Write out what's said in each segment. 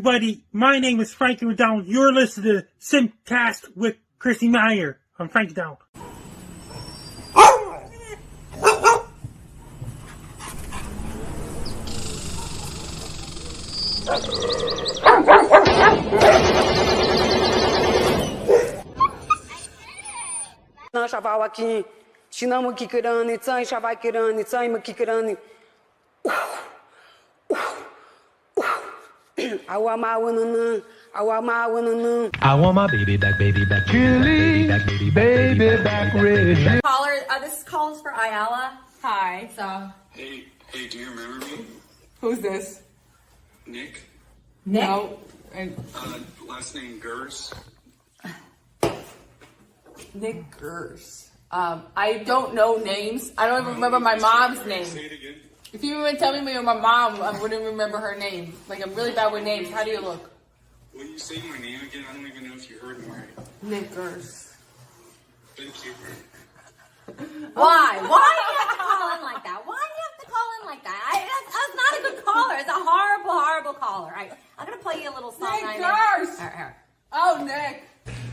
everybody, my name is Frankie McDonald. You're listening to SimpCast with Chrissie Mayr. I'm Frankie McDonald. I want my baby back, baby back, baby back, baby back, baby. Caller, this is calls for Ayala. Hi. So. Hey, do you remember me? Who's this? Nick? No. Last name Gers. Nick Gers. I don't know names. I don't even remember my mom's name. Say it again. If you even tell me you're my mom, I wouldn't remember her name. Like, I'm really bad with names. How do you look? Will you say my name again? I don't even know if you heard me right. Nick Gers. Thank you. Why? Why do you have to call in like that? Why do you have to call in like that? That's not a good caller. It's a horrible, horrible caller. I'm going to play you a little song. Nick Gers! Oh, Nick.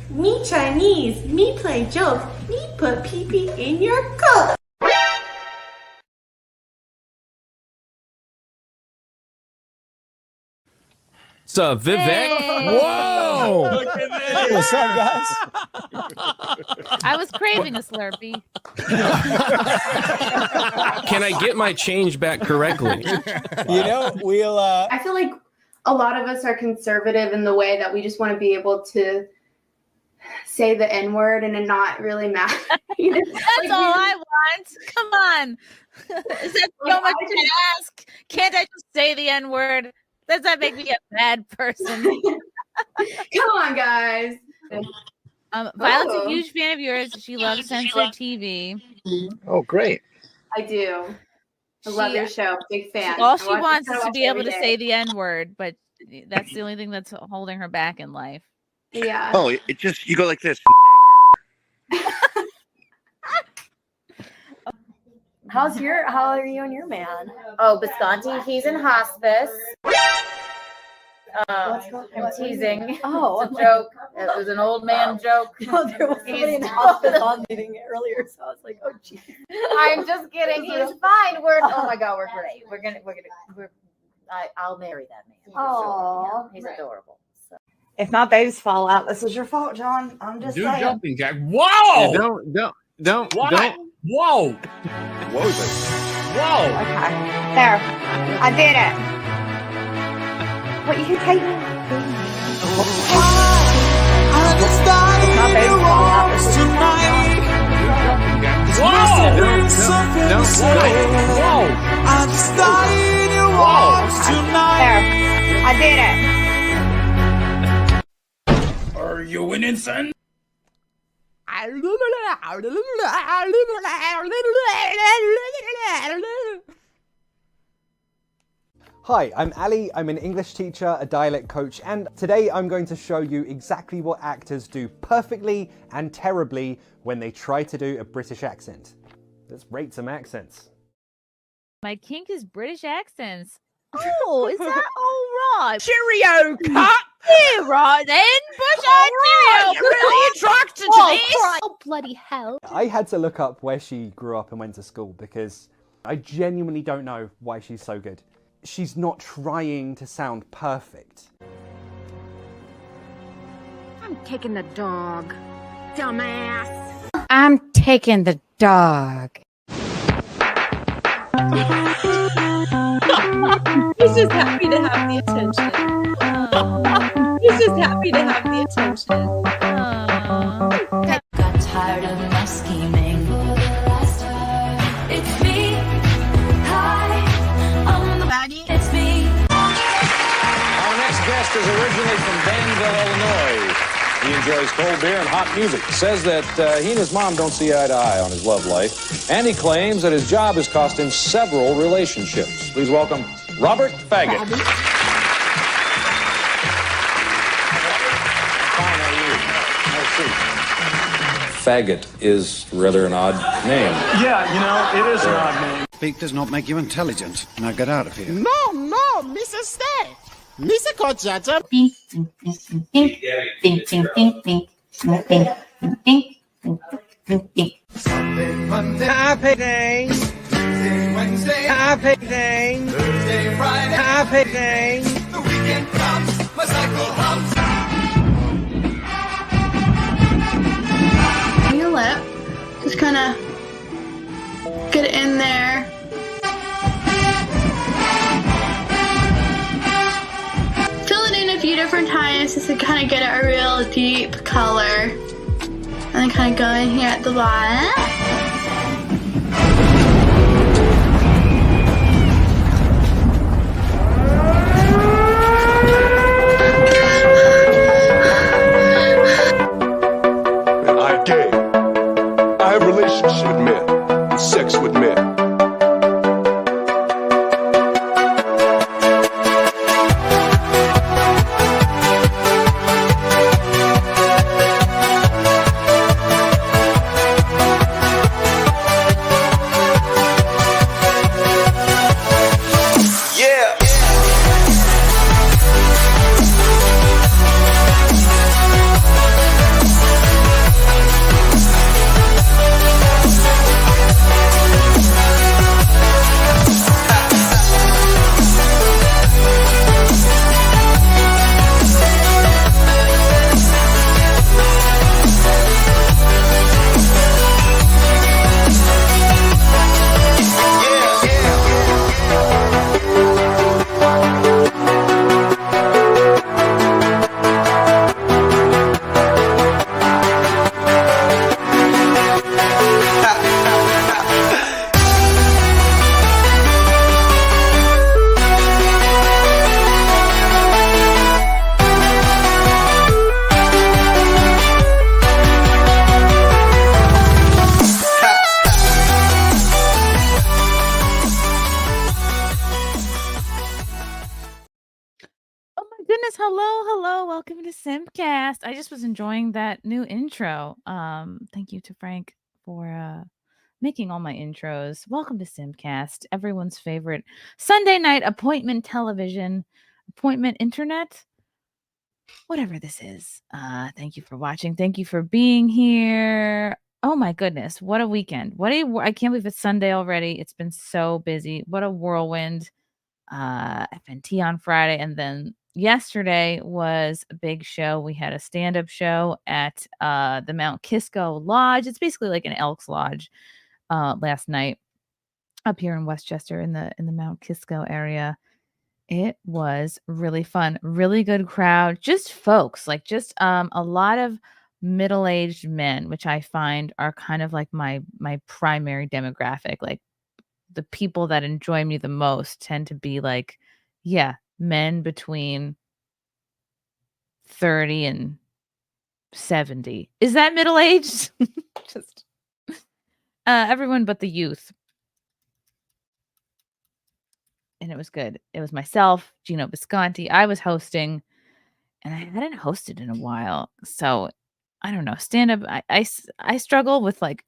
Me Chinese, me play jokes, me put pee-pee in your coat. What's up, Vivek? Hey. Whoa! Look at this. Hey, what's up, guys? I was craving a Slurpee. Can I get my change back correctly? You know, we'll. I feel like a lot of us are conservative in the way that we just want to be able to say the N-word and it not really matter. That's all I want. Come on. Is that so much to ask? Can't I just say the N-word? Does that make me a bad person? Come on, guys. Violet's a huge fan of yours. She loves censored TV. Oh, great. I do. I love your show. Big fan. All she wants is to be able to say the N-word, but that's the only thing that's holding her back in life. Yeah. Oh, it just, you go like this. How are you and your man? Oh, Bisconti, he's in hospice. I'm teasing. Oh, it's a joke. It was an old man joke. No, there was somebody in the hospital on meeting earlier, so I was like, oh, geez. I'm just kidding. He's fine. Oh my God, we're great. I'll marry that man. Oh, he's adorable. So. If my babies fall out, this is your fault, John. I'm just saying. Jumping jack. Whoa! Yeah, don't. Whoa! What was it? Whoa! Okay, there. I did it. What, you can take me? My babies fall out. This is your fault, Whoa! There. I did it. Are you winning, son? Hi, I'm Ali. I'm an English teacher, a dialect coach, and today I'm going to show you exactly what actors do perfectly and terribly when they try to do a British accent. Let's rate some accents. My kink is British accents. Oh, is that all right? Cheerio, cut! Yeah, right then. Bush cheerio. You're really attracted to this. Oh, bloody hell. I had to look up where she grew up and went to school because I genuinely don't know why she's so good. She's not trying to sound perfect. I'm taking the dog, dumbass. I'm taking the dog. He's just happy to have the attention. He's just happy to have the attention. Got tired of my scheming for the last time. It's me. Hi, I'm the baddie. It's me. Our next guest is originally from Danville, Illinois. He enjoys cold beer and hot music. Says that he and his mom don't see eye to eye on his love life. And he claims that his job has cost him several relationships. Please welcome Robert Faggot. Fine, are you? Have a seat. Faggot is rather an odd name. Yeah, you know, it is an odd name. Speak does not make you intelligent. Now get out of here. No, Mrs. Stay. Misa Kochata. Think, think, think, think, think, think, think, think, think, think, think, think. Sunday, Monday, happy day. Tuesday, Wednesday, happy day. Thursday, Friday, happy day. The weekend comes, my cycle hums. Your lip, just kind of get it in there. Fill it in a few different times just to kind of get a real deep color. And then kind of go in here at the bottom. I'm gay. I have relationships with men, sex with men. Goodness, hello, welcome to SimpCast. I just was enjoying that new intro. Thank you to Frank for making all my intros. Welcome to SimpCast, everyone's favorite Sunday night appointment television, appointment internet, whatever this is. Thank you for watching. Thank you for being here. Oh my goodness, what a weekend! I can't believe it's Sunday already. It's been so busy. What a whirlwind. FNT on Friday, and then yesterday was a big show. We had a stand-up show at the Mount Kisco Lodge. It's basically like an Elks Lodge last night up here in Westchester in the Mount Kisco area. It was really fun, really good crowd, just folks, like just a lot of middle-aged men, which I find are kind of like my primary demographic. Like the people that enjoy me the most tend to be like, yeah, men between 30 and 70. Is that middle-aged? Just everyone but the youth. And it was good. It was myself, Gino Visconti. I was hosting, and I hadn't hosted in a while. So I don't know. Stand up. I struggle with like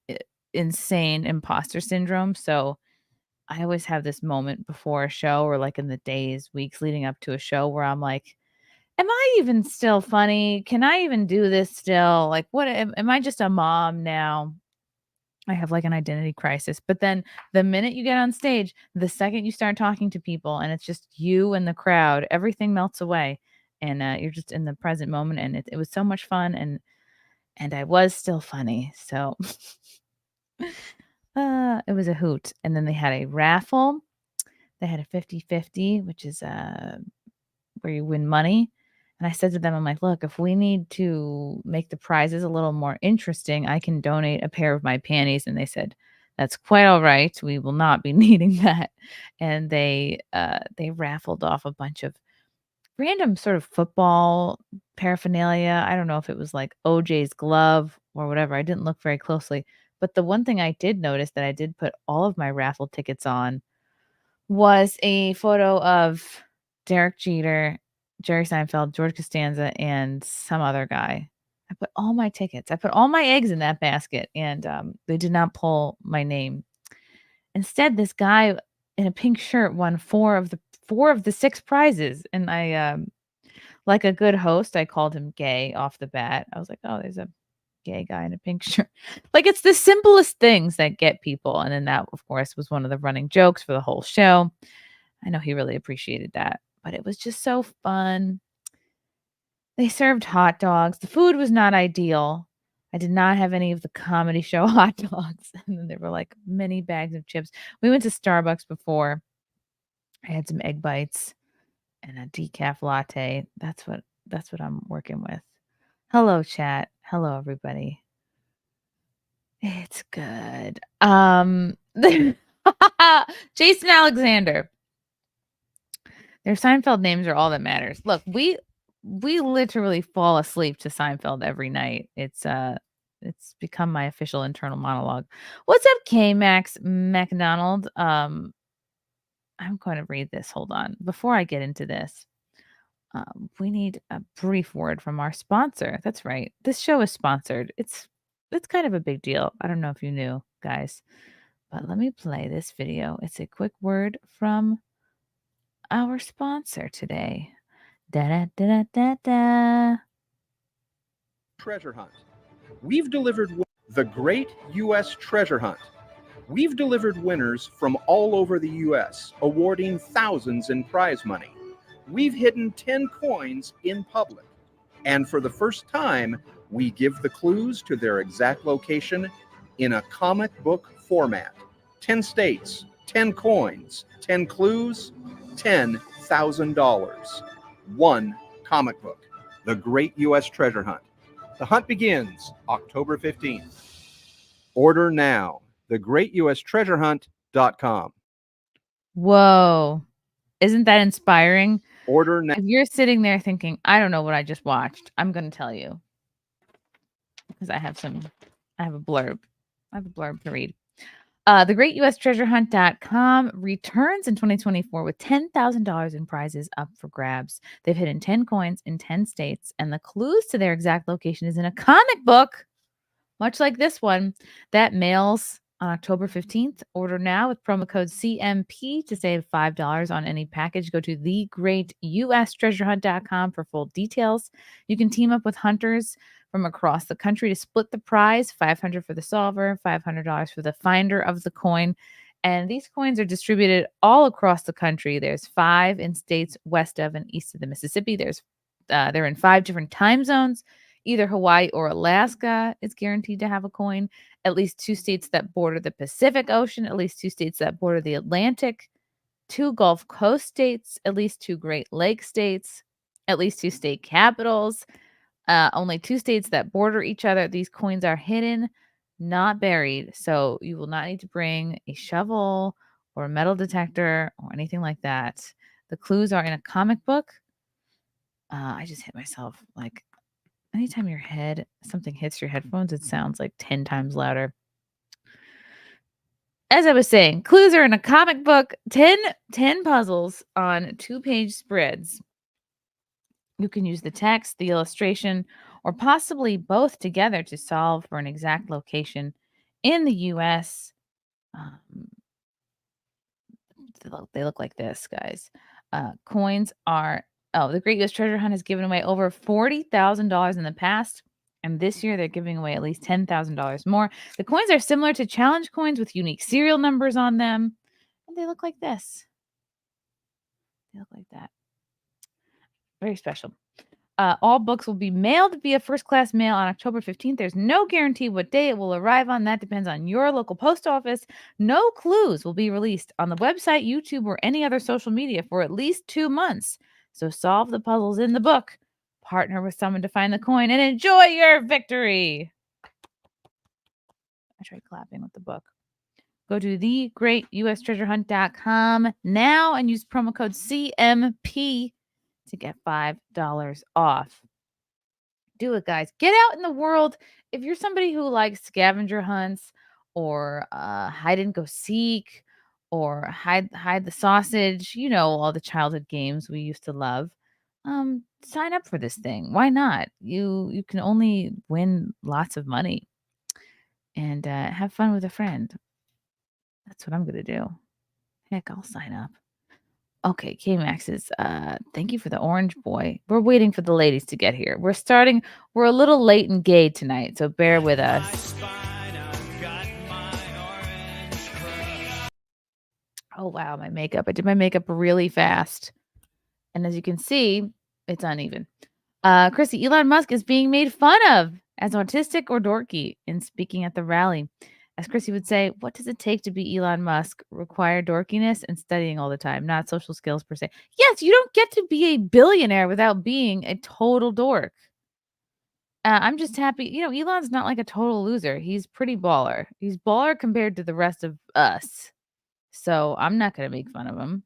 insane imposter syndrome. So I always have this moment before a show or like in the days, weeks leading up to a show where I'm like, am I even still funny? Can I even do this still? Like, what am I just a mom now? I have like an identity crisis. But then the minute you get on stage, the second you start talking to people and it's just you and the crowd, everything melts away and you're just in the present moment. And it was so much fun. And I was still funny. So it was a hoot. And then they had a raffle. They had a 50-50, which is where you win money. And I said to them, I'm like, look, if we need to make the prizes a little more interesting, I can donate a pair of my panties. And they said, that's quite all right. We will not be needing that. And they raffled off a bunch of random sort of football paraphernalia. I don't know if it was like OJ's glove or whatever. I didn't look very closely. But the one thing I did notice that I did put all of my raffle tickets on was a photo of Derek Jeter, Jerry Seinfeld, George Costanza, and some other guy. I put all my tickets. I put all my eggs in that basket, and they did not pull my name. Instead, this guy in a pink shirt won four 4 of the 6 prizes. And I, like a good host, I called him gay off the bat. I was like, oh, there's a gay guy in a pink shirt. Like, it's the simplest things that get people. And then that, of course, was one of the running jokes for the whole show. I know he really appreciated that, but it was just so fun. They served hot dogs. The food was not ideal. I did not have any of the comedy show hot dogs. And then there were like many bags of chips. We went to Starbucks before. I had some egg bites and a decaf latte. That's what I'm working with. Hello, chat. Hello, everybody. It's good. Jason Alexander. Their Seinfeld names are all that matters. Look, we literally fall asleep to Seinfeld every night. It's become my official internal monologue. What's up, K Max McDonald? I'm going to read this. Hold on. Before I get into this, we need a brief word from our sponsor. That's right. This show is sponsored. It's kind of a big deal. I don't know if you knew, guys, but let me play this video. It's a quick word from our sponsor today. Da da da da da. Treasure Hunt. We've delivered the Great U.S. Treasure Hunt. We've delivered winners from all over the U.S., awarding thousands in prize money. We've hidden 10 coins in public. And for the first time, we give the clues to their exact location in a comic book format. 10 states, 10 coins, 10 clues, $10,000. One comic book. The Great U.S. Treasure Hunt. The hunt begins October 15th. Order now. thegreatustreasurehunt.com. Whoa. Isn't that inspiring? Order now. If you're sitting there thinking, I don't know what I just watched, I'm going to tell you. Because I have a blurb. I have a blurb to read. thegreatustreasurehunt.com returns in 2024 with $10,000 in prizes up for grabs. They've hidden 10 coins in 10 states, and the clues to their exact location is in a comic book, much like this one, that mails on October 15th. Order now with promo code CMP to save $5 on any package. Go to thegreatustreasurehunt.com for full details. You can team up with hunters from across the country to split the prize, $500 for the solver, $500 for the finder of the coin. And these coins are distributed all across the country. There's 5 in states west of and east of the Mississippi. They're in 5 different time zones. Either Hawaii or Alaska is guaranteed to have a coin. At least 2 states that border the Pacific Ocean, at least 2 states that border the Atlantic, 2 Gulf Coast states, at least 2 Great Lakes states, at least 2 state capitals, only 2 states that border each other. These coins are hidden, not buried. So you will not need to bring a shovel or a metal detector or anything like that. The clues are in a comic book. I just hit myself. Like, anytime something hits your headphones, it sounds like 10 times louder. As I was saying, clues are in a comic book, 10 puzzles on 2-page spreads. You can use the text, the illustration, or possibly both together to solve for an exact location in the U.S. They look like this, guys. Coins are... the Great U.S. Treasure Hunt has given away over $40,000 in the past, and this year they're giving away at least $10,000 more. The coins are similar to challenge coins with unique serial numbers on them, and they look like this. They look like that. Very special. All books will be mailed via first-class mail on October 15th. There's no guarantee what day it will arrive on. That depends on your local post office. No clues will be released on the website, YouTube, or any other social media for at least 2 months. So solve the puzzles in the book, partner with someone to find the coin, and enjoy your victory. I tried clapping with the book. Go to thegreatustreasurehunt.com now and use promo code CMP to get $5 off. Do it, guys. Get out in the world. If you're somebody who likes scavenger hunts or hide and go seek or hide the sausage, all the childhood games we used to love, sign up for this thing. Why not? You can only win lots of money and have fun with a friend. That's what I'm going to do. Heck, I'll sign up. Okay, K-Max is thank you for the orange boy. We're waiting for the ladies to get here. We're a little late and gay tonight, so bear with us. Oh wow, my makeup. I did my makeup really fast. And as you can see, it's uneven. Chrissy, Elon Musk is being made fun of as autistic or dorky in speaking at the rally. As Chrissy would say, what does it take to be Elon Musk? Require dorkiness and studying all the time, not social skills per se. Yes, you don't get to be a billionaire without being a total dork. I'm just happy. You know, Elon's not like a total loser. He's pretty baller. He's baller compared to the rest of us. So I'm not going to make fun of him.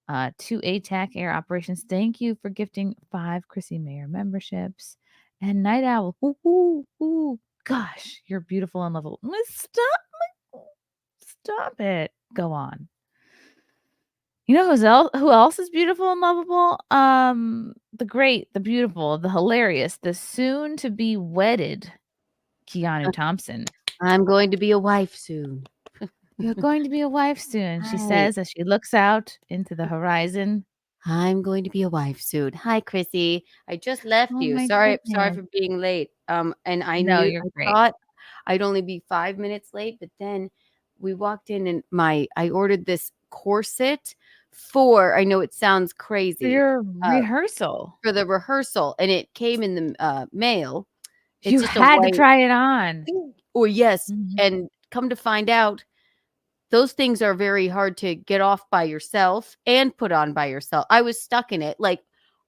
To ATAC Air Operations, thank you for gifting 5 Chrissie Mayr memberships. And Night Owl, ooh, gosh, you're beautiful and lovable. Stop it. Go on. You know who else is beautiful and lovable? The great, the beautiful, the hilarious, the soon to be wedded Keanu Thompson. I'm going to be a wife soon. You're going to be a wife soon, she says as she looks out into the horizon. I'm going to be a wife soon. Hi, Chrissy. I just left Oh you. my Sorry goodness. for being late. And I No, knew you're I great. thought I'd only be 5 minutes late, but then we walked in and I ordered this corset I know it sounds crazy. For your rehearsal. For the rehearsal, and it came in the mail. It's You just had to try it on. Oh, yes. Mhm. And come to find out, those things are very hard to get off by yourself and put on by yourself. I was stuck in it, like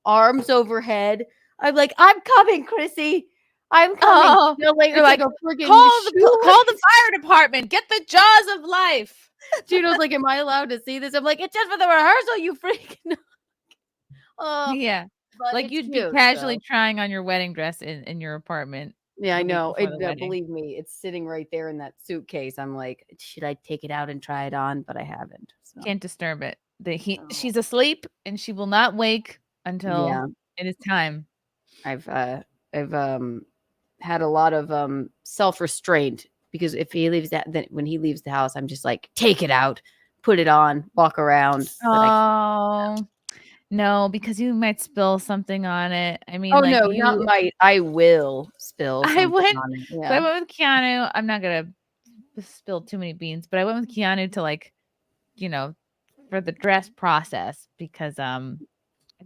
arms overhead. I'm like, I'm coming, Chrissy. I'm coming. Oh, you're like a freaking call the fire department. Get the jaws of life. Gino's like, am I allowed to see this? I'm like, it's just for the rehearsal, you freaking. Oh, Yeah. but Like it's you'd cute, be casually so. trying on your wedding dress in your apartment. Yeah, I the week know. before the wedding. Believe me, it's sitting right there in that suitcase. I'm like, should I take it out and try it on? But I haven't. So. Can't disturb it. She's asleep and she will not wake until it is time. I've had a lot of self-restraint because if he leaves when he leaves the house, I'm just like, take it out, put it on, walk around. Oh. No, because you might spill something on it. I mean, no, not might. I will spill something on it. Yeah. So I went with Keanu. I'm not gonna spill too many beans, but I went with Keanu to for the dress process because I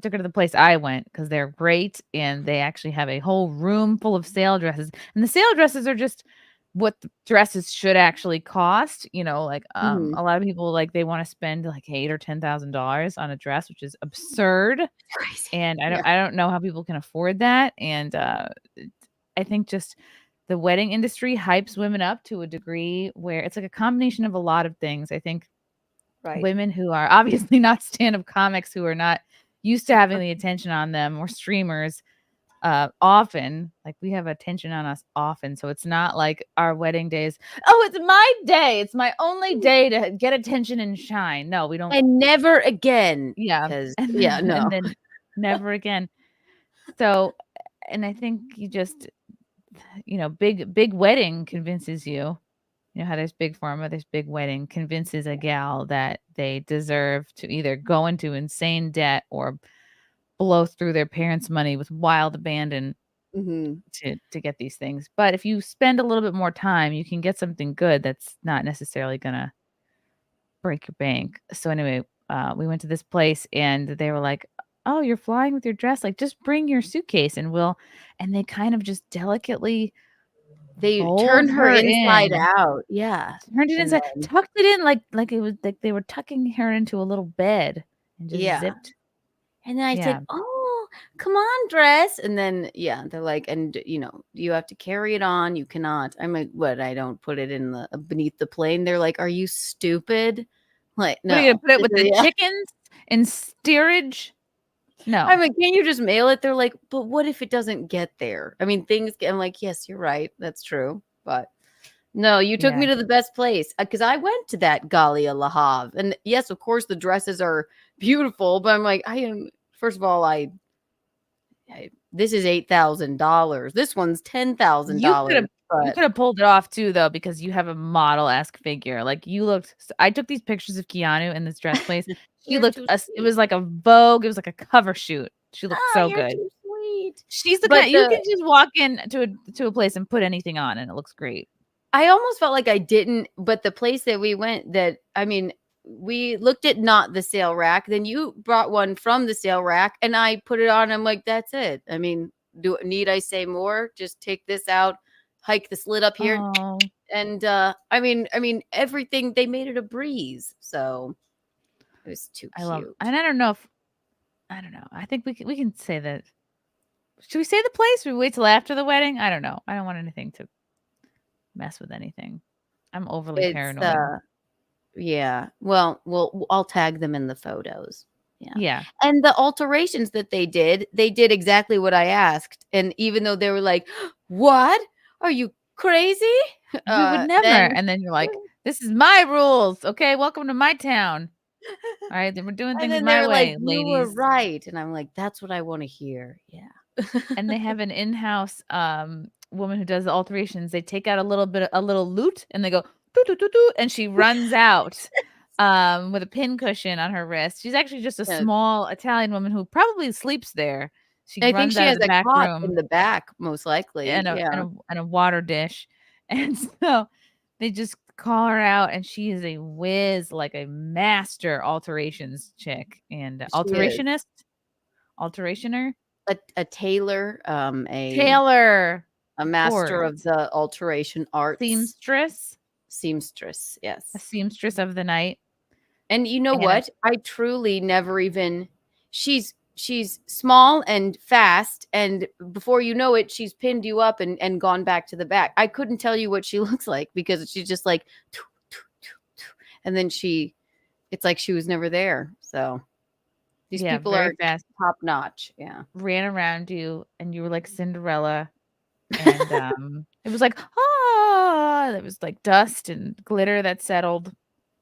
took her to the place I went because they're great and they actually have a whole room full of sale dresses. And the sale dresses are just what the dresses should actually cost. A lot of people they want to spend like $8,000 or $10,000 on a dress, which is absurd. Crazy. And I don't know how people can afford that. And I think just the wedding industry hypes women up to a degree where it's like a combination of a lot of things. I think women who are obviously not stand-up comics, who are not used to having the attention on them, or streamers, often, like we have attention on us often. So it's not like our wedding days. Oh, it's my day. It's my only day to get attention and shine. No, we don't. And never again. Yeah. And then never again. So, and I think you just, big wedding convinces you. You know how there's big pharma, there's big wedding, convinces a gal that they deserve to either go into insane debt or blow through their parents' money with wild abandon to get these things. But if you spend a little bit more time, you can get something good that's not necessarily gonna break your bank. So anyway, we went to this place and they were like, "Oh, you're flying with your dress? Like, just bring your suitcase and they kind of just delicately." They turned her inside out. Yeah. Turned it inside, tucked it in like it was like they were tucking her into a little bed and just zipped. And then I said, "Oh, come on, dress." And then they're like, and you have to carry it on. You cannot. I'm like, what? I don't put it in the beneath the plane. They're like, "Are you stupid?" Like, no. What, are you gonna put it with the chickens in steerage? No. I'm like, can you just mail it? They're like, but what if it doesn't get there? I mean, I'm like, yes, you're right. That's true. But no, you took me to the best place because I went to that Galia La Havre. And yes, of course, the dresses are beautiful. But I'm like, first of all, this is $8,000. This one's $10,000. You could have pulled it off too, though, because you have a model-esque figure. Like I took these pictures of Keanu in this dress place. She looked. It was like a Vogue. It was like a cover shoot. She looked so You're good. too sweet. She's the But kind you can just walk in to a place and put anything on, and it looks great. I almost felt like I didn't, but the place that we went, we looked at not the sale rack. Then you brought one from the sale rack, and I put it on. I'm like, that's it. I mean, need I say more? Just take this out, hike the slit up here, and I mean, everything. They made it a breeze, so it was too cute. And I don't know. I think we can say that. Should we say the place? Or we wait till after the wedding? I don't know. I don't want anything to mess with anything. I'm overly paranoid. Yeah. Well, I'll tag them in the photos. Yeah. And the alterations that they did exactly what I asked. And even though they were like, "What? Are you crazy? We would never." And then you're like, "This is my rules. Okay, welcome to my town." All right, then we're doing things my way, ladies. You were right. And I'm like, that's what I want to hear. Yeah. And they have an in-house woman who does the alterations. They take out a little lute, and they go doo, doo, doo, doo, and she runs out with a pin cushion on her wrist. She's actually just a small Italian woman who probably sleeps there. I think she has a cot in the back, most likely, and a water dish. And so they just call her out, and she is a whiz, like a master alterations chick and alterationer. A tailor, a master of the alteration arts, seamstress, yes, a seamstress of the night. And you know what? I truly never even. She's small and fast, and before you know it, she's pinned you up and gone back to the back. I couldn't tell you what she looks like because she's just like, and then it's like she was never there. So. These people are fast, top notch. Yeah, ran around you, and you were like Cinderella, and it was like there was like dust and glitter that settled.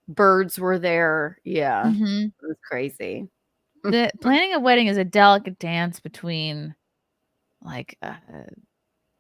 Birds were there. Yeah, Mm-hmm. It was crazy. Planning a wedding is a delicate dance between like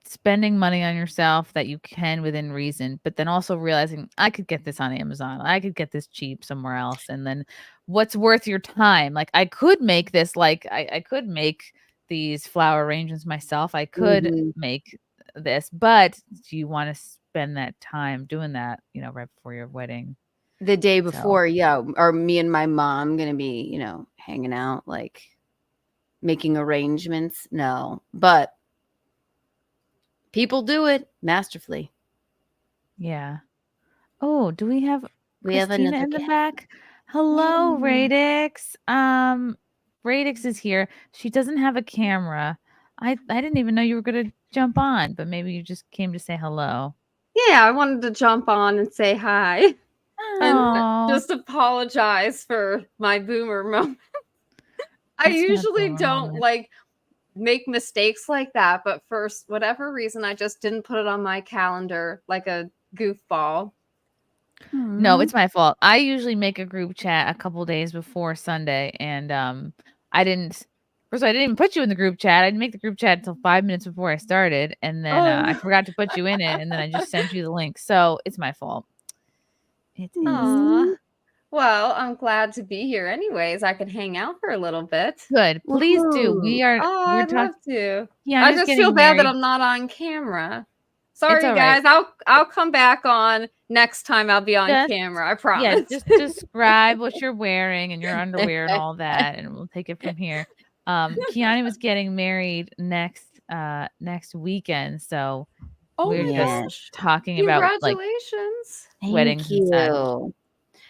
spending money on yourself that you can within reason, but then also realizing I could get this on Amazon, I could get this cheap somewhere else, and then what's worth your time? Like I could make this, like I could make these flower arrangements myself, I could make this, but do you want to spend that time doing that, right before your wedding? The day before, or me and my mom gonna be, hanging out, like making arrangements? No, but people do it masterfully. Yeah. Oh, do we have Christina another in the back? Hello, Radix. Radix is here. She doesn't have a camera. I didn't even know you were gonna jump on, but maybe you just came to say hello. Yeah, I wanted to jump on and say hi. Aw. And just apologize for my boomer moment. I That's not usually the don't moment. like make mistakes like that, but for whatever reason, I just didn't put it on my calendar like a goofball. No, it's my fault. I usually make a group chat a couple days before Sunday, and I didn't. First, I didn't even put you in the group chat. I didn't make the group chat until 5 minutes before I started, and then I forgot to put you in it, and then I just sent you the link. So it's my fault. It is. Aw. Well, I'm glad to be here. Anyways, I can hang out for a little bit. Good. Please do. Oh, I'd love to. Yeah, I just feel bad that I'm not on camera. Sorry, all guys. right. I'll come back on next time. I'll be on camera. I promise. Yeah, just describe what you're wearing and your underwear and all that, and we'll take it from here. Kiani was getting married next weekend, so we're just talking about like congratulations. weddings and such.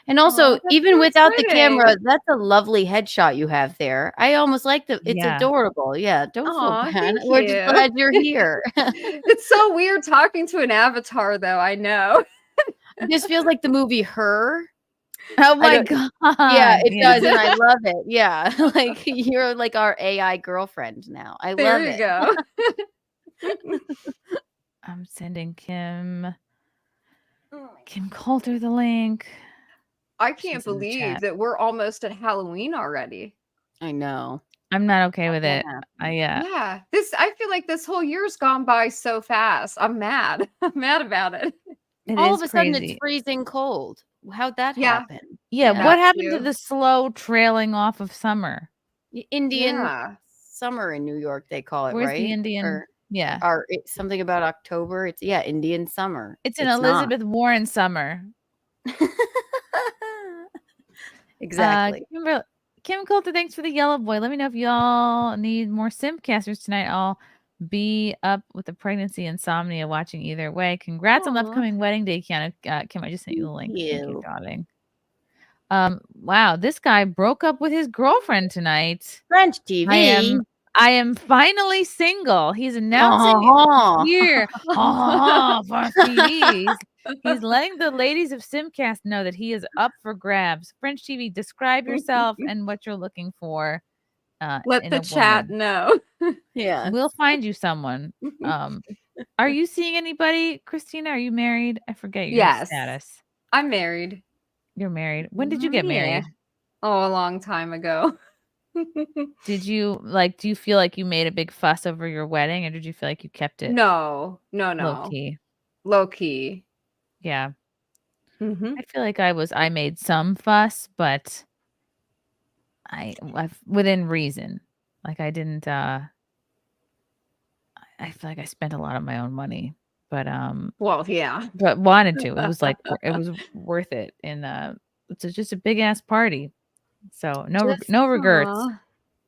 And also, that's even so without the exciting. camera, that's a lovely headshot you have there. I almost like it's Yeah. adorable. Yeah, don't Aw, feel bad. thank We're you. just glad you're here. It's so weird talking to an avatar, though. I know. It just feels like the movie Her. Oh my god! Yeah, it does, and I love it. Yeah, like you're like our AI girlfriend now. I There love you it. go. I'm sending Kim Coulter the link. I can't She's in the believe chat. that we're almost at Halloween already. I know. I'm not okay with it. Yeah, I feel like this whole year's gone by so fast. I'm mad. I'm mad about it. It All is of a sudden, crazy. it's freezing cold. How'd that Yeah. happen? Yeah, Got what happened to you. the slow trailing off of summer? Indian Yeah. summer in New York, they call it, Where's right? the Indian? Yeah. Or it's something about October. It's Indian summer. It's an not. Elizabeth Warren summer. Exactly. Kim Coulter, thanks for the yellow boy. Let me know if y'all need more Simpcasters tonight. I'll be up with the pregnancy insomnia watching either way. Congrats on the upcoming wedding day, Kiana. Kim, I just sent you the link. Thank you, darling. Wow, this guy broke up with his girlfriend tonight. French TV. I am finally single. He's announcing here. French TV. He's letting the ladies of SimpCast know that he is up for grabs. French TV, describe yourself and what you're looking for. Let the chat know. Yeah. We'll find you someone. Are you seeing anybody, Christina? Are you married? I forget your status. I'm married. You're married. When did you get married? Oh, a long time ago. Did you do you feel like you made a big fuss over your wedding, or did you feel like you kept it No. low key? Low key. Yeah. I feel like I made some fuss, but I within reason. Like I didn't I feel like I spent a lot of my own money, but well, yeah. But wanted to. It was like it was worth it, and it's just a big ass party. So no regrets.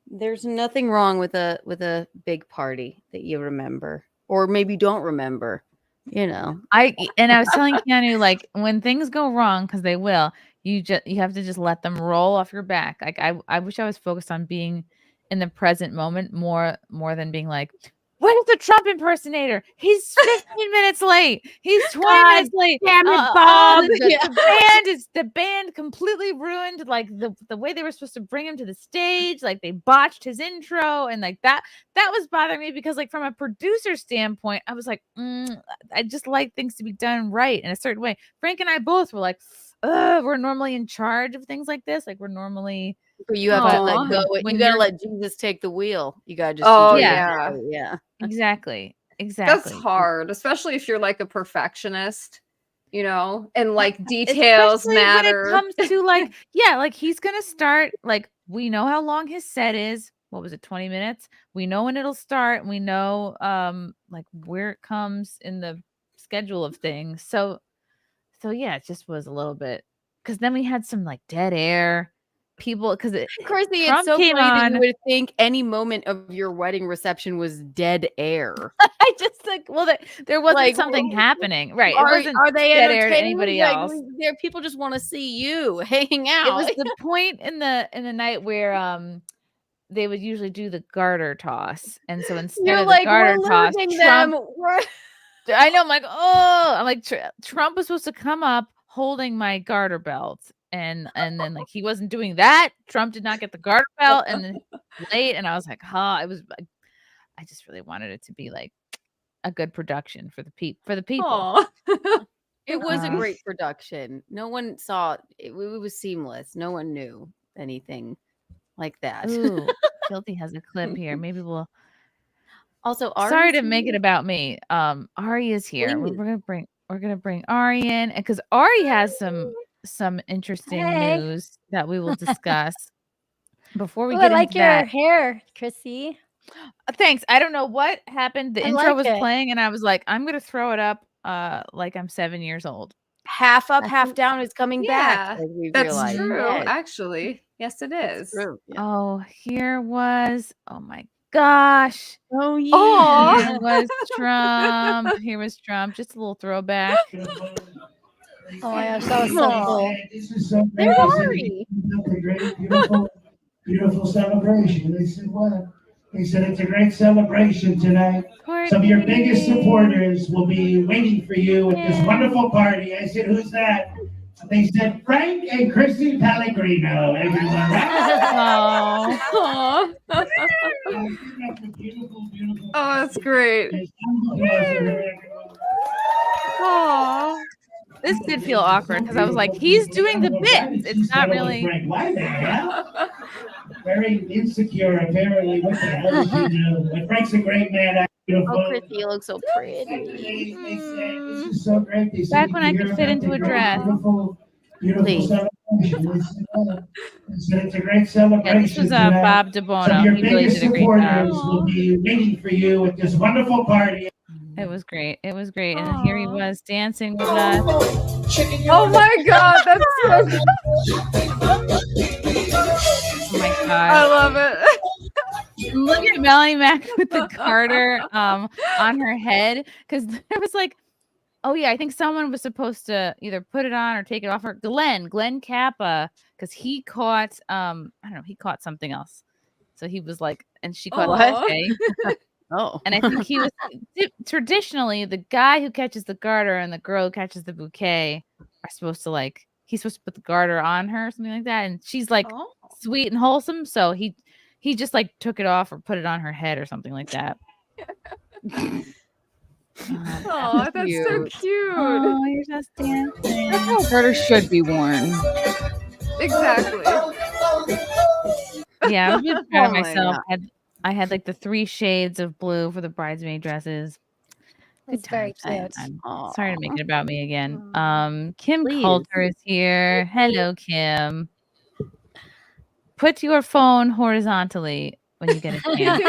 There's nothing wrong with a big party that you remember, or maybe don't remember. You know, I was telling Keanu, like, when things go wrong, because they will, you have to just let them roll off your back. Like I wish I was focused on being in the present moment more than being like, what is the Trump impersonator? He's 15 minutes late. He's 20 minutes late. Damn it, Bob. The band completely ruined like the way they were supposed to bring him to the stage. Like they botched his intro, and like that was bothering me because like from a producer standpoint, I was like, I just like things to be done right in a certain way. Frank and I both were like, we're normally in charge of things like this. Like we're normally. But you have to let go. You gotta let Jesus take the wheel. You gotta just. Yeah. Exactly. That's hard, especially if you're like a perfectionist, you know, and like details matter. When it comes to like, like he's gonna start. Like we know how long his set is. What was it? 20 minutes. We know when it'll start. And we know like where it comes in the schedule of things. So yeah, it just was a little bit because then we had some like dead air. People, because Chrissie, it's so funny that you would think any moment of your wedding reception was dead air. I just like, well, there wasn't like, something happening, right? Are they dead air to anybody else? There, people just want to see you hanging out. It was the point in the night where they would usually do the garter toss, and so instead of the garter toss, I know, I'm like, Trump was supposed to come up holding my garter belt. And then like he wasn't doing that. Trump did not get the garter belt, and then late. And I was like, it was. I just really wanted it to be like a good production for the people. It was a great production. No one saw it. It was seamless. No one knew anything like that. Ooh, Guilty has a clip here. Maybe we'll. Also, sorry to make it about me. Ari is here. We're gonna bring Ari in, and because Ari has some interesting news that we will discuss before we get into that. I like your hair, Chrissie. Thanks. I don't know what happened. The intro was playing, and I was like, I'm gonna throw it up like I'm 7 years old. Half up, half down is coming back. That's true. Actually, yes, it is. True. Yeah. Oh, here was. Oh my gosh. Oh yeah. Here was Trump. Here was Trump. Just a little throwback. Oh my gosh, that was so cool. This is so great. Beautiful celebration. They said, what? They said, it's a great celebration tonight. Some of your biggest supporters will be waiting for you at this wonderful party. I said, who's that? They said, Frank and Chrissie Pellegrino. Everyone. Oh, that's great. Aww. This did feel awkward because I was like, he's doing the bit. It's not really. Very insecure, apparently. What the hell did you do? But Frank's a great man. Oh, Chrissie, you look so pretty. They say, this is so great. They back when I could fit into a dress. Beautiful It's a great celebration. This was tonight. Bob Some of DeBono. your He really biggest did a great job. supporters will be waiting for you at this wonderful party. It was great. It was great. And here he was dancing with us. Oh my god, that's so Oh my god. I love it. Look at Melanie Mac with the garter on her head, because there was like, oh yeah, I think someone was supposed to either put it on or take it off. Or Glenn Kappa, because he caught I don't know, he caught something else. So he was like, and she caught the bouquet. Oh, and I think he was traditionally the guy who catches the garter and the girl who catches the bouquet are supposed to like, he's supposed to put the garter on her or something like that, and she's like sweet and wholesome, so he just like took it off or put it on her head or something like that. Oh, that's so cute. Oh, you're just dancing. That's how garter should be worn. Exactly. Yeah, I was really proud of Oh my myself. God. I had like the 3 shades of blue for the bridesmaid dresses. Good That's very times. cute. I'm sorry to make it about me again. Kim Please. Coulter is here. Hello, Kim. Put your phone horizontally when you get a chance.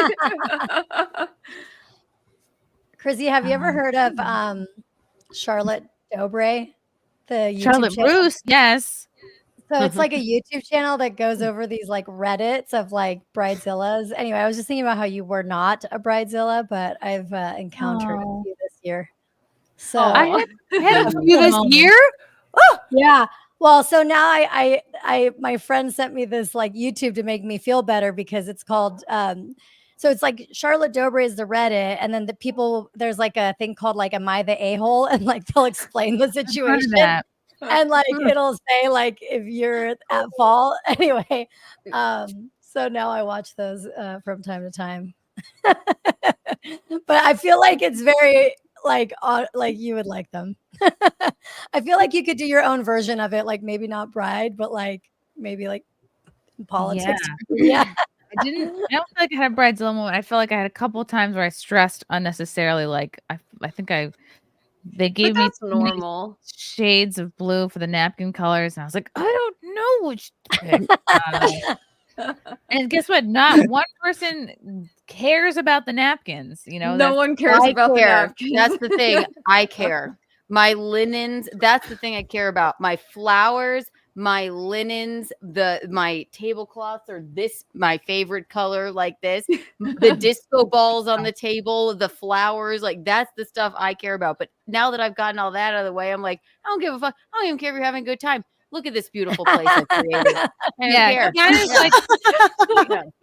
Chrissy, have you ever heard of Charlotte Dobre? The YouTube Charlotte channel? Bruce, yes. So it's like a YouTube channel that goes over these like Reddits of like bridezillas. Anyway, I was just thinking about how you were not a bridezilla, but I've encountered a few this year. So I had a You this year? yeah. Well, so now I my friend sent me this like YouTube to make me feel better because it's called so it's like Charlotte Dobre is the Reddit, and then the people there's like a thing called like Am I the A-hole? And like they'll explain the situation. And like it'll say like if you're at fault. Anyway, so now I watch those from time to time. But I feel like it's very like you would like them. I feel like you could do your own version of it, like maybe not bride, but like maybe like politics. Yeah. I don't feel like I had a bridezilla moment. I feel like I had a couple of times where I stressed unnecessarily. Like I think they gave me normal shades of blue for the napkin colors, and I was like, I don't know which to pick. And guess what? Not one person cares about the napkins. You know, no one cares about the napkins. That's the thing. I care. My linens. That's the thing I care about. My flowers, my linens, my tablecloths are my favorite color, like this. The disco balls on the table, the flowers, like that's the stuff I care about. But now that I've gotten all that out of the way, I'm like, I don't give a fuck. I don't even care if you're having a good time. Look at this beautiful place I created. I don't care. That is like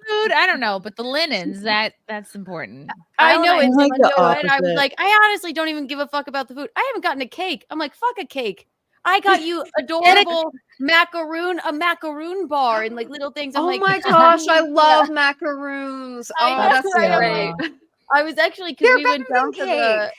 food. I don't know, but the linens that's important. I know it's like the and I was opposite. like, I honestly don't even give a fuck about the food. I haven't gotten a cake. I'm like, fuck a cake. I got you adorable a macaroon bar and like little things. I'm oh like, my gosh, I love macaroons. Oh, that's great. I was actually because we went down to the.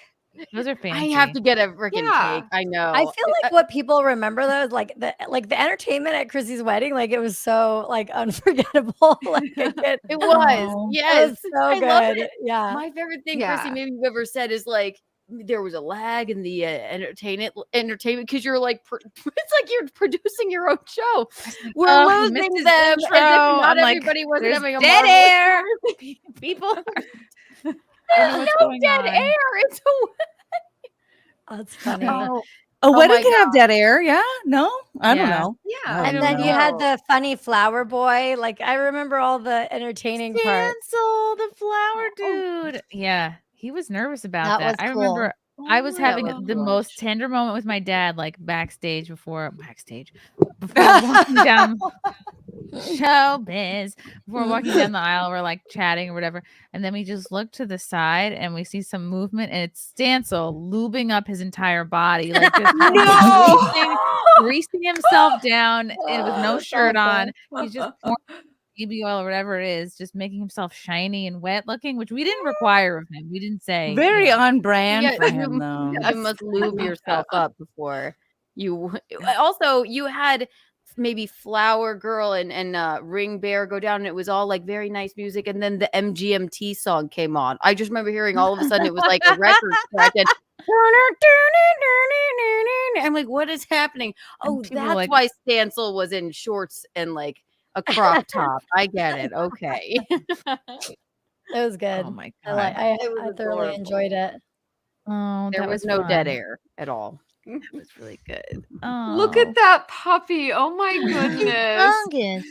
Those are fancy. I have to get a freaking cake. I know. I feel like what people remember though is like the entertainment at Chrissy's wedding, like it was so like unforgettable. Like it was. Yes. It was so I love good. it. Yeah. My favorite thing, Chrissy, maybe you've ever said is like there was a lag in the entertainment because you're like it's like you're producing your own show. We're losing them as if not everybody wasn't having a dead air. People. There's no dead air. It's a That's funny. A wedding my can have God. dead air. Yeah. No, I don't know. Yeah. And then you had the funny flower boy. Like I remember all the entertaining parts. Stancil, the flower dude. Yeah, he was nervous about That that. was I cool. remember I was having was the cool. most tender moment with my dad, like backstage before walking down showbiz. Before walking down the aisle, we're like chatting or whatever, and then we just look to the side and we see some movement, and it's Stancil lubing up his entire body, like just greasing himself down, and with no shirt on. He's just pouring baby oil or whatever it is, just making himself shiny and wet looking, which we didn't require of him. We didn't say Very on brand Yeah, for him, though. You must lube yourself up before you. Also, you had maybe Flower Girl and Ring Bear go down, and it was all like very nice music. And then the MGMT song came on. I just remember hearing all of a sudden it was like a record scratch. And I'm like, what is happening? Oh, people that's like- why Stancil was in shorts and like a crop top. I get it. Okay. It was good. Oh my I like. God. I was thoroughly adorable. enjoyed it. Oh, There that was no dead fun. air at all. It was really good. Look at that puppy. Oh my goodness.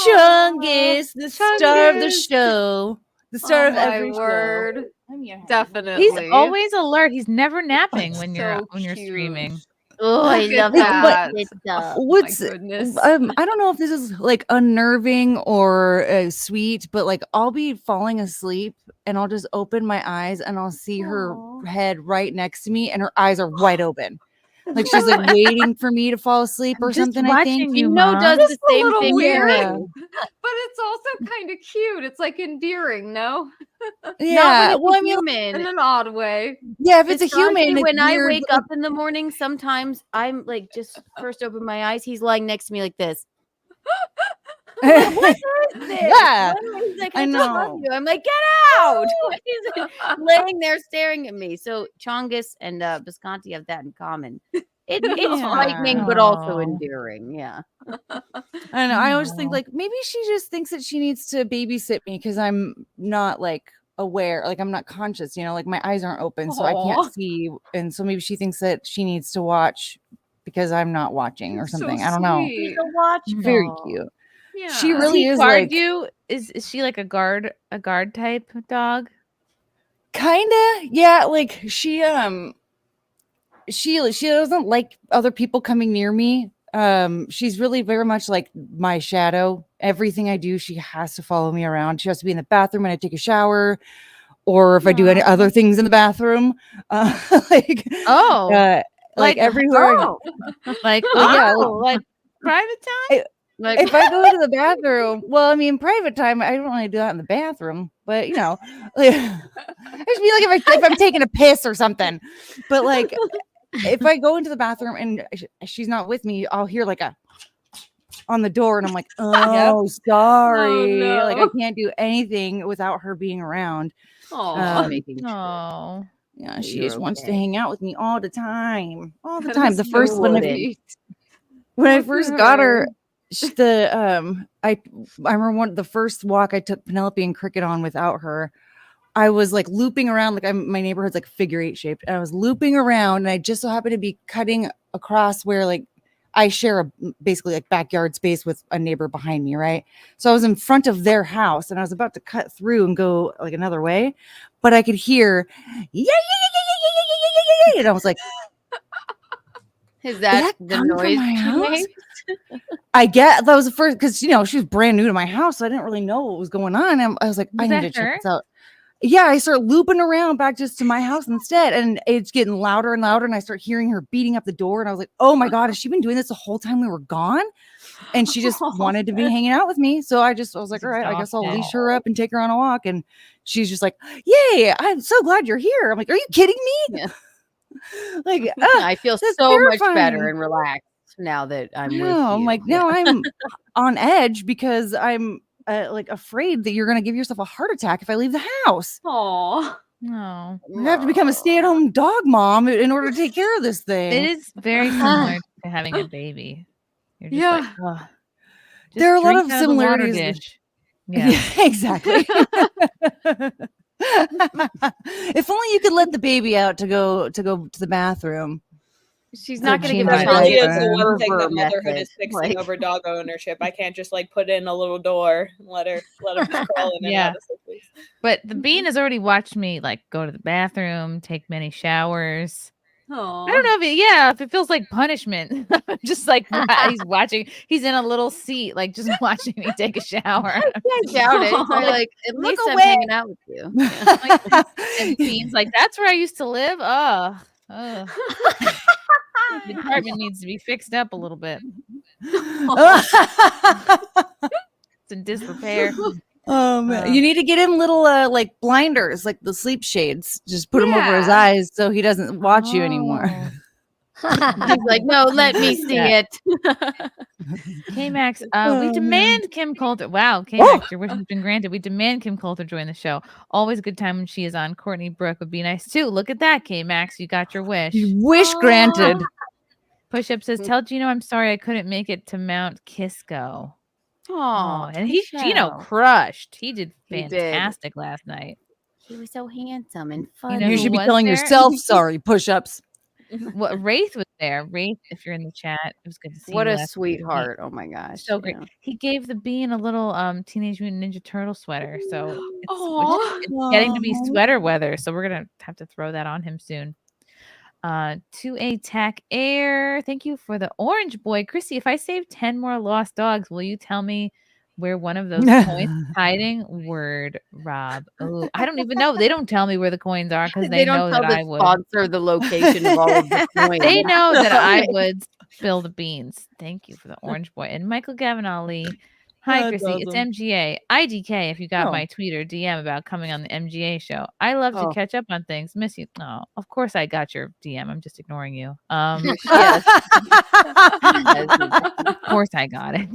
Chungus, the star of the Chungus. show. The star Oh of my every word. show. Definitely. He's always alert. He's never napping when you're So when you're cute. streaming. Oh, I Look at love that. that. What's my goodness. I don't know if this is like unnerving or sweet, but like I'll be falling asleep and I'll just open my eyes and I'll see her head right next to me and her eyes are wide open. Like she's like waiting for me to fall asleep or I'm just something. I think watching you, Fino Mom. does Just the a same little thing. weird. Yeah. But it's also kind of cute. It's like endearing, no? Yeah. Not Well, when I mean, it's a human. In an odd way. yeah, if it's a Visconti, human, it's when I weird, wake but, up in the morning, sometimes I'm like just first open my eyes. He's lying next to me like this. like- What is this? Yeah, He's like, I I just love know. you. I'm like, get out. He's like, laying there staring at me. So Chongus and Visconti have that in common. It's Yeah. frightening, but also Oh. endearing. Yeah. I don't know. I always think like maybe she just thinks that she needs to babysit me because I'm not like aware, like I'm not conscious, like my eyes aren't open, so I Aw. can't see. And so maybe she thinks that she needs to watch because I'm not watching or So something. I don't know. sweet. Watch Very ball. cute. Yeah. She Does really he is guard like you? Is she like a guard type dog? kinda, yeah. Like she doesn't like other people coming near me. She's really very much like my shadow. Everything I do, she has to follow me around. She has to be in the bathroom when I take a shower, or if I do any other things in the bathroom. Like Oh, like everywhere. I- like Well, yeah, like private time. Like if I go to the bathroom, well, I mean, private time, I don't really do that in the bathroom, but like, I just mean like if I'm taking a piss or something, but like if I go into the bathroom and she's not with me, I'll hear like a on the door, and I'm like, oh, sorry, Oh, no. like I can't do anything without her being around. Aw. Oh, Yeah, she You're just wants to okay. hang out with me all the time, all the That time. is The so first when sweet. I Look first at got her. her, I remember the first walk I took Penelope and Cricket on without her. I was like looping around, like my neighborhood's like figure 8 shaped. And I was looping around, and I just so happened to be cutting across where like I share a basically like backyard space with a neighbor behind me, right? So I was in front of their house, and I was about to cut through and go like another way, but I could hear yeah, and I was like, Is that that the come from noise my she house? made? I get that was the first because she was brand new to my house, so I didn't really know what was going on. And I was like, I need to check this out. Yeah, I start looping around back just to my house instead, and it's getting louder and louder. And I start hearing her beating up the door, and I was like, oh my god, has she been doing this the whole time we were gone? And she just wanted to be hanging out with me, so I was like, all right, I guess I'll leash her up and take her on a walk. And she's just like, yay, I'm so glad you're here. I'm like, are you kidding me? Yeah. Like, I feel that's so much better terrifying. and relaxed now that I'm with you. No, I'm like, now I'm on edge because I'm like afraid that you're going to give yourself a heart attack if I leave the house. Aw. no. I have to become a stay-at-home dog mom in order to take care of this thing. It is very similar to having a baby. You're just Yeah. like, "Ugh, just There are a lot drink of out the water similarities. dish." Yeah. Yeah, exactly. If only you could let the baby out to go to the bathroom. She's So not going to she give might a like Really is that. the one thing that Fervor motherhood is method, fixing like- over dog ownership. I can't just like put in a little door and let her just crawl in and Yeah. out of the place. But the bean has already watched me like go to the bathroom, take many showers. Aw. I don't know if it feels like punishment. I'm just like he's watching. He's in a little seat, like just watching me take a shower. I doubt it. So like, at Look least I'm away. hanging out with you. Yeah. And Bean's like, "That's where I used to live." Oh, the apartment needs to be fixed up a little bit. It's in disrepair. You need to get him little like blinders, like the sleep shades. Just put them over his Yeah. eyes so he doesn't watch you anymore. He's like, no, let me see Yeah. it. K-Max, Oh, we man. demand Kim Coulter. Wow, K-Max, your wish has been granted. We demand Kim Coulter join the show. Always a good time when she is on. Courtney Brooke would be nice too. Look at that, K-Max. You got your wish. Wish granted. Push-up says, tell Gino I'm sorry I couldn't make it to Mount Kisco. Oh, and Gino crushed. He did fantastic last night. He was so handsome and You funny. know You who should be was telling there? yourself sorry. Push-ups. What Wraith was there. Wraith, if you're in the chat, it was good to see What you. a last sweetheart. Oh my gosh. So great. yeah. He gave the Bean a little Teenage Mutant Ninja Turtle sweater. So Aw. it's getting to be sweater weather. So we're gonna have to throw that on him soon. To a Tac Air. Thank you for the orange boy. Chrissy, if I save 10 more lost dogs, will you tell me where one of those coins is hiding? Word, Rob. Oh, I don't even know. They don't tell me where the coins are because they know don't tell that the I would. sponsor the location of all of the coins. They know that I would spill the beans. Thank you for the orange boy. And Michael Gavin Ali. Hi, That's Chrissy. It's awesome. MGA. IDK if you got Oh. my tweet or DM about coming on the MGA show. I love to Oh. catch up on things. Miss you. No, of course I got your DM. I'm just ignoring you. Yes. Of course I got it.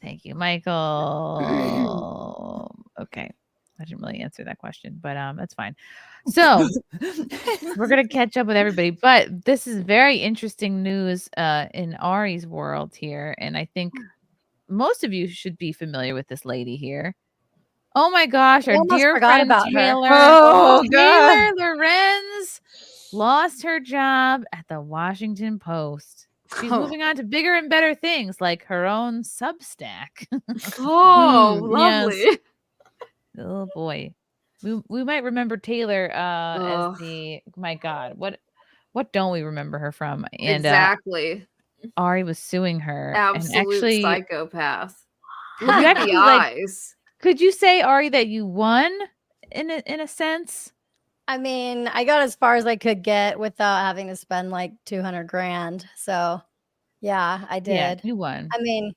Thank you, Michael. Okay. I didn't really answer that question, but that's fine. So we're gonna catch up with everybody, but this is very interesting news in Ari's world here, and I think most of you should be familiar with this lady here. Oh my gosh, I our almost dear forgot friend about her. Taylor. Oh, Taylor Lorenz lost her job at the Washington Post. She's moving on to bigger and better things like her own Substack. Oh, Yes. lovely. Oh boy. We might remember Taylor as the my God, what don't we remember her from? And Exactly. Ari was suing her. Absolute and actually psychopath. you Look at the actually, like, eyes. could you say, Ari, that you won in a sense? I mean, I got as far as I could get without having to spend like 200 grand. So, yeah, I did. Yeah, you won. I mean,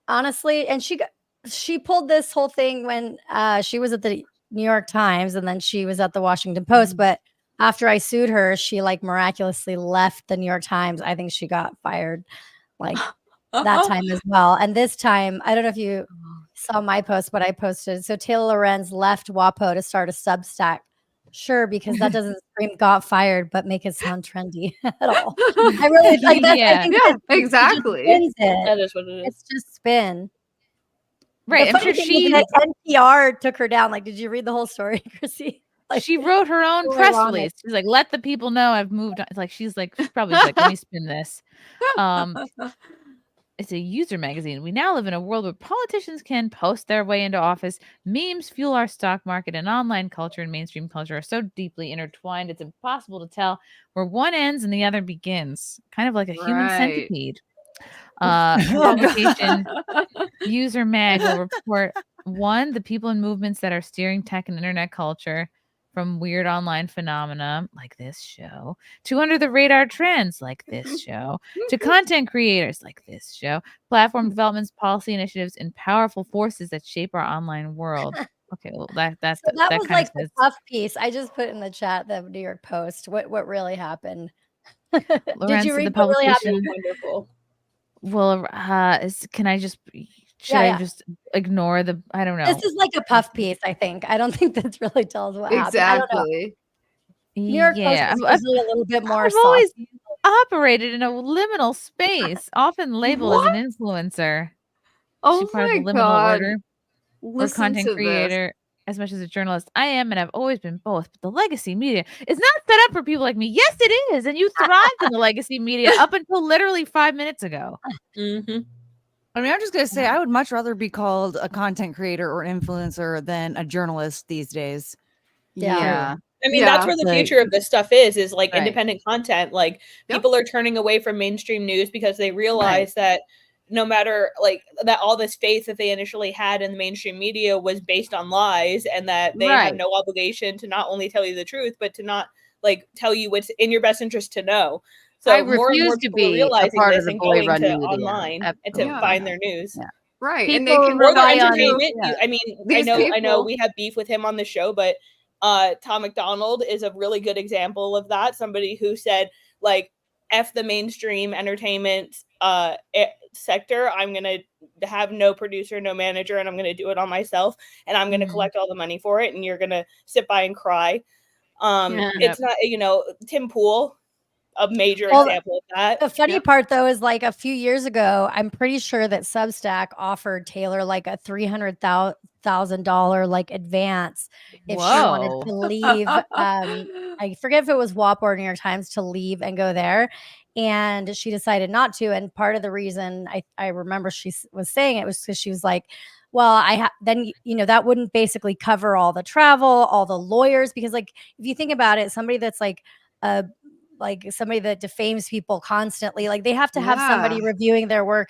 honestly, and she pulled this whole thing when she was at the New York Times and then she was at the Washington Post. But after I sued her, she like miraculously left the New York Times. I think she got fired like that time as well. And this time, I don't know if you saw my post, but I posted. So Taylor Lorenz left WAPO to start a Substack. Sure, because that doesn't scream got fired, but make it sound trendy at all. I really like that. Yeah. I think Yeah, that she just exactly. spins it. That is what it is. It's just spin. Right. The I'm funny sure thing is that NPR took her down. Like, did you read the whole story, Chrissy? Like, she wrote her own so press ironic. release. She's like, let the people know I've moved on. It's like she's probably just like, let me spin this. It's a user magazine. We now live in a world where politicians can post their way into office. Memes fuel our stock market, and online culture and mainstream culture are so deeply intertwined, it's impossible to tell where one ends and the other begins. Kind of like a human Right. centipede. Publication User Mag will report 1, the people and movements that are steering tech and internet culture from weird online phenomena like this show to under the radar trends like this show to content creators like this show, platform developments, policy initiatives, and powerful forces that shape our online world. Okay, well that's So that was kind like of the says, tough piece. I just put in the chat the New York Post. What really happened? Did Lorenz you said read the what really publication. happened? Wonderful. Well, can I just should Yeah, I yeah. just ignore the? I don't know. This is like a puff piece, I think. I don't think that really tells what happened. I don't know. Exactly. New York Yeah, Post is usually a little bit more I've soft. always operated in a liminal space, often labeled as an influencer. Is Oh she part of the my liminal God. order or Listen content to this. creator as much as a journalist? I am, and I've always been both. But the legacy media is not set up for people like me. Yes, it is, and you thrived in the legacy media up until literally 5 minutes ago. Mm-hmm. I mean, I'm just gonna say I would much rather be called a content creator or an influencer than a journalist these days. Yeah. I mean, Yeah. that's where the Like- future of this stuff is like Right. independent content. Like Yep. people are turning away from mainstream news because they realize that no matter like that all this faith that they initially had in the mainstream media was based on lies, and that they have Right. no obligation to not only tell you the truth, but to not like tell you what's in your best interest to know. So I more and more refuse to people are be a realising part of this the and boy going run to media. online and to Absolutely. find their news. Yeah. Right. And they People can Or their rely on entertainment. yeah. I mean, These I know people- we have beef with him on the show, but Tom McDonald is a really good example of that. Somebody who said, like, F the mainstream entertainment sector. I'm going to have no producer, no manager, and I'm going to do it on myself. And I'm going to collect all the money for it. And you're going to sit by and cry. It's not, Tim Pool a major Well, example of that. The funny part though is like a few years ago, I'm pretty sure that Substack offered Taylor like a $300,000 like advance if she wanted Whoa. to leave. I forget if it was WAP or New York Times to leave and go there. And she decided not to. And part of the reason I remember she was saying it was because she was like, well, then, you know, that wouldn't basically cover all the travel, all the lawyers, because like, if you think about it, somebody that's like somebody that defames people constantly, like they have to have somebody reviewing their work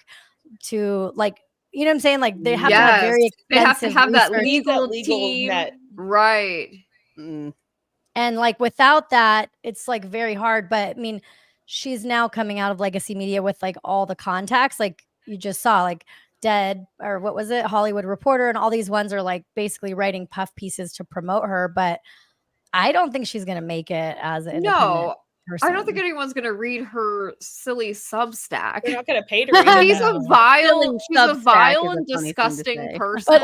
to like, you know what I'm saying? Like they have to have very expensive they have to have that research. legal team. Right. And like without that, it's like very hard. But I mean, she's now coming out of legacy media with like all the contacts, like you just saw, like Dead or what was it, Hollywood Reporter, and all these ones are like basically writing puff pieces to promote her. But I don't think she's gonna make it as an independent person. I don't think anyone's gonna read her silly Substack. They're not gonna pay to read it. She's a vile and disgusting person.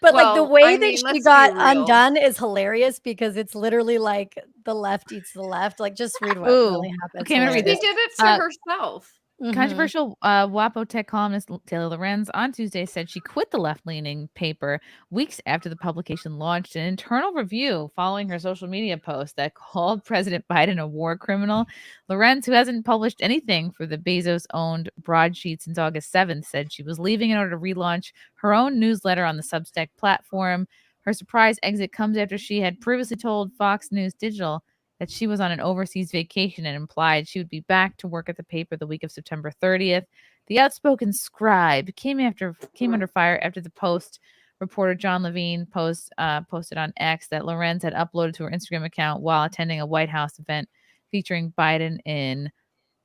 But like the way I that mean, she let's got be real. undone is hilarious because it's literally like the left eats the left. Like just read what really happened. Okay, I'm gonna read She this. did it to herself. Controversial WAPO tech columnist Taylor Lorenz on Tuesday said she quit the left-leaning paper weeks after the publication launched an internal review following her social media post that called President Biden a war criminal. Lorenz, who hasn't published anything for the Bezos-owned broadsheet since August 7th, said she was leaving in order to relaunch her own newsletter on the Substack platform. Her surprise exit comes after she had previously told Fox News Digital that she was on an overseas vacation and implied she would be back to work at the paper the week of September 30th. The outspoken scribe came under fire after the Post reporter John Levine posted on X that Lorenz had uploaded to her Instagram account while attending a White House event featuring Biden in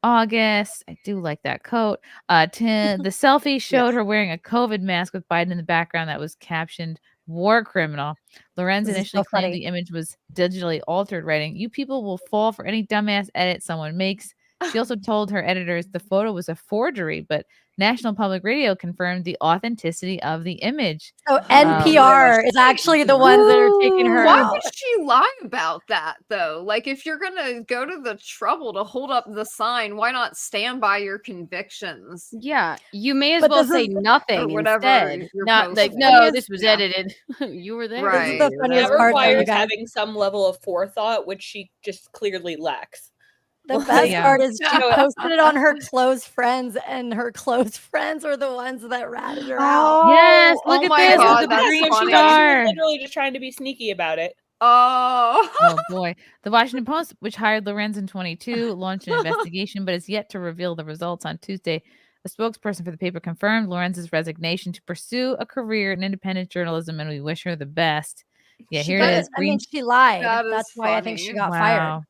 August. I do like that coat. The selfie showed her wearing a COVID mask with Biden in the background that was captioned "war criminal." Lorenz This is initially so claimed funny. the image was digitally altered, writing, "You people will fall for any dumbass edit someone makes." She also told her editors the photo was a forgery, but National Public Radio confirmed the authenticity of the image. So NPR is actually the ones that are taking her Why out. would she lie about that though? Like if you're gonna go to the trouble to hold up the sign, why not stand by your convictions? Yeah, you may as But well this say is- nothing or whatever instead. you're Not like, posting. no, It this is- was yeah. edited. You were there. Right. This is the funniest That part, though, you requires guys. having some level of forethought, which she just clearly lacks. The best part is she You know, posted it on her close friends, and her close friends were the ones that ratted her Oh, out. Yes, look oh at my this. God, Look at the that's green funny. She star. was literally just trying to be sneaky about it. Oh. Oh boy. The Washington Post, which hired Lorenz in 2022, launched an investigation, but is yet to reveal the results. On Tuesday, a spokesperson for the paper confirmed Lorenz's resignation to pursue a career in independent journalism, and we wish her the best. Yeah, here it is. I mean, she lied. That is That's why I think she funny. got fired. Wow.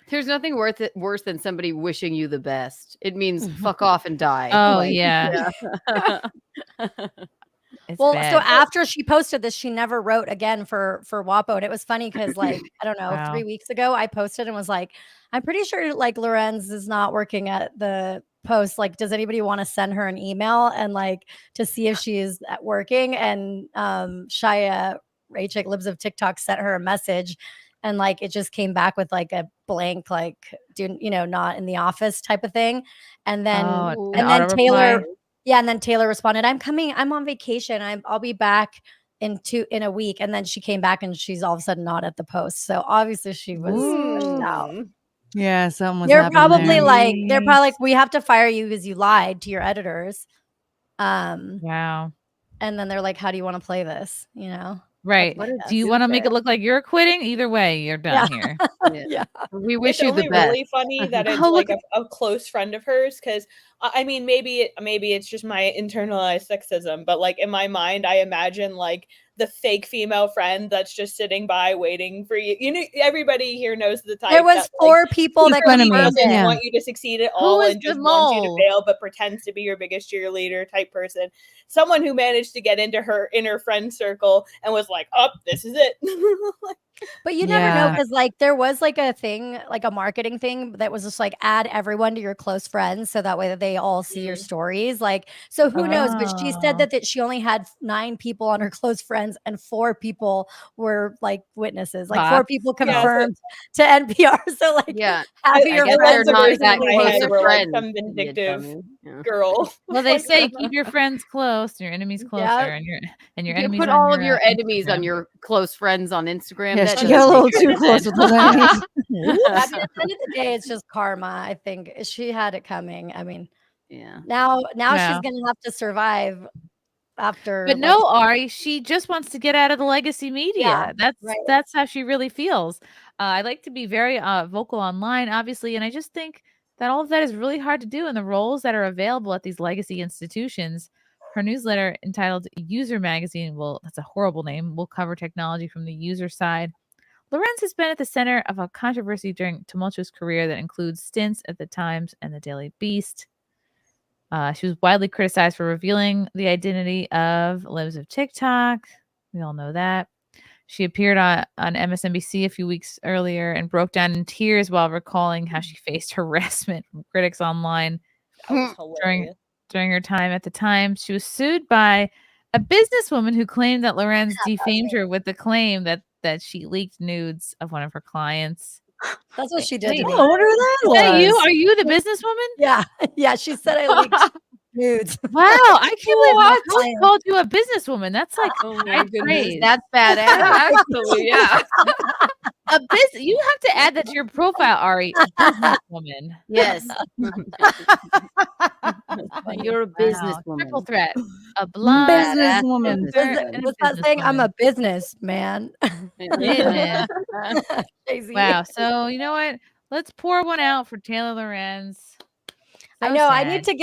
There's nothing worse than somebody wishing you the best. It means fuck off and die. Oh, Like, yeah. It's Well, bad. so after she posted this, she never wrote again for WAPO. And it was funny because, like, I don't know, Wow. 3 weeks ago, I posted and was like, I'm pretty sure like Lorenz is not working at the Post. Like, does anybody want to send her an email and like to see if she is at working? And Shia Rachik, Libs of TikTok, sent her a message. And like it just came back with like a blank, like, not in the office type of thing. And then Oh, an and then auto Taylor, reply? yeah, and then Taylor responded, I'm on vacation. I'll be back in a week. And then she came back and she's all of a sudden not at the Post. So obviously she was pushed out. Yeah, something was They're happening probably there. like, we have to fire you because you lied to your editors. Wow. And then they're like, how do you want to play this? Right. What a Do you want to make it look like you're quitting? Either way, you're done Yeah. here. Yeah. We wish It's you the only best. really funny that it's Oh, like look a close friend of hers, because I mean maybe it's just my internalized sexism, but like in my mind I imagine like the fake female friend that's just sitting by waiting for you. You know, everybody here knows the type. There was that, 4 people that secretly confirmed doesn't it. want you to succeed at all is and the just wants you to mole? fail, but pretends to be your biggest cheerleader type person. Someone who managed to get into her inner friend circle and was like, "Oh, this is it." But you never know Yeah. because like there was like a thing, like a marketing thing that was just like add everyone to your close friends so that way that they all see your stories. Like, so who knows? But she said Oh. that she only had 9 people on her close friends and 4 people were like witnesses, like 4 Bots. people Yeah, so- confirmed to NPR. So like, Yeah. Half of I your guess friends they're are not that basically close hate of your friends. friends. Some You vindictive dummy. girl. Well, they say keep your friends close, your enemies closer, Yep. and your You enemies put on all your of your enemies on Instagram. your close friends on Instagram. Yeah, That she does got a little make too close sense. with those enemies. I mean, at the end of the day, it's just karma. I think she had it coming. I mean, Yeah. now she's Wow. gonna have to survive after. But no, Ari, she just wants to get out of the legacy media. Yeah, right. That's how she really feels. I like to be very vocal online, obviously, and I just think that all of that is really hard to do in the roles that are available at these legacy institutions. Her newsletter entitled User Magazine that's a horrible name, will cover technology from the user side. Lorenz has been at the center of a controversy during a tumultuous career that includes stints at the Times and the Daily Beast. She was widely criticized for revealing the identity of Libs of TikTok. We all know that. She appeared on MSNBC a few weeks earlier and broke down in tears while recalling how she faced harassment from critics online during her time at the Times. She was sued by a businesswoman who claimed that Lorenz defamed her with the claim that she leaked nudes of one of her clients. That's what she did to Wait, me. I wonder who that Is that was. you? Are you the businesswoman? Yeah, yeah. She said I leaked nudes. Wow, I can't believe What? my host called you a businesswoman. That's like high praise. That's badass. Actually, yeah. You have to add that to your profile, Ari. Businesswoman. Yes. You're a businesswoman. Triple threat. A blonde Businesswoman. What's that saying? I'm a businessman. business. Crazy. Wow. So you know what? Let's pour one out for Taylor Lorenz. I So know. I sad. need to So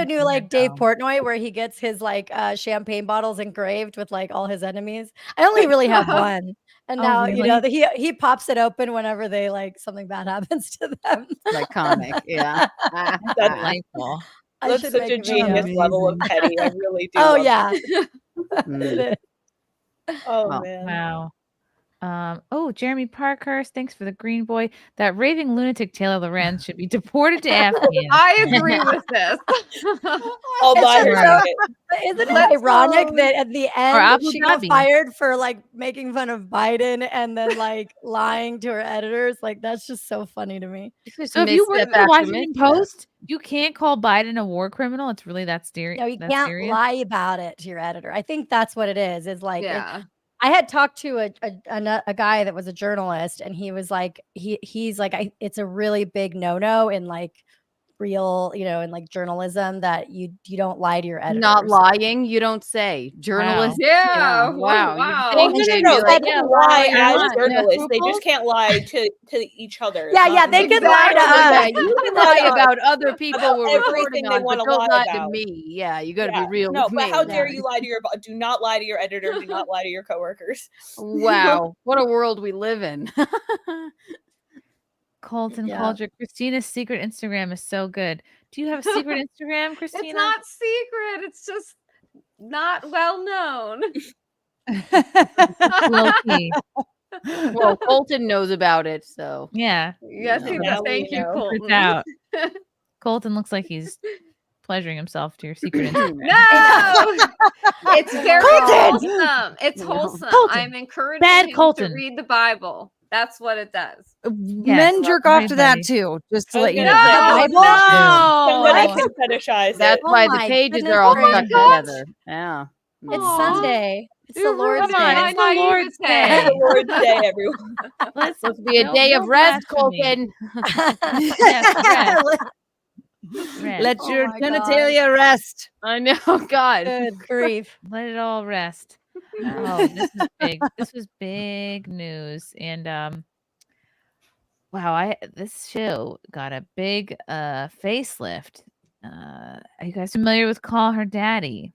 do sad like to Dave go. Portnoy where he gets his like champagne bottles engraved with like all his enemies. I only really have one. And Oh, now, you know, really? he pops it open whenever they like something bad happens to them. Iconic. Yeah. That's Delightful. I That's should such make a a video. genius level of petty. I really do. Oh love yeah. it. It is. Oh Well, man. Wow. Jeremy Parkhurst, thanks for the green boy. That raving lunatic Taylor Lorenz should be deported to Afghanistan. I agree with this. I'll buy It's her just ticket. Isn't it Let's ironic go. that at the Or end Abu she got Dhabi. fired for like making fun of Biden and then like lying to her editors? Like that's just so funny to me. So if you work for the Washington Post, you can't call Biden a war criminal. It's really that serious. No, you can't lie about it to your editor. I think that's what it is. Is like Yeah. I had talked to a guy that was a journalist, and he was like, he's like, it's a really big no in like real, you know, in like journalism that you don't lie to your editors. Not lying, you don't say. Journalists. Yeah. Wow. Wow. Oh, You'd think no, they'd be they like, can lie as not. journalists. They just can't lie to each other. It's Yeah, not yeah, they like- can lie to us. Yeah, you can lie about other people About we're everything reporting they on, wanna but don't lie lie to about. me. Yeah, you got to Yeah, be real no, with but me. how dare you lie to your do not lie to your editor, do not lie to your coworkers. Wow, what a world we live in. Colton Yeah. called your Christina's secret Instagram is so good. Do you have a secret Instagram, Christina? It's not secret. It's just not well known. Low key. Well, Colton knows about it, so Yeah. Yes, No. he Now does. we Thank you, know. Colton. It's out. Colton looks like he's pleasuring himself to your secret Instagram. No, it's very Colton! wholesome. It's No. wholesome. Colton. I'm encouraging Bad him Colton. to read the Bible. That's what it does. Men jerk off to that too, just to I was let you gonna know. say, No! somebody What? can fetishize that's it. Oh why the my pages goodness are all gracious. stuck together. Yeah. It's Aw. Sunday. It's the You're Lord's ruining Come on, Day. it's the Lord's Day. The Lord's Day, everyone. Let's Supposed to be a no- day no of rest, blasphemy. Colton. Yes, rest. Let Oh your my genitalia rest. I know, God. Good grief. Let it all rest. Oh, this is big. This was big news. And wow, this show got a big facelift. Are you guys familiar with Call Her Daddy?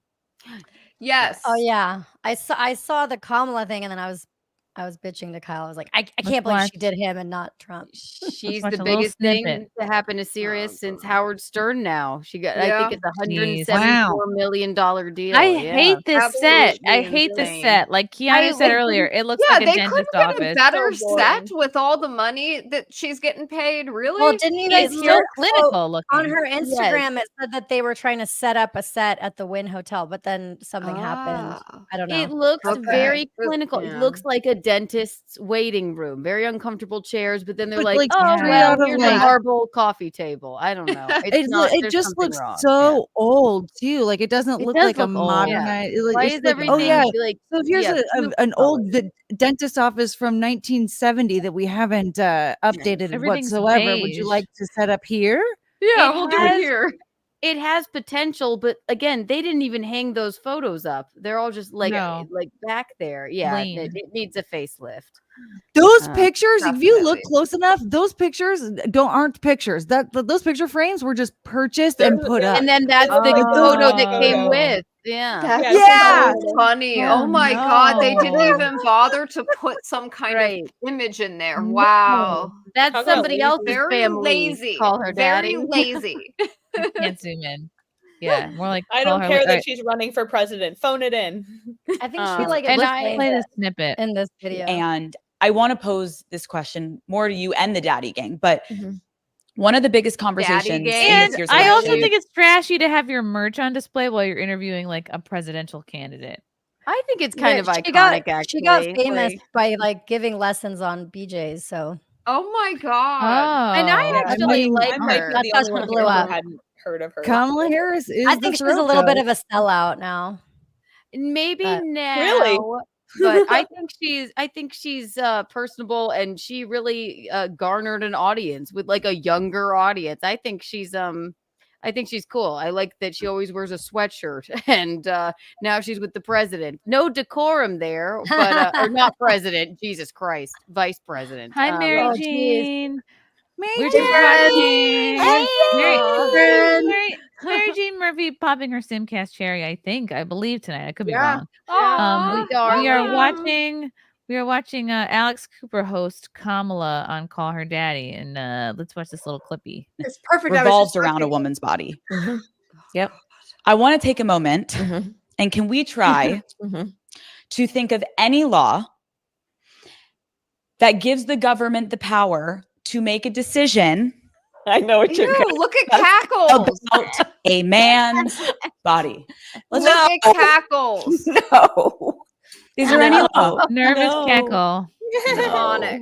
Yes. Oh yeah, I saw the Kamala thing, and then I was bitching to Kyle. I was like, I can't believe watch- she did him and not Trump. She's watch the a little biggest thing snippet. to happen to Sirius since Howard Stern now. She got, I Yeah. think it's a Jeez. $174 million deal. I Yeah. hate this set. I Absolutely hate this insane. set. Like Keanu said earlier, it looks Yeah, like a they dentist couldn't get a office. better So set boring. with all the money that she's getting paid. Really? Well, didn't you guys It's so hear? clinical So, looking. on her Instagram, it said that they were trying to set up a set at the Wynn Hotel, but then something happened. Ah. I don't know. It looks Okay. very But- clinical. yeah. It looks like a dentist's waiting room, very uncomfortable chairs, but then they're But, like, like, oh, straight well, out of, here's a like- marble coffee table. I don't know. It's not, It there's just something looks wrong. so old too. Like it doesn't It look does like a look old. modernized. Yeah. Like, Why it's is like, everything oh yeah. like So if here's too an old colored? dentist office from 1970 that we haven't updated Everything's whatsoever. Would you beige. like to set up here? Yeah, It we'll do it has- here. It has potential, but again, they didn't even hang those photos up. They're all just like No. back there. Yeah, Lame. it needs a facelift. Those pictures, if you look definitely. close enough, those pictures aren't pictures. Those picture frames were just purchased and put up. And then that's the photo that came with. Yeah. That's Yeah. so funny. Oh, Oh my God. They didn't no. even bother to put some kind Right. of image in there. Wow. That's Talk about somebody lazy. else's Very family. lazy. Call her Very daddy. lazy. Can't zoom in. Yeah, more like I call don't her care like, that she's running for president. Phone it in. I think she like and lip I synced play it the snippet. in this video. And I want to pose this question more to you and the daddy gang, but Mm-hmm. one of the biggest conversations in gang. this And year's I also election- think it's trashy to have your merch on display while you're interviewing like a presidential candidate. I think it's kind of Yeah, iconic, actually. She got famous Like- by like giving lessons on BJ's. So Oh my God. And I Oh. Yeah, actually mean, like I might her. be That's the how only she one blew here who up. hadn't heard of her. Kamala Harris is I the think she's a throat little bit goat. of a sellout now. Maybe But- now, but I think she's personable, and she really garnered an audience with like a younger audience. I think she's cool. I like that she always wears a sweatshirt, and now she's with the president. No decorum there, but or not president. Jesus Christ, vice president. Hi, Mary Oh, geez. Jean. Mary We're just watching Hey, Mary Jean Murphy popping her SimCast cherry. I believe tonight. I could be Yeah. wrong. Aw, We are welcome. watching Alex Cooper host Kamala on Call Her Daddy, and let's watch this little clippy. It's perfect. I was revolves just around a looking. woman's body. Mhm. Yep. I want to take a moment Mhm. and can we try Mhm. to think of any law that gives the government the power to make a decision? I know what Ew, look at cackles. about a man's body. Look at cackles. No. Is there any law? Nervous No. cackle. Demonic.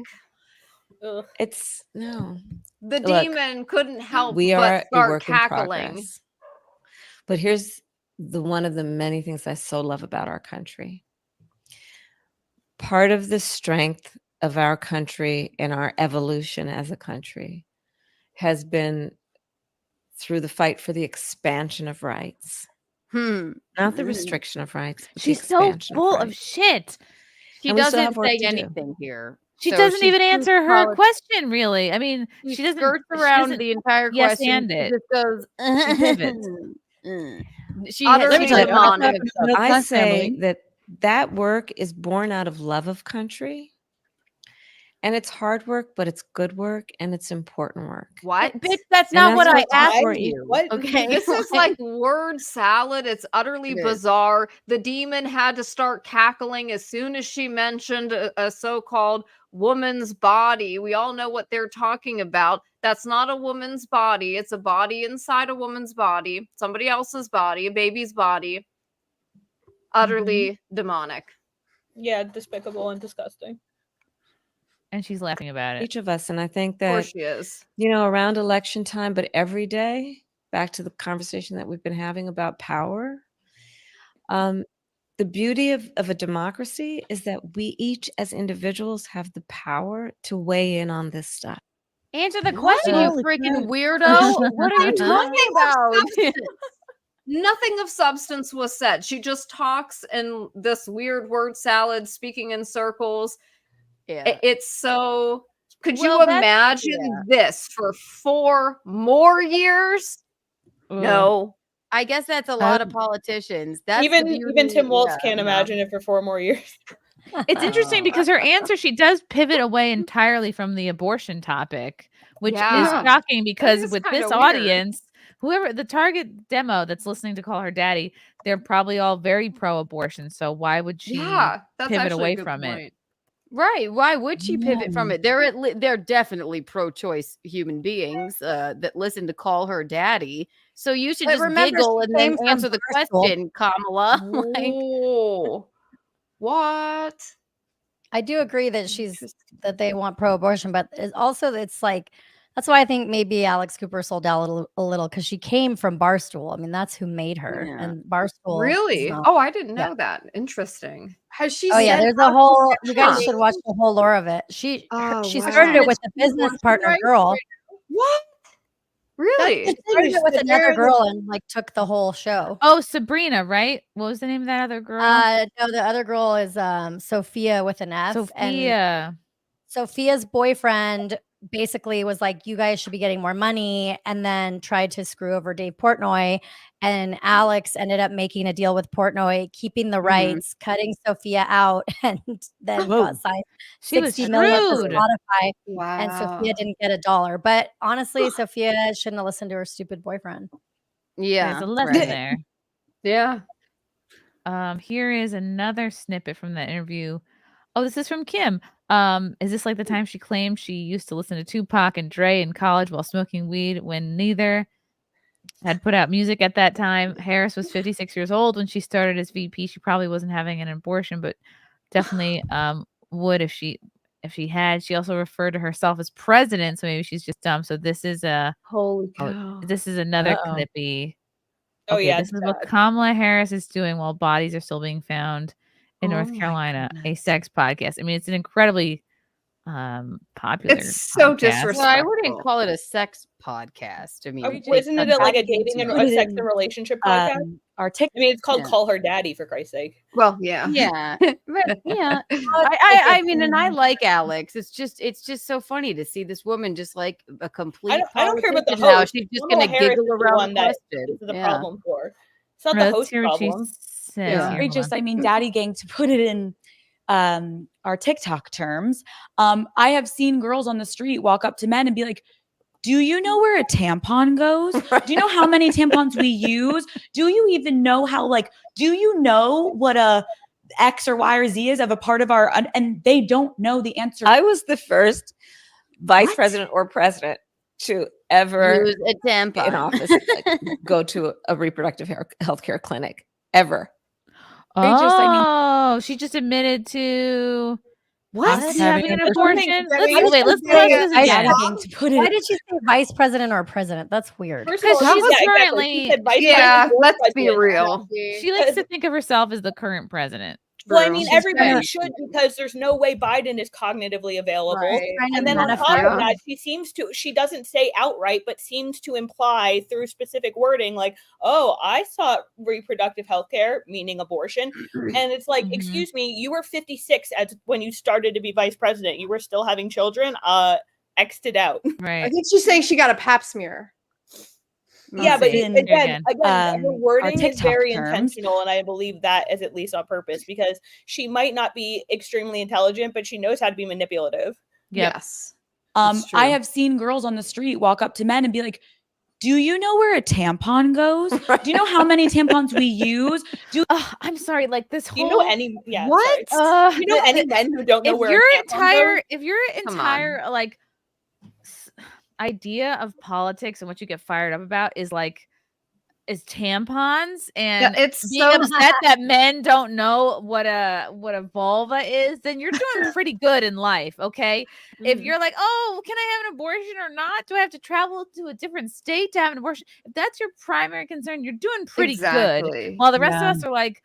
It's No. The Look, demon couldn't help We are but a start work in cackling. progress. But here's one of the many things I so love about our country. Part of the strength of our country and our evolution as a country has been through the fight for the expansion of rights, not the restriction of rights. but the She's so expansion full of rights. shit. She And we still doesn't have work say to do. anything here. She So doesn't she's even too answer her polished. question, really. I mean, she doesn't skirts she around doesn't the entire yes question. and She it. just goes. She pivots. She Utterly has demonic. I say that work is born out of love of country. And it's hard work, but it's good work and it's important work. What? Bitch, that's And not what I what's asked important. you. What? Okay. This is like word salad. It's utterly It is. bizarre. The demon had to start cackling as soon as she mentioned a so-called woman's body. We all know what they're talking about. That's not a woman's body. It's a body inside a woman's body, somebody else's body, a baby's body. Utterly demonic. Yeah, despicable and disgusting. And she's laughing about it. Each of us. And I think Of course that, she is. around election time, but every day, back to the conversation that we've been having about power. The beauty of a democracy is that we each as individuals have the power to weigh in on this stuff. Answer the question, you Holy freaking crap. weirdo. What are you talking about? Nothing of substance was said. She just talks in this weird word salad, speaking in circles. Yeah. It's so. Could you Well, that's- imagine this for 4 more years? No. I guess that's a lot of politicians. That's the Even beauty- Tim Walz yeah, can't no. imagine it for 4 more years. It's interesting because her answer, she does pivot away entirely from the abortion topic, which Yeah. is shocking because is with kinda this weird. audience, whoever the target demo that's listening to Call Her Daddy, they're probably all very pro-abortion. So why would she Yeah, that's pivot actually a away good from it? point. Right. Why would she pivot from it? They're definitely pro-choice human beings that listen to Call Her Daddy. So you should But just remember, giggle she and then came from answer the Bristol. question, Kamala. Like, Ooh. What? I do agree that they want pro-abortion, but it's like that's why I think maybe Alex Cooper sold out a little because she came from Barstool. I mean, that's who made her, Yeah. and Barstool. is Really? not- Oh, I didn't yeah. know that. Interesting. Has she? Oh yeah, said there's a how whole. she You guys made should watch the whole lore of it. She started it with a business partner girl. What? Really? She started it with another girl and like took the whole show. Oh, Sabrina, right? What was the name of that other girl? No, the other girl is Sophia with an F. Sophia. And Sophia's boyfriend basically was like, you guys should be getting more money, and then tried to screw over Dave Portnoy. And Alex ended up making a deal with Portnoy, keeping the rights, cutting Sophia out, and then got signed She was 60 million to screwed. Spotify. Wow. And Sophia didn't get $1. But honestly, Sophia shouldn't have listened to her stupid boyfriend. Yeah. There's a lesson there. Yeah. Here is another snippet from that interview. Oh, this is from Kim. Is this like the time she claimed she used to listen to Tupac and Dre in college while smoking weed when neither had put out music at that time? Harris was 56 years old when she started as VP. She probably wasn't having an abortion, but definitely would if she had. She also referred to herself as president, so maybe she's just dumb. So this is holy cow. This is another Uh-oh. clippy. Oh, Okay, yeah, this it's is what bad. Kamala Harris is doing while bodies are still being found in North Carolina, a sex podcast. I mean, it's an incredibly popular. It's so podcast. disrespectful. Well, I wouldn't call it a sex podcast. I mean, Isn't it like a dating and a sex and relationship podcast? Our TikTok. I mean, it's called Yeah. Call Her Daddy, for Christ's sake. Well, yeah. Yeah. But, yeah. I mean, and I like Alex. It's just so funny to see this woman just like a complete. I don't care about the politician now. host. She's just Kamala gonna Harris giggle is the around one the that question. this is the Yeah. problem for. It's not the Let's host hear what she problem. says Yeah. here. Hold Just, on. I mean, daddy gang, to put it in our TikTok terms. I have seen girls on the street walk up to men and be like, do you know where a tampon goes? Do you know how many tampons we use? Do you even know how, do you know what a X or Y or Z is of a part of our, and they don't know the answer. I was the first vice president or president to ever Use a tampon in office, go to a reproductive health care clinic ever. Oh, she just admitted to what? Having an abortion. Let's Why watch this again. Why did she say vice president or president? That's weird. First of all, Because she's exactly. currently, She said vice president or let's be president. real. she likes to think of herself as the current president. Well, I mean, She's everybody kinda- should, because there's no way Biden is cognitively available. Right. And then on top of that, she doesn't say outright, but seems to imply through specific wording, like, oh, I sought reproductive health care, meaning abortion. And it's like, excuse me, you were 56 when you started to be vice president. You were still having children. X'd it out. Right. I think she's saying she got a pap smear. Yeah, but again, the our wording is TikTok very terms. intentional, and I believe that is at least on purpose, because she might not be extremely intelligent, but she knows how to be manipulative. Yep. Yes. I have seen girls on the street walk up to men and be like, do you know where a tampon goes? Do you know how many tampons we use? I'm sorry, like this whole. Do you know any? Yeah. What? Sorry. Do you know any men who don't know if where your a tampon goes? if your entire idea of politics and what you get fired up about is tampons and it's being so- upset that men don't know what a vulva is, then you're doing pretty good in life. Okay. If you're like, oh, can I have an abortion or not? Do I have to travel to a different state to have an abortion? If that's your primary concern, you're doing pretty Exactly. good. While the rest Yeah. of us are like,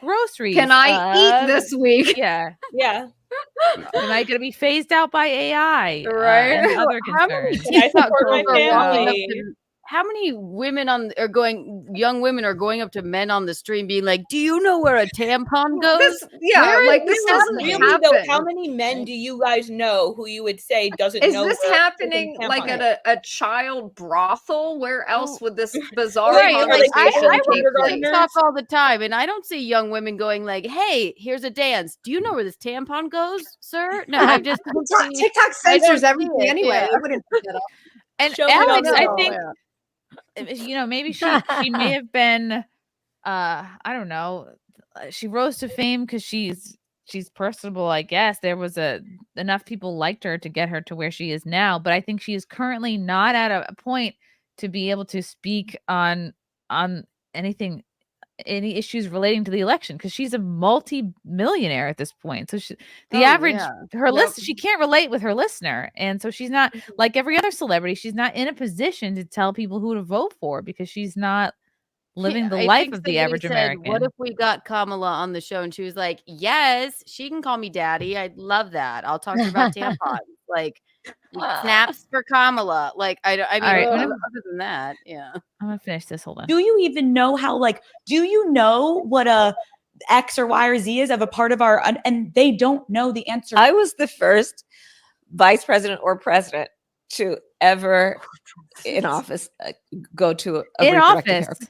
groceries. Can I eat this week? Yeah. Yeah. Am I going to be phased out by AI? Right. And other How many concerns. can I support my family? How many women young women are going up to men on the street and being like, do you know where a tampon goes? This doesn't Really, happen. though, how many men do you guys know who you would say doesn't Is know? this where happening tampon like is? at a child brothel? Where else would this bizarre Right, like, conversation I take work place? TikTok all the time, and I don't see young women going like, "Hey, here's a dance. Do you know where this tampon goes, sir?" No, I just don't see- TikTok I don't censors see everything it, anyway. yeah. They wouldn't put that up. And Show me Alex, on I the- think, maybe she may have been, I don't know, she rose to fame because she's personable. I guess there was enough people liked her to get her to where she is now. But I think she is currently not at a point to be able to speak on anything any issues relating to the election because she's a multi-millionaire at this point. So the average her list she can't relate with her listener, and so she's not like every other celebrity. She's not in a position to tell people who to vote for because she's not living the I life think of the somebody average said, American. What if we got Kamala on the show and she was like, yes, she can call me daddy. I'd love that. I'll talk to her about tampons. Like snaps for Kamala. Like I mean, All right, other than that, yeah. I'm gonna finish this. Hold on. Do you even know how, like, do you know what a X or Y or Z is of a part of our, and they don't know the answer. I was the first vice president or president to ever in office go to a In reproductive office.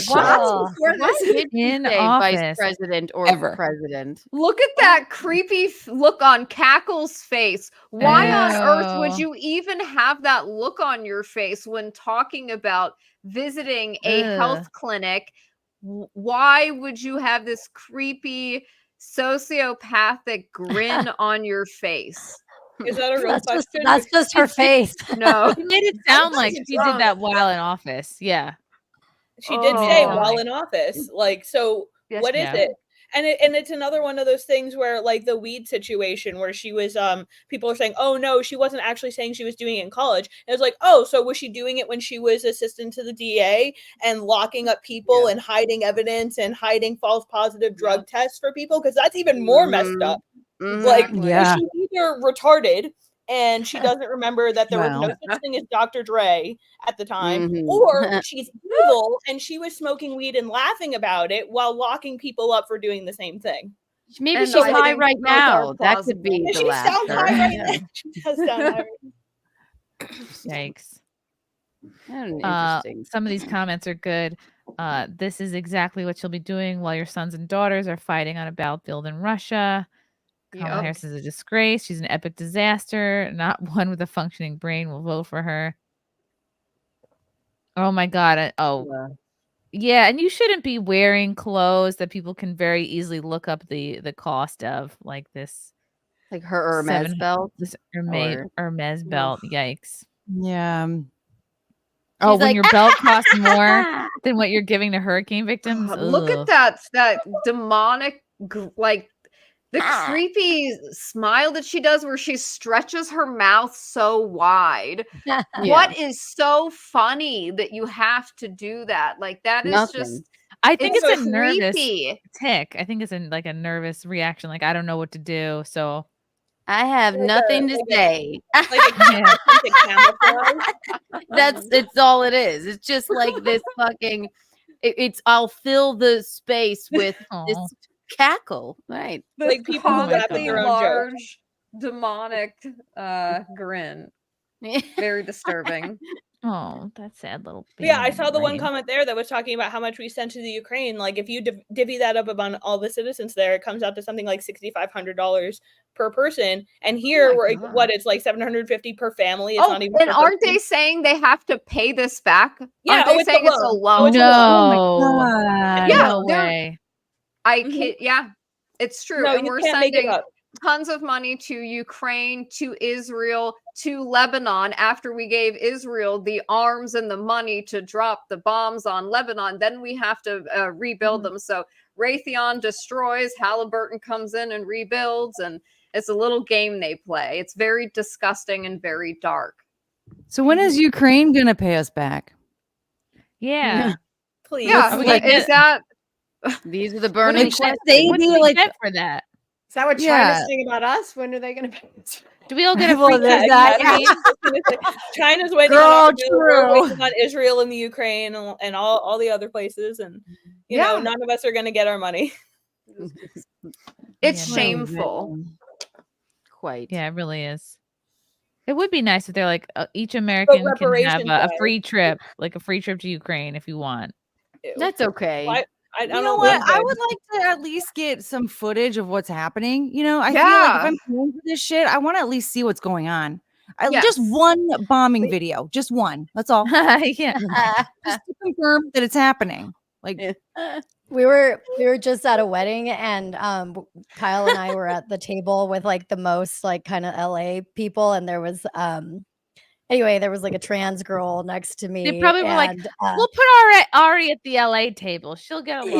health care clinic. In Say office. vice president or Ever. president. Look at that creepy look on Cackle's face. Why on earth would you even have that look on your face when talking about visiting a health clinic? Why would you have this creepy sociopathic grin on your face? Is that a real question? That's just her face. No. You made it sound like she did that while in office. Yeah. She did say Oh. while in office. Like, so what is Yeah. it? And it's another one of those things where, like, the weed situation where she was people are saying, oh no, she wasn't actually saying she was doing it in college. And it was like, oh, so was she doing it when she was assistant to the DA and locking up people and hiding evidence and hiding false positive drug tests for people? Because that's even more messed up. Like, Yeah. she's either retarded and she doesn't remember that there was no Well. such thing as Dr. Dre at the time, or she's evil and she was smoking weed and laughing about it while locking people up for doing the same thing. Maybe And she's I high think right both are now. That could be And the she sounds laughter. high right Yeah. now. She does sound high right now. Yikes. Interesting. Some of these comments are good. This is exactly what you'll be doing while your sons and daughters are fighting on a battlefield in Russia. Kamala Yep. Harris is a disgrace. She's an epic disaster. Not one with a functioning brain will vote for her. Oh my God. Yeah, and you shouldn't be wearing clothes that people can very easily look up the cost of, like this. Like her Hermes belt? This Or- Hermes belt. Yikes. Yeah. Oh, She's when like, your belt costs more than what you're giving to hurricane victims. Look Ugh. at that demonic, like the creepy smile that she does where she stretches her mouth so wide. What is so funny that you have to do that? Like that is Nothing. just I think it's a nervous creepy. tick. I think it's like a nervous reaction. Like, I don't know what to do. So I have nothing to say. Like a camouflage. It's all it is. It's just like this fucking it's I'll fill the space with this cackle. Right. Like people who laugh at Comically their own large, demonic grin. Very disturbing. Oh, that sad little But yeah, I baby saw the one brain. comment there that was talking about how much we sent to the Ukraine. Like, if you divvy that up among all the citizens there, it comes out to something like $6,500 per person. And here, we're it's like $750 per family. It's Oh, not even. and per aren't person. they saying they have to pay this back? Yeah, Aren't they it's a saying it's a loan. loan? it's a loan. Yeah, no they're- way. I kid. Yeah, it's true. No, and you we're can't make it sending up. tons of money to Ukraine, to Israel, to Lebanon. After we gave Israel the arms and the money to drop the bombs on Lebanon, then we have to rebuild them. So Raytheon destroys, Halliburton comes in and rebuilds, and it's a little game they play. It's very disgusting and very dark. So when is Ukraine gonna pay us back? Yeah. Please. Yeah, is that These are the What burning do questions. we get for that? Is that what China's Yeah. saying about us? When are they going to pay us? Do we all get a Well, free there's ticket? that. Yeah, I was gonna say, China's waiting Girl, on Israel, we're true. waiting on Israel and the Ukraine and all the other places, and you know, none of us are gonna get our money. it's Yeah, no. shameful. Quite. Yeah, it really is. It would be nice if they're like each American can have reparation a pay. free trip, like a free trip to Ukraine if you want. That's okay. I You don't know know what? I would like to at least get some footage of what's happening. You know, I feel like Yeah. if I'm paying for this shit, I want to at least see what's going on. Yes. Just one bombing video, just one. That's all. Yeah. Just to confirm that it's happening. Like, We were just at a wedding, and Kyle and I were at the table with like the most like kind of LA people, and there was anyway, there was like a trans girl next to me. They probably were like, and, we'll put Ari at the LA table. She'll get along.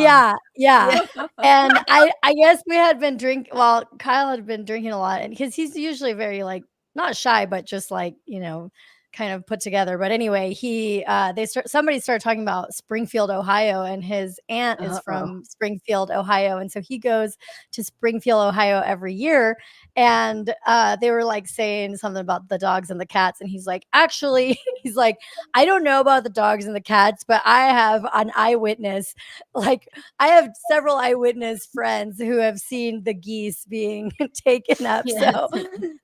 yeah. And I guess we had been drinking. Well, Kyle had been drinking a lot, and because he's usually very like not shy, but just like kind of put together. But anyway, somebody started talking about Springfield, Ohio, and his aunt is from Springfield, Ohio, and so he goes to Springfield, Ohio every year. And they were like saying something about the dogs and the cats, and he's like, actually, he's like, I don't know about the dogs and the cats, but I have an eyewitness. Like, I have several eyewitness friends who have seen the geese being taken up. Yes. So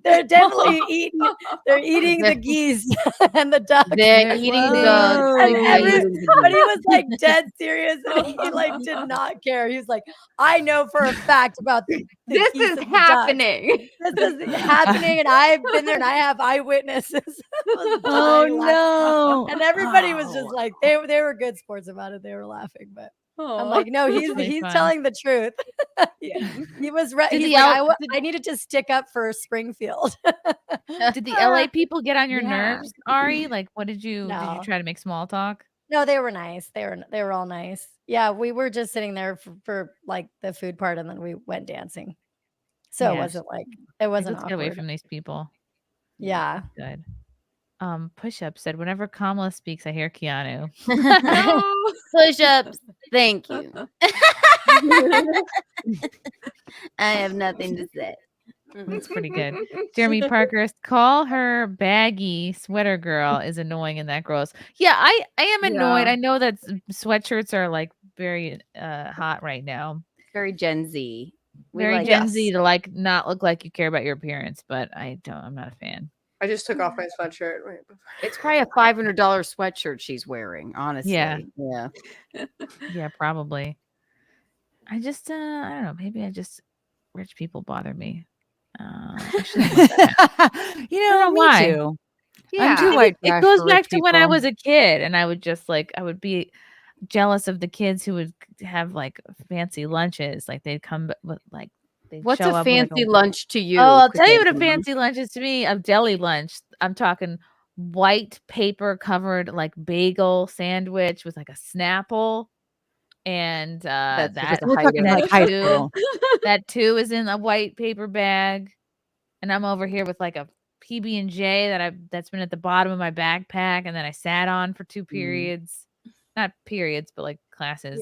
they're definitely eating. They're eating the geese and the ducks. They're eating the dogs. And They're eating the but he geese. was like dead serious, and he like did not care. He was like, I know for a fact about the This geese is and the ducks. happening. This is happening, and I've been there, and I have eyewitnesses. I was Oh dying laughing. no! And everybody was just like, they were good sports about it. They were laughing, but I'm like, no, he's really fun. telling the truth. He was right. Did He's the like, L- I needed to stick up for Springfield. Did the LA people get on your Yeah. nerves, Ari? Like, what did you No. try to make small talk? No, they were nice. They were all nice. Yeah, we were just sitting there for like the food part, and then we went dancing. So Yeah, it wasn't Let's get away awkward. from these people. Yeah. Good. Push Up said, whenever Kamala speaks, I hear Keanu. Push-ups. Thank you. I have nothing to say. That's pretty good. Jeremy Parker, call her baggy sweater girl is annoying and that gross. Yeah, I am annoyed. Yeah. I know that sweatshirts are like very hot right now. Very Gen Z. We Very like- Gen Z to like not look like you care about your appearance, but I'm not a fan. I just took off my sweatshirt right before. It's probably a $500 sweatshirt she's wearing, honestly. Yeah. Yeah. Yeah, probably. I just I don't know, maybe rich people bother me. I shouldn't like that. You I don't know me why. too. Yeah, I'm too white it trash goes for back rich to when I people. was a kid, and I would just like I would be jealous of the kids who would have like fancy lunches. Like they'd come with like they'd What's show a up with, like, fancy lunch to you? Oh, I'll tell you what a Chrissy? fancy lunch is to me. A deli lunch. I'm talking white paper covered like bagel sandwich with like a Snapple. And That's that We're talking like high too, school. that too is in a white paper bag. And I'm over here with like a PB&J that's been at the bottom of my backpack, and then I sat on for 2 periods. Not periods, but like classes.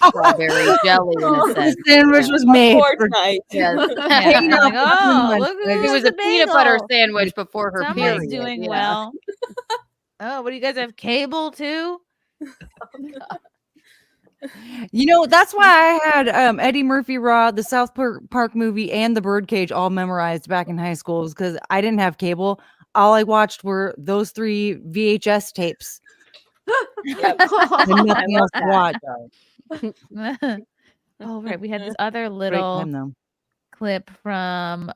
Strawberry jelly in a The sense. sandwich was made for Fortnite. Yes. Yeah, I'm like, oh, look It who's was the a peanut butter bagel. sandwich before her Someone's period. doing yeah. well. Oh, what do you guys have? Cable too? You know, that's why I had Eddie Murphy Raw, the South Park movie, and the Birdcage all memorized back in high school, because I didn't have cable. All I watched were those 3 VHS tapes. And nothing else to watch. Oh, right. We had this other Great little time though. clip from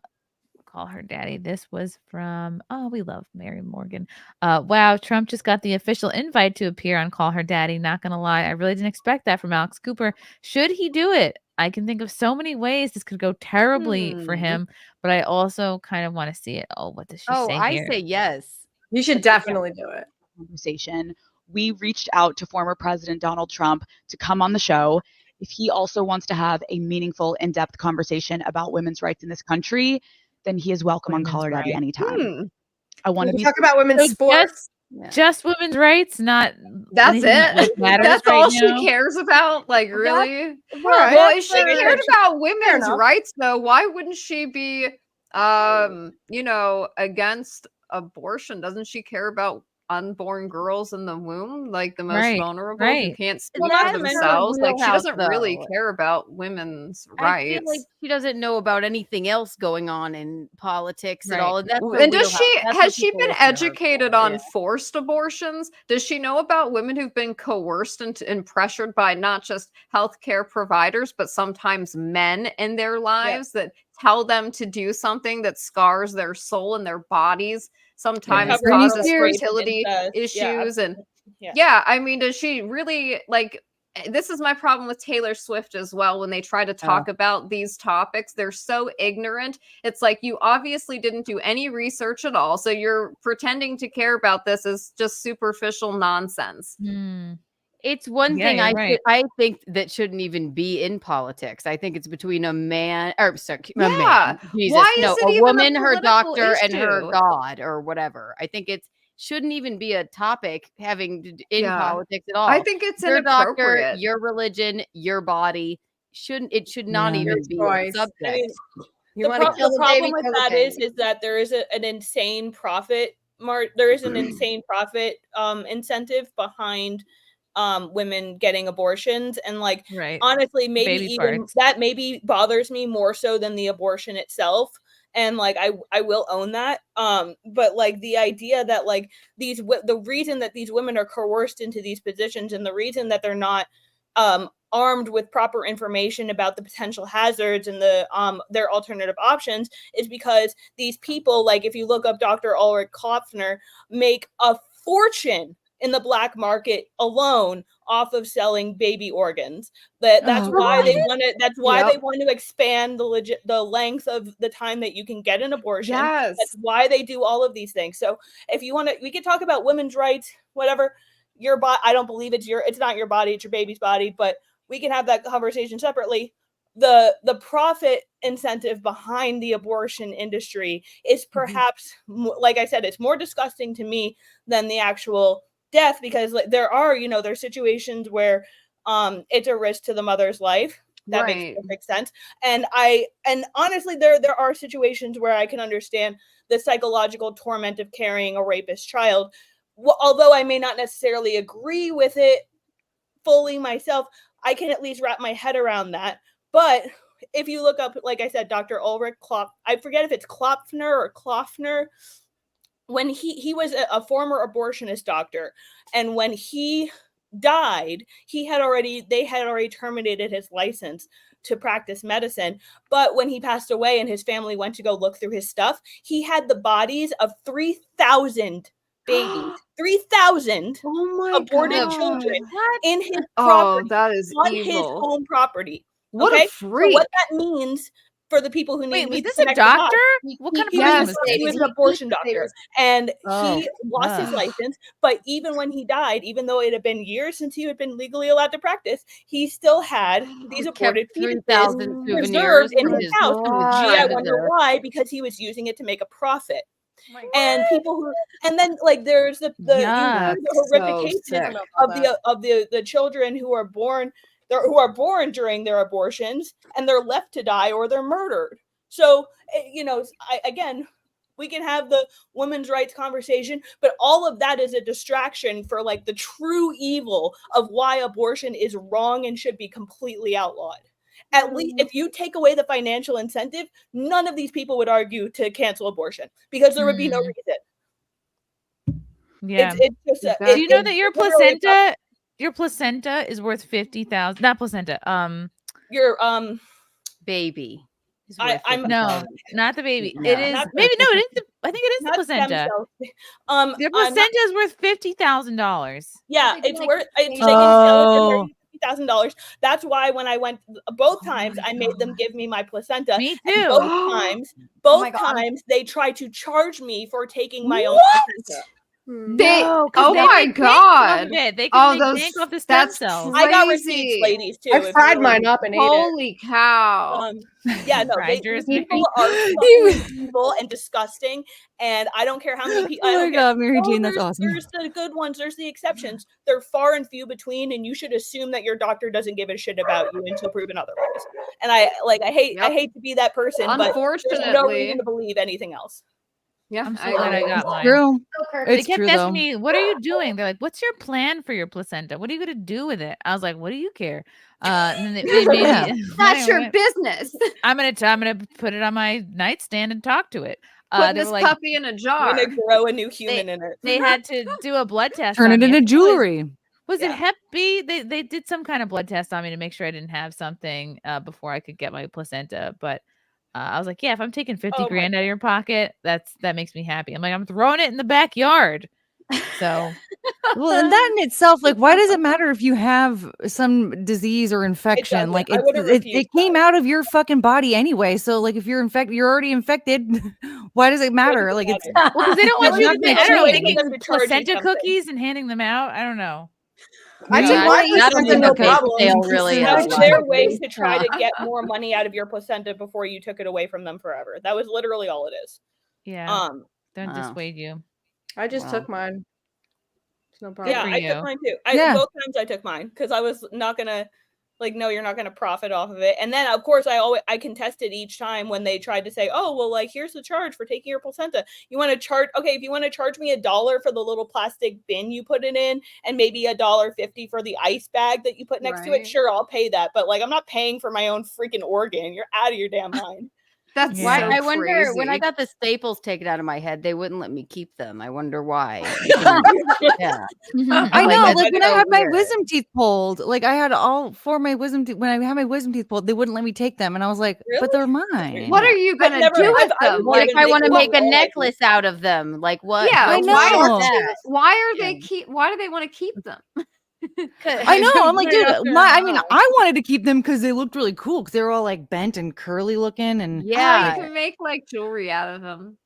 Call Her Daddy. This was from, we love Mary Morgan. Wow, Trump just got the official invite to appear on Call Her Daddy. Not gonna lie, I really didn't expect that from Alex Cooper. Should he do it? I can think of so many ways this could go terribly for him, but I also kind of want to see it. Oh, what does she say I here? say yes. You should definitely do it. Conversation. We reached out to former President Donald Trump to come on the show. If he also wants to have a meaningful, in-depth conversation about women's rights in this country, then he is welcome on Call Her Daddy anytime. I want to We talk about women's sports. Just women's rights, not That's anything that, like, it. matters That's right all now? she cares about. Like, really? Right. Well, if she Fair cared enough. about women's enough. rights, though, why wouldn't she be, against abortion? Doesn't she care about unborn girls in the womb, like the most Right, vulnerable who right. can't speak Well, for that's her themselves? Like, she wheelhouse, doesn't really though. care about women's I rights. feel like she doesn't know about anything else going on in politics Right. at all. And that's her And does wheelhouse. she That's has what she people been listen to her educated for, on yeah. forced abortions? Does she know about women who've been coerced and pressured by not just healthcare providers, but sometimes men in their lives that tell them to do something that scars their soul and their bodies, sometimes Covering causes rape and fertility incest. Yeah, issues and yeah. yeah, I mean, does she really like this is my problem with Taylor Swift as well. When they try to talk about these topics, they're so ignorant. It's like, you obviously didn't do any research at all. So you're pretending to care about this as just superficial nonsense. It's one Yeah, thing you're right. I think that shouldn't even be in politics. I think it's between a man, or sorry, a Yeah. man. Jesus, Why no, is it a even a woman, her political doctor, and her issue? God, or whatever. I think it shouldn't even be a topic in Yeah. politics at all. I think it's your doctor, inappropriate. your religion, your body should not Yeah. even be a choice. subject. I mean, You want to kill the the baby, problem with kill the that baby. is that there is an insane profit there is an insane profit incentive behind women getting abortions, and like Right. honestly maybe Baby even parts. that maybe bothers me more so than the abortion itself, and like I will own that, but like the idea that like the reason that these women are coerced into these positions, and the reason that they're not armed with proper information about the potential hazards and their alternative options, is because these people, like if you look up Dr. Ulrich Klopfner, make a fortune in the black market alone off of selling baby organs. That's why they want to. That's why they want to expand the length of the time that you can get an abortion. Yes. That's why they do all of these things. So if you want to, we could talk about women's rights, whatever. Your body. I don't believe it's not your body. It's your baby's body. But we can have that conversation separately. The profit incentive behind the abortion industry is perhaps, like I said, it's more disgusting to me than the actual death, because like there are there's situations where it's a risk to the mother's life. That makes perfect sense. And honestly, there are situations where I can understand the psychological torment of carrying a rapist child. Although I may not necessarily agree with it fully myself, I can at least wrap my head around that. But if you look up, like I said, Dr. Ulrich I forget if it's Klopfner or Klopfner, when he was a former abortionist doctor, and when he died, they had already terminated his license to practice medicine. But when he passed away and his family went to go look through his stuff, he had the bodies of 3,000 babies, 3,000 aborted children in his property, that is on evil. his home property. What a okay? freak. So what that means for the people who need Wait, was me this to a connect the dots, doctor? What kind of he person was, was he was this? an abortion doctor, and Oh, he lost his ugh. license. But even when he died, even though it had been years since he had been legally allowed to practice, he still had these aborted fetuses 3,000 souvenirs preserved in from his his house. Gee, I childhood. wonder why, because he was using it to make a profit. And people who, and then like there's the you hear the horrific cases of the children who are born during their abortions, and they're left to die or they're murdered. So again, we can have the women's rights conversation, but all of that is a distraction for like the true evil of why abortion is wrong and should be completely outlawed. At least if you take away the financial incentive, none of these people would argue to cancel abortion, because there would be no reason. Yeah. It's just Do you know that your placenta is worth 50,000? Not placenta. Your baby. No, not the baby. No. It is Not maybe no. It is. I think it is the not stem placenta. cells. The placenta is worth $50,000. Yeah, it's worth. They can sell Oh. it for $50,000. That's why when I went both times, I made them give me my placenta. Me And too. both times they tried to charge me for taking my own placenta. No, oh my god! They can make bank off the stem that's cells. I got crazy. receipts, ladies, too. I if fried you mine up and ate it. Holy cow! Yeah, no, Fried yours, people are fucking evil and disgusting, and I don't care how many people. Oh my God, Mary Jane, that's awesome. There's the good ones, there's the exceptions. They're far and few between, and you should assume that your doctor doesn't give a shit about you until proven otherwise. And I hate to be that person, but there's no reason to believe anything else. Yeah, I'm so glad I got mine. True. They It's kept true, asking though. me, "What are you doing?" They're like, "What's your plan for your placenta? What are you gonna do with it?" I was like, "What do you care?" And then they made Yeah. me. That's your business. I'm gonna put it on my nightstand and talk to it. Put They this were like, puppy in a jar. I'm gonna grow a new human in it. they had to do a blood test. Turn on it me. I into think it jewelry. Was it Hep B? They did some kind of blood test on me to make sure I didn't have something before I could get my placenta. But I was like, yeah, if I'm taking 50 grand out of your pocket, that makes me happy. I'm like, I'm throwing it in the backyard. So Well, and that in itself, like, why does it matter if you have some disease or infection? Like, I would've it refused came out of your fucking body anyway. So, like, if you're infected, you're already infected. Why does it matter? Like, it's Well, because they don't want it's you not to gonna be, I don't know, change. making placenta cookies and handing them out. I don't know. I Maybe took why my eat placenta, something no okay problem. They'll really That's have their life. way to try to get more money out of your placenta before you took it away from them forever. That was literally all it is. Yeah. Don't dissuade you. I just took mine. It's no problem. Yeah, I took mine too. Both times I took mine because I was not gonna, like, no, you're not gonna profit off of it. And then of course I contested each time when they tried to say, oh well, like here's the charge for taking your placenta. You want to charge? Okay, if you want to charge me $1 for the little plastic bin you put it in, and maybe $1.50 for the ice bag that you put next to it, sure, I'll pay that. But like, I'm not paying for my own freaking organ. You're out of your damn mind. That's Why? so I wonder when I crazy. got the staples taken out of my head, they wouldn't let me keep them. I wonder why. Yeah. I know, like when I so had my weird. wisdom teeth pulled, like I had all 4 of my wisdom teeth. When I had my wisdom teeth pulled, they wouldn't let me take them, and I was like, "But they're mine." What are you gonna do with them? What if I want to make a all my necklace out of them? Like what? Yeah, I what's why wrong know. with that? Why are they Why do they want to keep them? I know. I'm like, dude, Put it out there I in the mean, house. I wanted to keep them because they looked really cool because they were all like bent and curly looking, and Oh, you can make like jewelry out of them.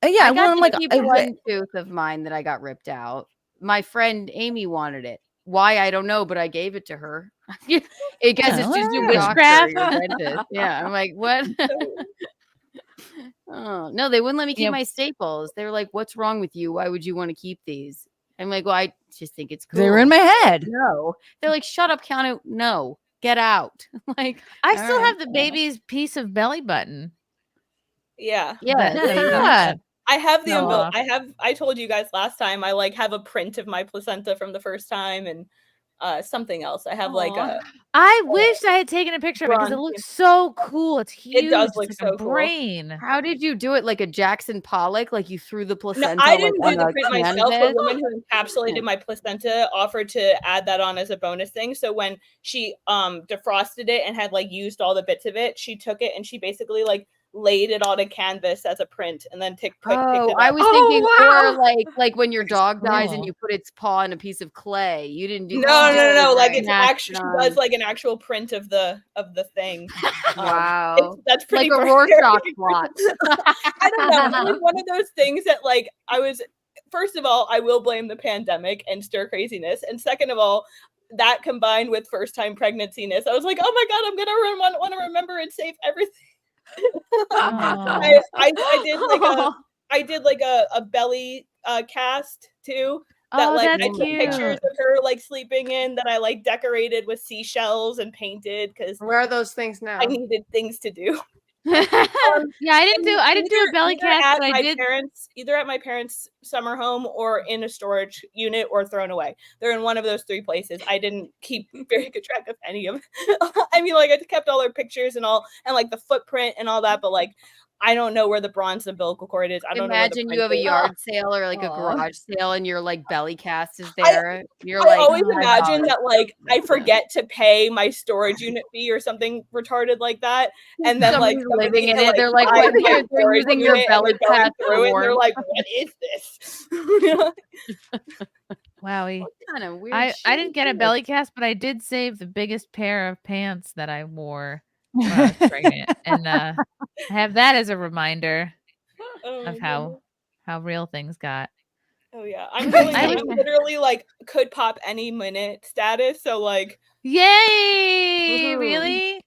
yeah. I Well, got I'm to like, keep one tooth of mine that I got ripped out. My friend Amy wanted it. Why I don't know, but I gave it to her. I guess it's just a witchcraft. doctor or dentist. Yeah, I'm like, what? Oh no, they wouldn't let me keep my staples. They were like, "What's wrong with you? Why would you want to keep these?" I'm like, "Well, I just think it's cool." they were in my head. No, they're like, "Shut up, Keanu. No, get out." Like, I still all have the baby's piece of belly button. Yeah. Yes. I have the Fell umbilical. off. I told you guys last time I like have a print of my placenta from the first time and something else. I have like a I wished I had taken a picture of it because it bronze- looks so cool. It's huge. It does It's look like so a cool. brain. How did you do it? Like a Jackson Pollock? Like you threw the No, placenta? I didn't like, do on the a print myself. The canvas? woman who encapsulated my placenta offered to add that on as a bonus thing. So when she defrosted it and had like used all the bits of it, she took it and she basically like laid it on a canvas as a print and then picked it up. I was thinking, wow. or like when your dog dies and cool. you put its paw in a piece of clay. You didn't do No. Like it's Snatched actually she on. does like an actual print of the thing. Wow. That's pretty Like a frustrating. Rorschach plot. I don't know. It was one of those things that like I was. First of all, I will blame the pandemic and stir craziness, and second of all, that combined with first time pregnancy-ness, I was like, oh my god, I'm gonna want to remember and save everything. I did like a belly cast too. That Oh, like I that's took pictures cute. of her like sleeping in that I like decorated with seashells and painted because Where are those things now? I needed things to do. Yeah, I didn't do a belly cast, at but I my did. parents either at my parents' summer home or in a storage unit or thrown away. They're in one of those 3 places. I didn't keep very good track of any of it. I mean, like I kept all their pictures and all, and like the footprint and all that, but like I don't know where the bronze umbilical cord is. I don't know. Imagine you have a print is. yard sale or like a garage sale and your like belly cast is I- there. You're I like, always "Oh my imagine God." that like I forget to pay my storage unit fee or something retarded like that, and then like Somebody's living in somebody, it. They're like, buys what? my They're storage using your unit and belly they're going pad for through it, and they're warmth. like, "What is this?" Wowie. Kind of weird. I didn't get a belly cast, but I did save the biggest pair of pants that I wore when I was pregnant, and I have that as a reminder of how real things got. Oh yeah, I'm literally like could pop any minute status. So like, yay! Really?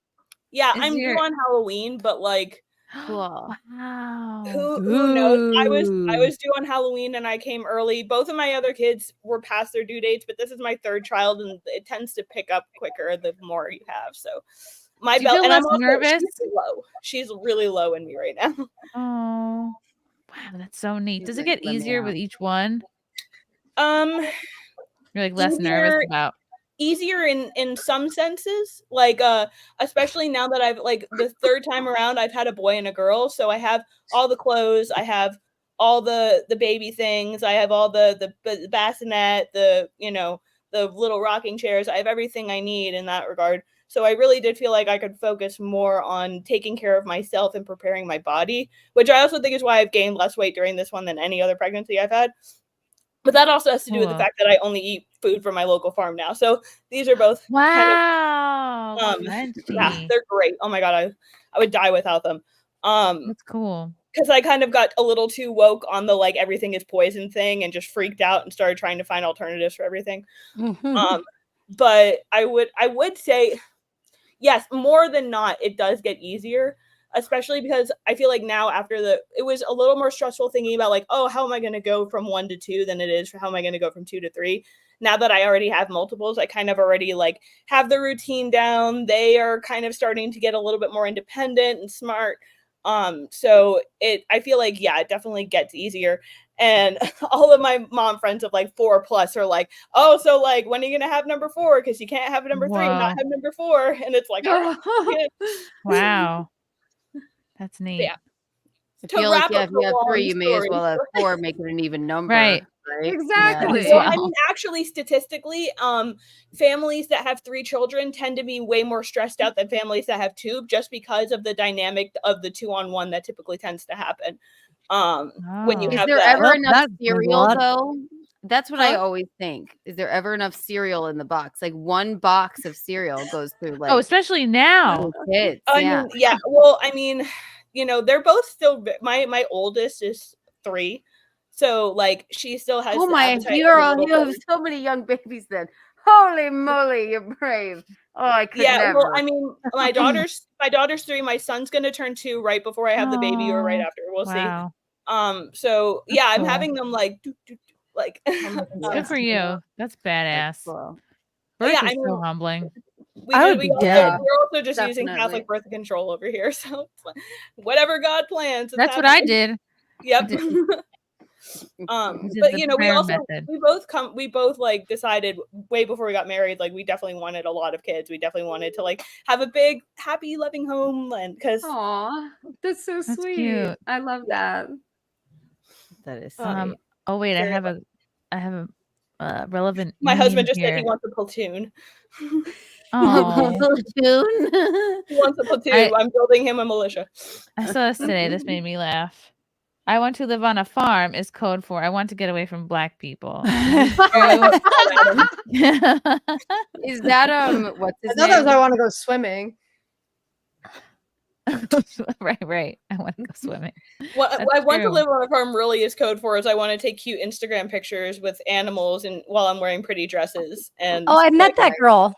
Yeah, Is I'm due your- on Halloween, but like, Cool. Wow. who knows? I was due on Halloween and I came early. Both of my other kids were past their due dates, but this is my 3rd child, and it tends to pick up quicker the more you have. So my Do you feel and I'm less also nervous? she's low. She's really low in me right now. Oh, wow, that's so neat. Does it like, get "Let me easier with out." each one? You're You're like less nervous about. Easier in some senses, like especially now that I've like the 3rd time around I've had a boy and a girl, so I have all the clothes, I have all the baby things, I have all the bassinet, the the little rocking chairs, I have everything I need in that regard. So I really did feel like I could focus more on taking care of myself and preparing my body, which I also think is why I've gained less weight during this one than any other pregnancy I've had. But that also has to do with the Cool. fact that I only eat food from my local farm now. So these are both Wow. yeah, they're great. Oh my god, I would die without them. That's cool. Because I kind of got a little too woke on the like everything is poison thing and just freaked out and started trying to find alternatives for everything. But I would say yes, more than not, it does get easier, especially because I feel like now it was a little more stressful thinking about like, oh, how am I going to go from 1 to 2 than it is for how am I going to go from 2 to 3. Now that I already have multiples, I kind of already like have the routine down. They are kind of starting to get a little bit more independent and smart. So I feel like, yeah, it definitely gets easier. And all of my mom friends of like 4+ are like, oh, so like, when are you going to have number 4? Because you can't have a number 3 and not have number 4. And it's like, all right. Wow. That's neat. Yeah. I feel like, yeah, if you have 3, you may as well have 4, make it an even number. Right. Exactly. Yeah. Well, I mean, actually, statistically, families that have 3 children tend to be way more stressed out than families that have 2, just because of the dynamic of the 2-on-1 that typically tends to happen. When you Is have there that. ever enough that's a cereal lot. though? That's what I Huh? always think. Is there ever enough cereal in the box? Like one box of cereal goes through like Oh, especially now. kids. I Yeah. mean, yeah. Well, I mean, they're both still. My oldest is 3, so like she still has. Oh the my! appetite You of a little have bit. so many young babies. Then holy moly, you're brave. Oh, I could Yeah. never. Well, I mean, my daughter's 3. My son's gonna turn 2 right before I have the baby, or right Aw, after. We'll wow. see. So That's yeah, I'm cool. having them like, like. Good for you. That's badass. Cool. Birth Yeah, is I so mean, humbling. I would be dead. We're also just using Definitely. Catholic birth control over here, so it's like, whatever God plans. It's That's what I happening. did. Yep. did But the prayer method. we both like decided way before we got married, like we definitely wanted a lot of kids. We definitely wanted to like have a big, happy, loving home, and because Aw, that's so That's sweet. cute. I love that. That is sweet. Oh wait, I very have a relevant. my husband meme just said he here. wants a platoon. Oh, Platoon. He wants a platoon. I'm building him a militia. I saw this today. This made me laugh. I want to live on a farm is code for I want to get away from black people. Is that what's his I thought that was name? I want to go swimming. right. I want to go swimming. What That's I want to true. live on a farm really is code for is I want to take cute Instagram pictures with animals and while I'm wearing pretty dresses. And Oh, I met like, that girl.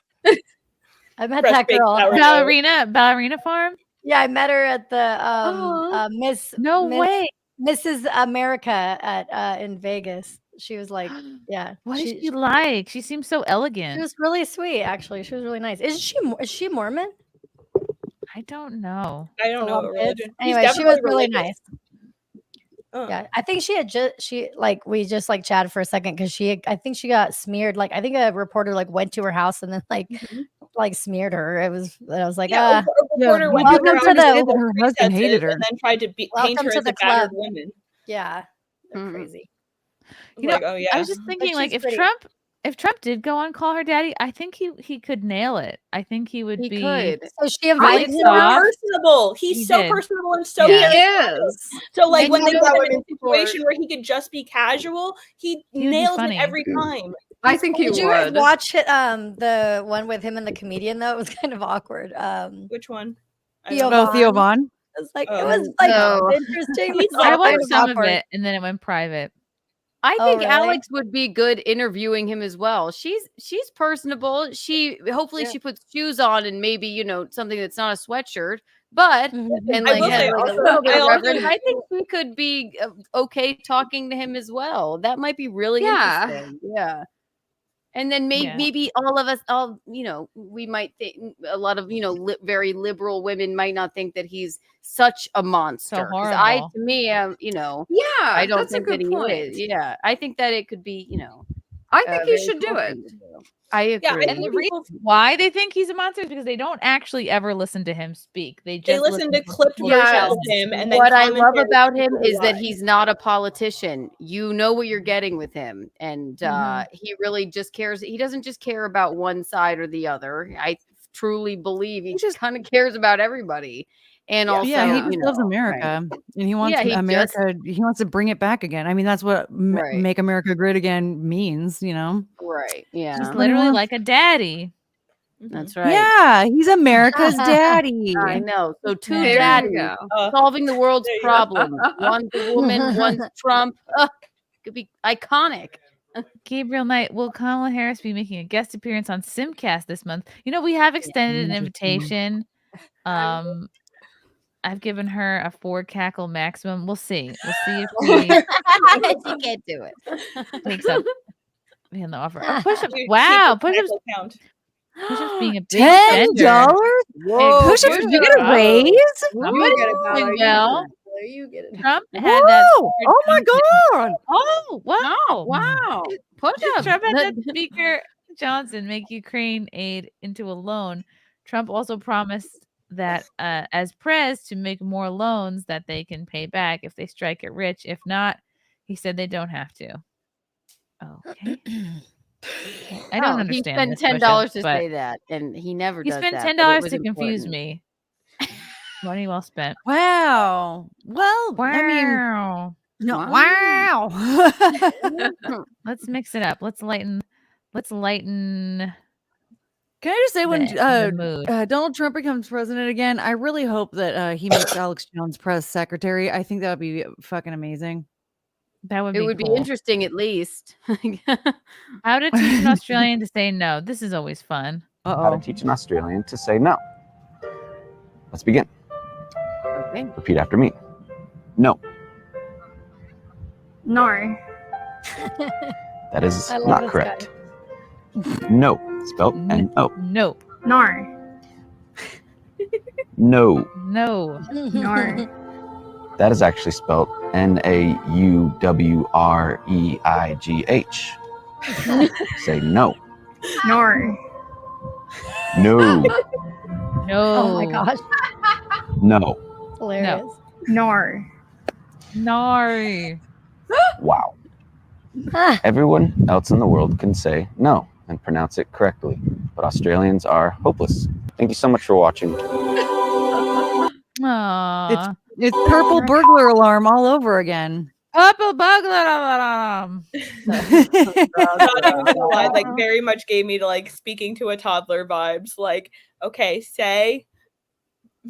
I met Fresh that baked girl. sourdough. Ballerina farm? Yeah, I met her at the Miss way. Mrs. America at in Vegas. She was like, yeah. What is she like? She seems so She elegant. was really sweet, actually. She was really nice. Is she Mormon? I don't know. I don't know what religion. He's Anyway, she was definitely really religious. nice. Yeah, I think she had we just like chatted for a second because I think she got smeared. Like I think a reporter like went to her house and then like smeared her. I was like, Yeah, a reporter went to welcome her to house the and her husband hated her. and then tried to paint Welcome her to as the a battered club. woman. Yeah, they're crazy. You know, Like, oh yeah. I was just thinking, like, she's if Trump did go on Call Her Daddy, I think he could nail it. I think he would be. could. So she invited He's him so out. personable. He's He so did. personable and so Yeah. charismatic. So like And when you they know got what him in a women support. situation where he could just be casual, he He would be nails it funny. every time. I think he Did you guys would. watch it? The one with him and the comedian though, it was kind of awkward. Which one? Theo Theo Von. Vaughn. It was like Oh, it was like no. interesting. He's but I kind watched of some of awkward. it, and then it went private. I Oh, think really? Alex would be good interviewing him as well. She's personable. Hopefully Yeah. she puts shoes on and maybe something that's not a sweatshirt, but and I like will has say like a also- little bit I of also reverence. I think he could be okay talking to him as well. That might be really interesting. Yeah. And then maybe all of us, we might think a lot of, very liberal women might not think that he's such a monster. 'Cause horrible. to me, Yeah, I don't that's think a that good he point. is. Yeah, I think that it could be, I think he very should do cool it. thing to do. I agree. Yeah, I And the reason why they think he's a monster is because they don't actually ever listen to him speak. They just listen to what clipped people versions Yeah, of him and then what I love commentary about him people is that lie. he's not a politician. You know what you're getting with him, and he really just cares. He doesn't just care about one side or the other. I truly believe he just kind of cares about everybody. And also, yeah, he just you loves know, America, right. and he wants Yeah, he just America. He wants to bring it back again. I mean, that's what Right. "Make America Great Again" means, you know. Right. He's Yeah. What he literally wants. like a daddy. That's right. Yeah, he's America's daddy. I know. So two There you daddies go. solving the world's there you go. problems. One's a woman, one's Trump. Could be iconic. Gabriel Knight, will Kamala Harris be making a guest appearance on SimpCast this month? You know, we have extended an invitation. I've given her a 4 cackle maximum. We'll see. We'll see if She can't do it. she takes up the offer. Oh, push-ups. Dude, Wow, secret push-ups. cycle count. Push-ups being a big $10? spender. Whoa, Push-ups, push-ups. you get a raise? You get it, doing Bella. well. You get it. Trump had that. Whoa! Oh my God! Oh, wow. Wow. Push-ups. Trump had that Speaker Johnson make Ukraine aid into a loan. Trump also promised that as prez to make more loans that they can pay back if they strike it rich. If not, he said they don't have to. Okay. I don't understand. He spent $10 to say that, and he never He does spent that. $10 to confuse me. Money well spent. Wow. Well, I mean, no. Wow. Let's mix it up. Let's lighten. Can I just say, when the mood. Donald Trump becomes president again, I really hope that he makes Alex Jones press secretary. I think that would be fucking amazing. That would It be would cool. be interesting, at least. How to teach an Australian to say no. This is always fun. How to teach an Australian to say no. Let's begin. Okay. Repeat after me. No. No. That is I love not this correct. No. Spelled N-O. No. No. No. No. No. That is actually spelled N-A-U-W-R-E-I-G-H. Say no. No. No. No. Oh my gosh. No. Hilarious. No. No. Wow. Everyone else in the world can say no and pronounce it correctly, but Australians are hopeless. Thank you so much for watching. Aww. It's purple burglar alarm all over again. Purple burglar alarm. Not even gonna lie, like very much gave me like speaking to a toddler vibes. Like, okay, say.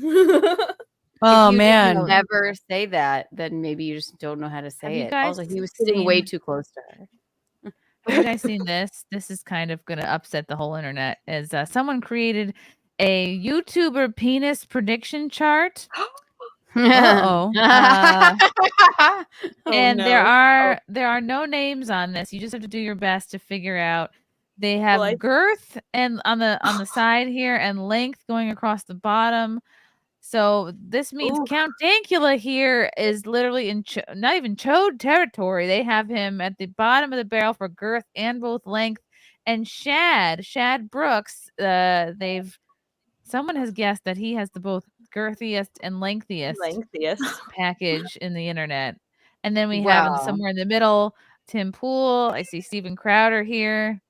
Oh If you man. never say that, then maybe you just don't know how to say you it. guys Also, he was sitting way too close to her. Have you guys seen this? This is kind of going to upset the whole internet. Is someone created a YouTuber penis prediction chart? Uh-oh. And no. there are no names on this. You just have to do your best to figure out. They have girth and on the side here and length going across the bottom. So this means Count Dankula here is literally in not even chode territory. They have him at the bottom of the barrel for girth and both length. And Shad Brooks, someone has guessed that he has the both girthiest and lengthiest package in the internet. And then we have him somewhere in the middle, Tim Pool. I see Steven Crowder here.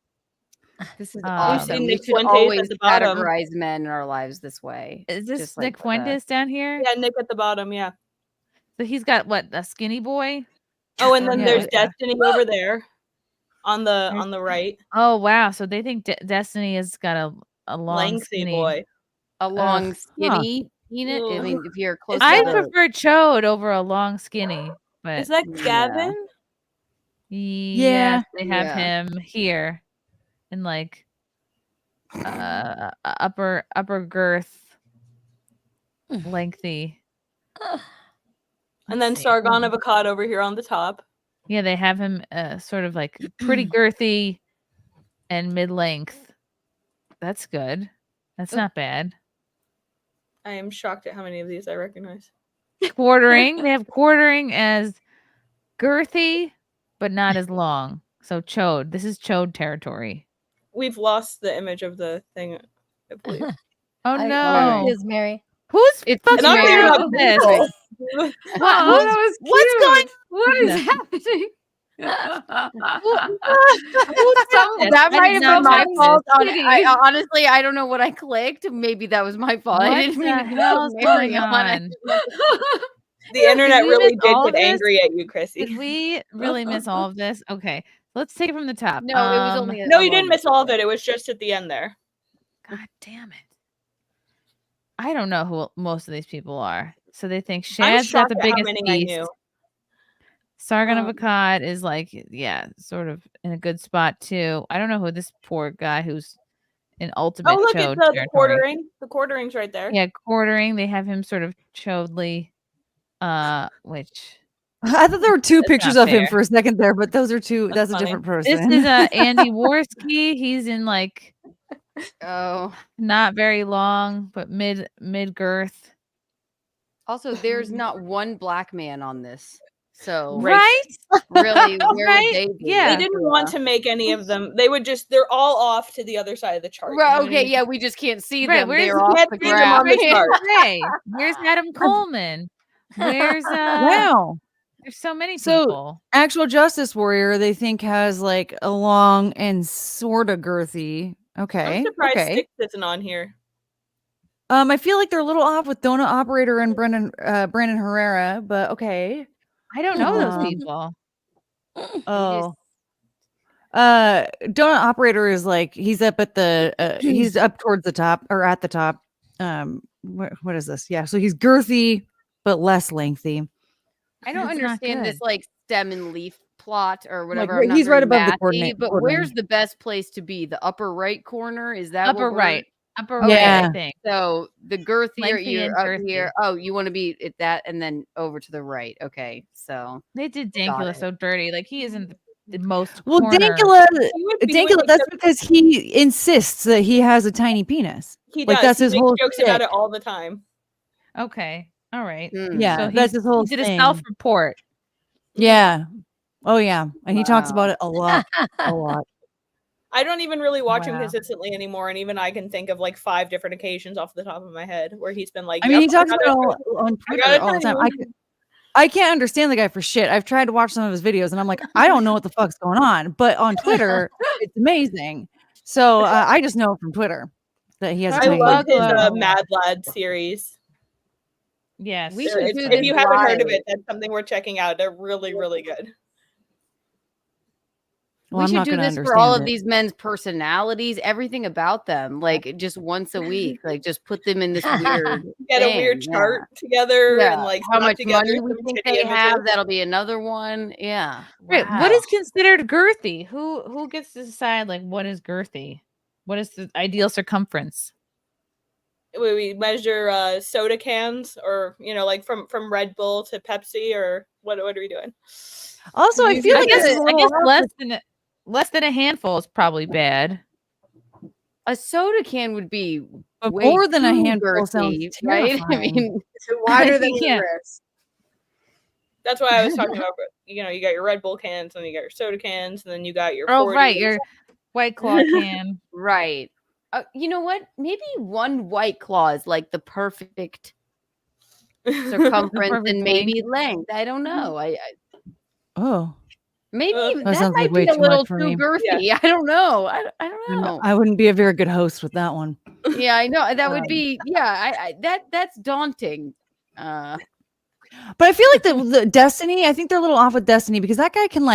This is awesome. We Nick should Fuentes always at the bottom. categorize men in our lives this way. Is this Just Nick like Fuentes down here? Yeah, Nick at the bottom, yeah. So he's got what, a skinny boy? Oh, and then Yeah, there's yeah. Destiny over there on the right. Oh wow! So they think Destiny has got a long, Lengthy skinny boy. A long, skinny penis. I mean, if you're close, I to the- prefer chode over a long, skinny. But Is that Gavin? Yes, they have Yeah. him here in like upper girth, lengthy. And then Sargon Avocado over here on the top. Yeah, they have him sort of like pretty girthy and mid length. That's good. That's not bad. I am shocked at how many of these I recognize. Quartering. They have quartering as girthy, but not as long. So chode. This is chode territory. We've lost the image of the thing, I believe. Oh no! It is Mary. Who's It's fucking not Mayr Mayr. with this? Oh, that was What's cute. going? What is Yeah. happening? That might have been my fault. Kitty. Honestly, I don't know what I clicked. Maybe that was my fault. I What didn't mean the to hell's put Mary going on. I on? just meant to- The internet we really miss did all get of this? angry at you, Chrissy. Did we really miss all of this? Okay, let's take it from the top. No, it was only No, you didn't miss all of it. It was just at the end there. God damn it! I don't know who most of these people are. So they think I'm Shad's got shocked the at how biggest many I beast. knew. Sargon of Akkad is like, yeah, sort of in a good spot too. I don't know who this poor guy who's in ultimate Oh, look, chode it's the territory. quartering. The quartering's right there. Yeah, quartering. They have him sort of chodely, which I thought there were two that's pictures not of him fair. for a second there, but those are two. That's a funny. different This person. is Andy Worski. He's in like not very long, but mid girth. Also, there's not one black man on this. So Right? really, where Right? would they be? Yeah. They didn't want to make any of them. They would just, they're all off to the other side of the chart. you know Right, what I okay, mean? yeah, we just can't see Right, them. where's They're the off can't the see them on graph. the chart. Ray? Where's Adam Coleman? Where's Wow. There's so many So, people. Actual Justice Warrior, they think has like a long and sort of girthy. Okay. I'm surprised Okay. Six isn't on here. I feel like they're a little off with Donut Operator and Brandon Herrera, but okay. I don't know those Um, people. Oh. Donut Operator is like he's up at the he's up towards the top or at the top. What is this? Yeah, so he's girthy but less lengthy. I don't That's not understand this good. like stem and leaf plot or whatever. Like, I'm not he's very right above the mathy, coordinate- but coordinating. where's the best place to be? The upper right corner? Is that Upper what right. Upper Okay. right, Yeah. I think. So the girthier Lengthy you're and up girthy. here. Oh, you want to be at that and then over to the right. Okay. So They did Got Dankula it. so dirty. Like he isn't the most Well, corner. Dankula, would be Dankula, with that's the- because he insists that he has a tiny penis. He Like does. that's He his makes whole jokes about shtick. it all the time. Okay. All right. Yeah, So that's his whole he did a thing. self-report. Yeah. Oh yeah, and he talks about Wow. it a lot, a lot. I don't even really watch him Wow. consistently anymore, and even I can think of like 5 different occasions off the top of my head where he's been like, I mean, he "Yep, talks gotta- about it on I Twitter gotta all the tell time. you." I can't understand the guy for shit. I've tried to watch some of his videos, and I'm like, I don't know what the fuck's going on. But on Twitter, it's amazing. So I just know from Twitter that he has. a I tiny love his Buckler. Mad Lad series. Yes. We should do If this you haven't heard of live. it, that's something we're checking out. They're really, really good. Well, We I'm should not do gonna this for all understand of it. these men's personalities, everything about them, like just once a week, like just put them in this weird Get a weird thing, chart together Yeah. and like how slap much together money we some think titty they have. images. That'll be another one. Yeah. Right. Wow. What is considered girthy? Who gets to decide like what is girthy? What is the ideal circumference? We measure soda cans, or like from Red Bull to Pepsi, or what are we doing? Also, I feel I like guess, this is a little less than a handful is probably bad. A soda can would be But way more than a too handful sounds girthy, right? I terrifying. mean, Wider than Yeah. your wrist. That's why I was talking about. You got your Red Bull cans, and you got your soda cans, and then you got your. Oh, 40s. right. Your White Claw can. right. You know what? Maybe one White Claw is like the perfect circumference perfect and maybe length. I don't know. Oh, Maybe that that sounds might like way be a too little much for too me. girthy. I don't know. I don't know. I wouldn't be a very good host with that one. Yeah, I know that would be. Yeah, that's daunting. But I feel like the Destiny, I think they're a little off with Destiny because that guy can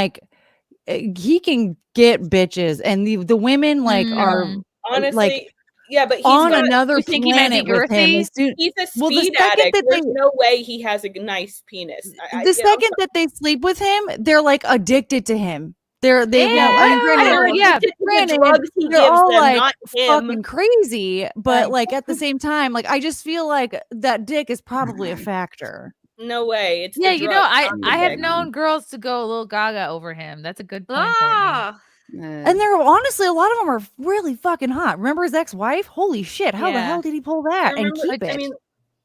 he can get bitches, and the women are Honestly, like yeah, but he's on not, another you think he might be planet with him. girthy? As soon- He's a well, the speed second addict. that There's they no way he has a nice penis. the second that they sleep with him, they're like addicted to him. They Yeah, I mean, granted, addicted to the granted, drugs he they're gives all them, like not him. fucking crazy, but like at the same time, like I just feel like that dick is probably a factor. No way. It's Yeah, the you know, drugs, I not the have dick. known girls to go a little gaga over him. That's a good point, Courtney. Ah, And there honestly, a lot of them are really fucking hot. Remember his ex-wife? Holy shit! How the Yeah. hell did he pull I that and remember. keep it? I mean,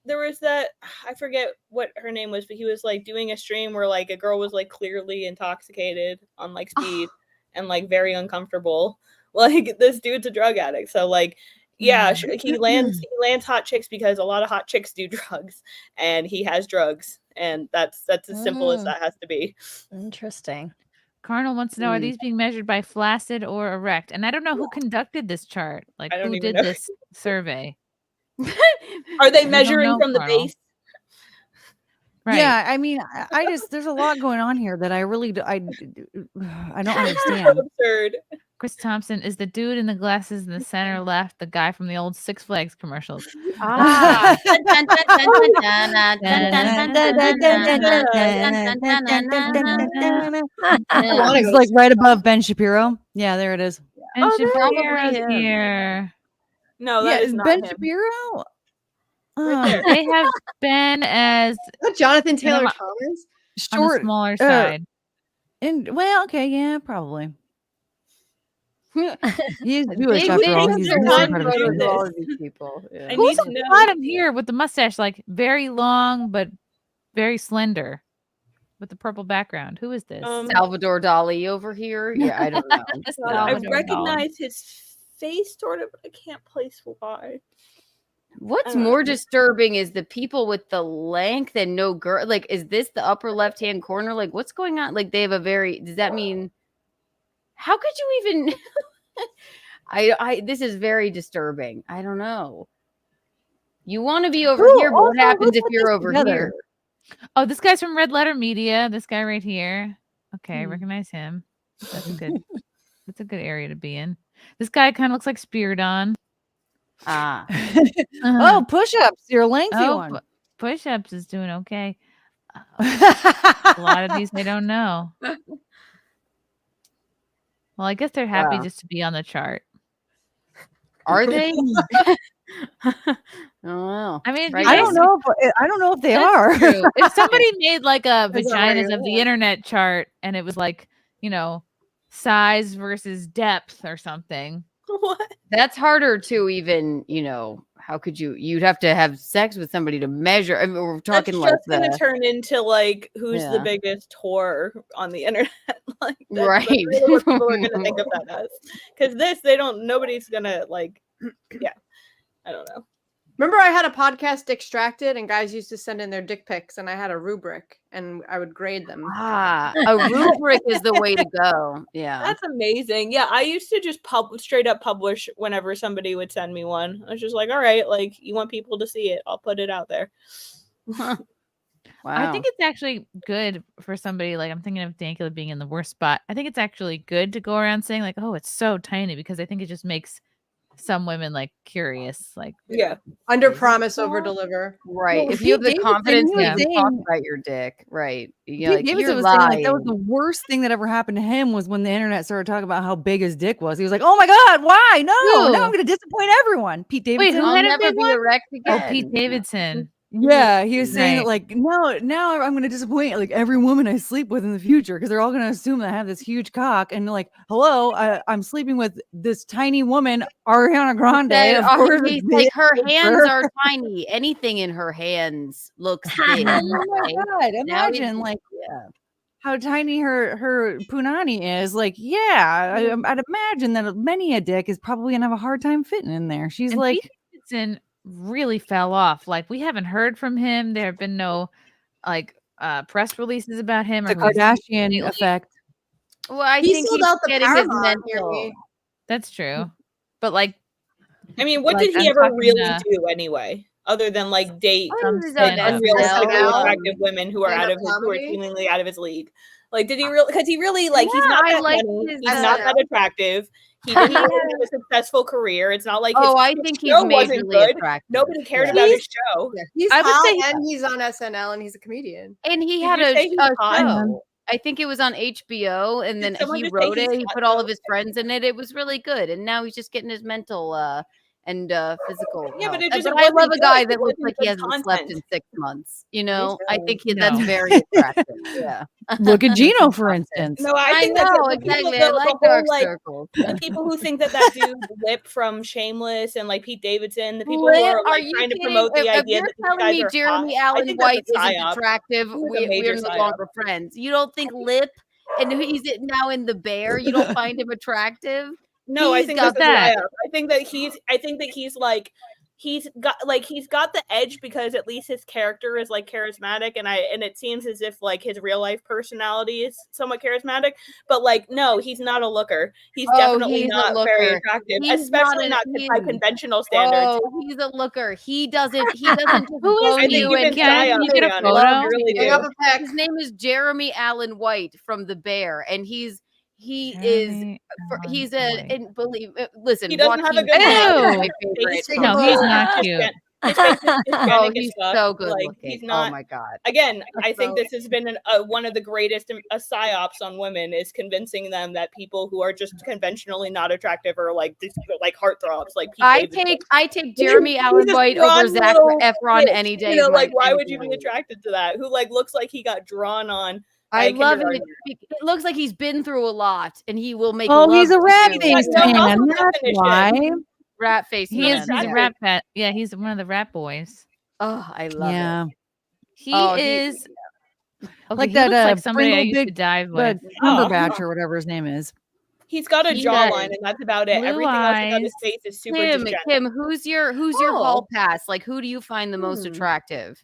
there was that. I forget what her name was, but he was like doing a stream where like a girl was like clearly intoxicated on like speed and like very uncomfortable. Like this dude's a drug addict, so like. Yeah, he lands hot chicks because a lot of hot chicks do drugs, and he has drugs, and that's as simple as that has to be. Interesting. Carnal wants to know, are these being measured by flaccid or erect? And I don't know who conducted this chart. Like, I don't who even did know. this survey? Are they We don't measuring know, from the Carnal. base? Right. Yeah, I mean, I just there's a lot going on here that I really I don't understand. Absurd. Chris Thompson is the dude in the glasses in the center left, the guy from the old Six Flags commercials. Ah. It's like right above Ben Shapiro. Yeah, there it is. And probably Shapiro's him. here. No, that is not Ben him. Shapiro. They have Ben as Jonathan Taylor on Thomas. the smaller side. And well, okay, yeah, probably. He's Jewish Big after all. things He's are really done proud of for his all Jews. of these people. Yeah. I Who's need on to the know. bottom here with the mustache, like very long but very slender, with the purple background? Who is this? Salvador Dali over here. Yeah, I don't know. I Salvador recognize his face sort of, but I can't place why. What's more disturbing is the people with the length and no girl. Like, is this the upper left hand corner? Like, what's going on? Like, they have a very. Does that mean? How could you even? This is very disturbing. I don't know. You want to be over here, but what happens if you're over here? Oh, this guy's from Red Letter Media. This guy right here. Okay, I recognize him. That's a good. That's a good area to be in. This guy kind of looks like Spiridon. Ah. Oh, push-ups. Your lengthy one. Push-ups is doing okay. A lot of these they don't know. Well, I guess they're happy Wow. just to be on the chart. Are they? Oh, I mean, I don't know. I don't know if they are. True. If somebody made like a Depends on where vaginas you of the live. internet chart and it was like, size versus depth or something. What? That's harder to even, how could you'd have to have sex with somebody to measure. I mean, we're talking That's like just gonna turn into like who's the Yeah. biggest whore on the internet. Like that's Right. really what people are gonna think of that as. Because nobody's gonna like yeah. I don't know. Remember, I had a podcast Extracted, and guys used to send in their dick pics, and I had a rubric, and I would grade them. a rubric is the way to go. Yeah. That's amazing. Yeah, I used to just straight up publish whenever somebody would send me one. I was just like, all right, like you want people to see it, I'll put it out there. Wow. I think it's actually good for somebody like I'm thinking of Dankula being in the worst spot. I think it's actually good to go around saying like, "Oh, it's so tiny," because I think it just makes some women like curious. Like, yeah, under promise, over deliver. Right. Well, if you have the Pete Davidson, confidence he to was even talk saying- about your dick, right? Pete Like, Davidson you're was saying like, lying. that was the worst thing that ever happened to him was when the internet started talking about how big his dick was. He was like, "Oh my god, why? No, Who? now I'm going to disappoint everyone." Pete wait, Davidson. who I'll had a never big be one? erect Oh, again. Pete Davidson. Yeah, he was saying Right. that like, no, now I'm going to disappoint like every woman I sleep with in the future because they're all going to assume that I have this huge cock and like, hello, I'm sleeping with this tiny woman, Ariana Grande. Said, Of course, he's it's like big her for hands her. are tiny. Anything in her hands looks big. Oh my okay? god! Now he's- Imagine like yeah. how tiny her punani is. Like, yeah, I'd imagine that many a dick is probably gonna have a hard time fitting in there. She's And like, Pete Davidson really fell off. Like, we haven't heard from him. There have been no like press releases about him. the or who's Kardashian lately. effect. Well, I He think sold he's out the getting his Paramount near mental. me. That's true. But like, I mean, what Like, did he I'm ever talking, really do anyway? Other than like date He was Some on stand-up. unrealistically SNL. attractive women who are Stand-up out of his, who are comedy? seemingly out of his league. Like, did he really? Because he really like he's Yeah, not I that like funny. his, He's not that attractive. He didn't really have a successful career. It's not like his, Oh, I his think he's show wasn't majorly good. attractive. Nobody cared Yeah. about his show. Yeah, he's I would hot, say- and he's on SNL, and he's a comedian. And he Did had you a say he's hot? show. I think it was on HBO, and then someone he just say wrote he's it. He hot put all though? of his friends in it. It was really good. And now he's just getting his mental and physical. Yeah, but health. it just I wasn't love a good. guy It that looks wasn't like he good hasn't slept content. in 6 months. You know, I too. think No. that's very attractive. Yeah. Look at Gino, for instance. No, I I think know, that exactly. The, I like the dark whole, like, circles. the people who think that dude Lip from Shameless and like Pete Davidson, the people who Lip? are Are like you trying to kidding? promote the If idea you're that these telling guys me are Jeremy hot, I Allen think that's White a isn't psyop. attractive, He's a major we're no psyop. longer friends. You don't think Lip, and he's now in The Bear, you don't find him attractive? No, I He's think got that's a that. psyop. I think that he's like he's got the edge because at least his character is like charismatic, and it seems as if like his real life personality is somewhat charismatic, but like no, he's not a looker. He's definitely he's a not very looker. attractive, He's especially not by conventional standards. Oh, he's a looker. He doesn't just Who is go I think to you you can and die on you get a it, I photo. really Hang do. up a pic. His name is Jeremy Allen White from The Bear, and he's Jeremy he's Allen a White. and believe listen. He doesn't have a Joaquin good Phoenix is Ew. my favorite. Face No, is he's so not dysgen- cute. His face is dysgenic Oh, as he's fuck. so good Like looking. he's not. Oh my god. Again, I think this has been one of the greatest psyops on women is convincing them that people who are just conventionally not attractive are like heartthrobs. Like Pete Davidson. I take Jeremy Allen He's a White over strong Zac little Efron bitch, any day. You know, of my like why any would day you of be the week. attracted to that? Who like looks like he got drawn on. I by love it. kindergartners. It looks like he's been through a lot, and he will make. Oh, love he's a to rat you. faced no, man. also That's definition. why. Rat face. He man. is. He's a Yeah. rap bat. Yeah, he's one of the rap boys. Oh, I love Yeah. it. He Oh, is. Okay, Like he that looks like somebody I Pringle used to Big dive with. the Cumberbatch or whatever his name is. He's got a He jawline, does. and that's about it. Blue Everything else about his eyes. face is super Kim, dysgenic. who's your hall pass? Like, who do you find the most attractive?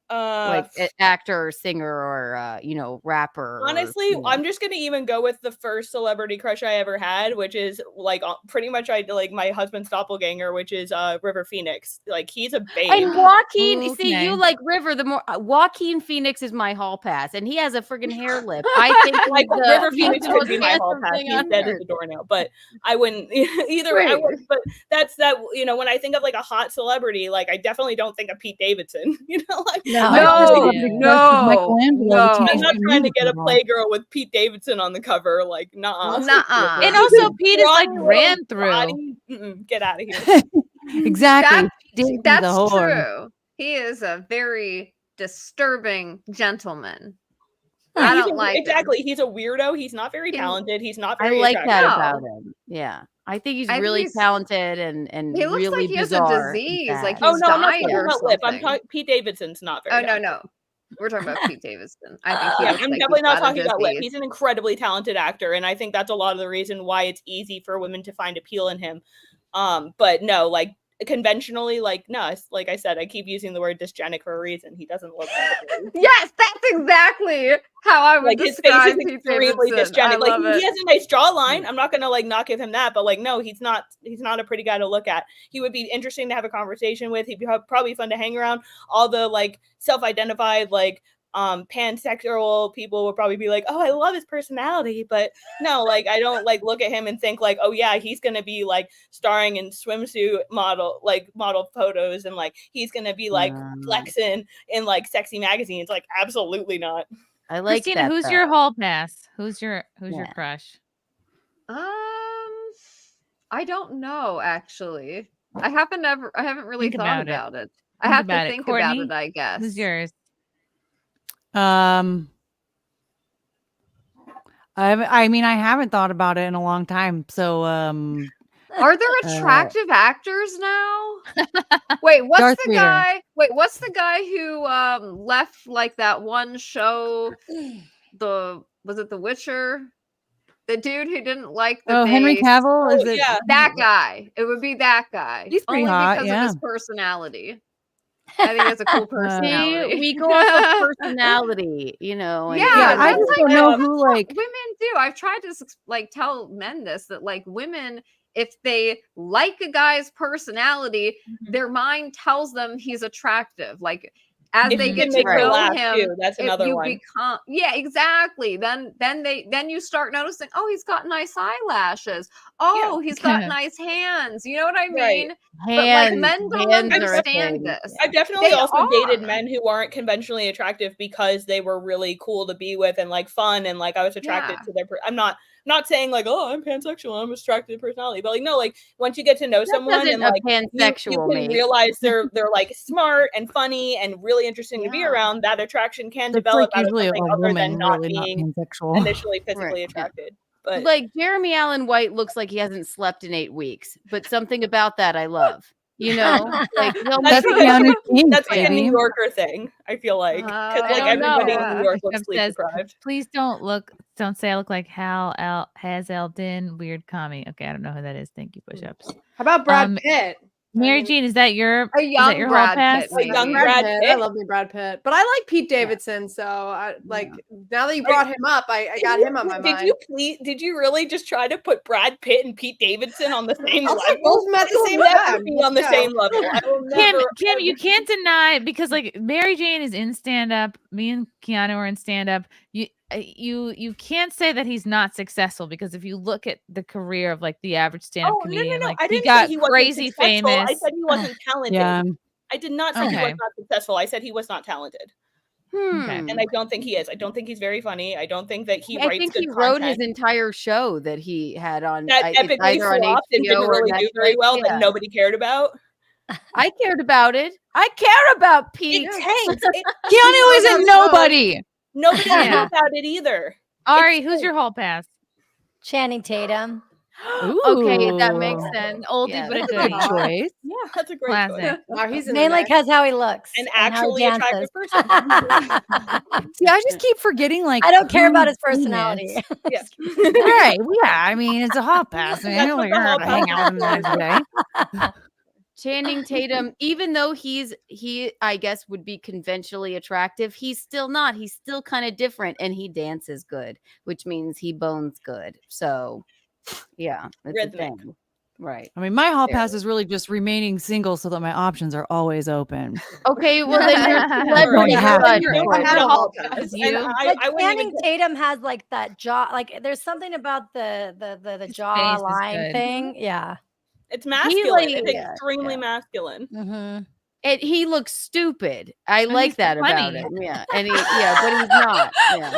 Like actor, or singer, or rapper. Honestly, I'm just gonna even go with the first celebrity crush I ever had, which is like pretty much my husband's doppelganger, which is River Phoenix. Like he's a babe. And Joaquin, see, Okay. you like River. The more Joaquin Phoenix is my hall pass, and he has a friggin' hair lip. I think like he's the- River he's Phoenix the could most be my hall handsome pass. thing He's on dead as earth. a doornail, but I wouldn't either way. I Right. would, but that's that. When I think of like a hot celebrity, like I definitely don't think of Pete Davidson. Like I'm not trying to get a Playgirl with Pete Davidson on the cover. Like, nah. Nuh-uh. And also, Pete is like ran through. Get out of here. Exactly. That's the whore. true. He is a very disturbing gentleman. Yeah, I he's don't like him. exactly. He's a weirdo. He's not very talented. He's not I very like that attractive. about him. Yeah, I think he's I think really he's- talented and He looks really like he has a bizarre and disease, fat. like Oh he's no, I'm not dying talking or about lip. I'm something. talking Pete Davidson's not very. Oh no, talented. no. We're talking about Pete Davidson. I think he Yeah, looks I'm like definitely he's not got a talking about lip. disease. He's an incredibly talented actor, and I think that's a lot of the reason why it's easy for women to find appeal in him. But no, like conventionally, like no, like I said, I keep using the word dysgenic for a reason. He doesn't look like Yes, that's exactly how I would like his face describe is Pete extremely Davidson. I dysgenic. Like love he it. has a nice jawline. I'm not gonna like not give him that, but like no, he's not a pretty guy to look at. He would be interesting to have a conversation with. He'd be probably fun to hang around. All the like self-identified like pansexual people would probably be like, oh, I love his personality, but no, like I don't like look at him and think like, oh yeah, he's gonna be like starring in swimsuit model photos, and like he's gonna be like flexing in like sexy magazines. Like absolutely not. I like Christina, that. who's though. your hall pass? Who's your Yeah. crush? I don't know actually. I haven't really Think thought about about it. I Think have about to it. think Courtney, about it, I guess. Who's yours? I mean, I haven't thought about it in a long time. So, Are there attractive actors now? Wait, what's Darth the Vader. guy? Wait, what's the guy who left like that one show? Was it The Witcher? The dude who didn't like the Henry base. Cavill? Is it? Yeah. That guy. It would be that guy. He's pretty only hot, because yeah. of his personality. I think he has a cool personality. See, we go off of personality, and- Yeah, I that's just like don't know what who like. women do. I've tried to like tell men this, that like women, if they like a guy's personality, their mind tells them he's attractive. Like as If they you get can to make her know laugh, him, too, that's another you one. become exactly. Then you start noticing, oh, he's got nice eyelashes. Oh, he's got nice hands. You know what I mean? But like men don't Hands are a understand thing. this. I've definitely They also dated are. men who aren't conventionally attractive because they were really cool to be with and like fun, and like I was attracted Yeah. to their. I'm not saying like, oh, I'm pansexual, I'm attracted to personality, but like no, like once you get to know someone doesn't and a like you pansexual can make. realize they're like smart and funny and really interesting to be around, that attraction can It's develop like out of usually a something other than woman, not really not being pansexual. initially physically Right. attracted. But Like Jeremy Allen White looks like he hasn't slept in 8 weeks, but something about that I love. Like he'll That's make because- Keanu King, that's like a baby. New Yorker thing, I feel like, because I like don't know. everybody in New York looks Jeff sleep says, deprived. please don't say I look like Hal Hazelden. Weird commie. Okay, I don't know who that is. Thank you, push-ups. How about Brad Um, Pitt? Mary Jane, is that your A hall pass? Pitt. A young Brad Brad Pitt. Pitt. I love me Brad Pitt, but I like Pete Davidson. So I like now that you brought him up, I got him on my mind. Did you really just try to put Brad Pitt and Pete Davidson on the same I'll level? take both of them at the same Never time. be on the Let's go. same level. I will never. Kim, you can't deny because like Mary Jane is in stand up. Me and Keanu are in stand up. You can't say that he's not successful because if you look at the career of like the average stand up comedian, like I he didn't got say he wasn't crazy successful. famous. I said he wasn't talented. Yeah. I did not say he was Okay. not successful. I said he was not talented. And I don't think he is. I don't think he's very funny. I don't think that he I writes think good he wrote his content. entire show that he had on That it's epically either on flopped and HBO didn't or really do very Netflix, well yeah. that nobody cared about. I cared about it. I care about Pete. It tanked. Keanu isn't nobody. Nobody Yeah. knew about it either. Ari, who's your hall pass? Channing Tatum. Okay, that makes sense. Oldie Yeah, but a that's a goodie. good choice. Yeah, that's a great Classic. choice. Wow, he's in Mainly because how he looks. An and how he actually attractive dances. person. See, I just keep forgetting. Like, I don't care about who his personality. he is. Yeah. Right? Yeah. I mean, it's a hall pass. I mean, I That's don't what care the hall to hang out with him pass every day. Channing Tatum, even though he I guess would be conventionally attractive, he's still not. He's still kind of different and he dances good, which means he bones good. So yeah, it's a Rhythmic. thing. Right. I mean, my hall There. pass is really just remaining single so that my options are always open. Okay, well then you're Don't have celebrity. to. You had a hall pass. It's And you. I But wouldn't Channing even Tatum has like that jaw. Like there's something about the jaw face is line good. thing. Yeah. It's masculine. like- It's yeah, extremely masculine. Mm-hmm. And he looks stupid. I And like he's that about funny. him. Yeah. And but he's not. Yeah.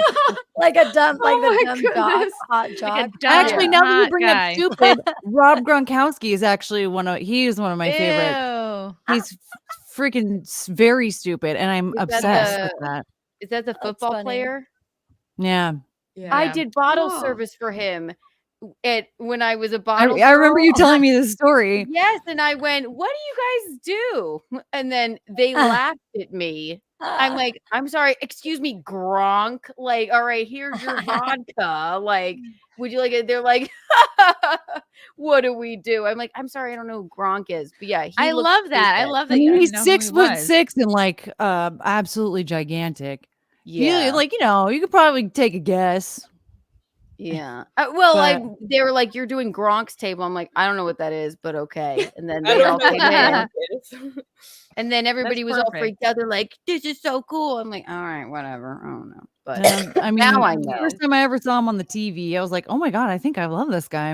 Like a dumb, like Oh the my dumb dog, goodness. hot Like jog. a dumb, Actually, now that you hot bring guy. up stupid, Rob Gronkowski is actually he's one of my favorite. Ew. He's freaking very stupid, and I'm Is that obsessed the- with that. Is that the football funny. player? Yeah. I Yeah. did bottle Oh. service for him when I was a bottle. I remember girl. you telling me this story. Yes, and I went, "What do you guys do?" And then they laughed at me. I'm like, "I'm sorry, excuse me, Gronk. Like, all right, here's your vodka. Like, would you like it?" They're like, "What do we do?" I'm like, "I'm sorry, I don't know who Gronk is." But yeah, I looks love that. I stupid. love I that you mean, don't he's even know who he 6'6" was. and like absolutely gigantic. Yeah, Like, you could probably take a guess. yeah. Well, But- they were like, "You're doing Gronk's table." I'm like, "I don't know what that is, but okay." And then I they don't all know came what in. that is. And then everybody was all perfect. freaked out. They're like, "This is so cool." I'm like, "All right, whatever. I don't know." But I mean, now I the know. first time I ever saw him on the TV, I was like, "Oh my god, I think I love this guy."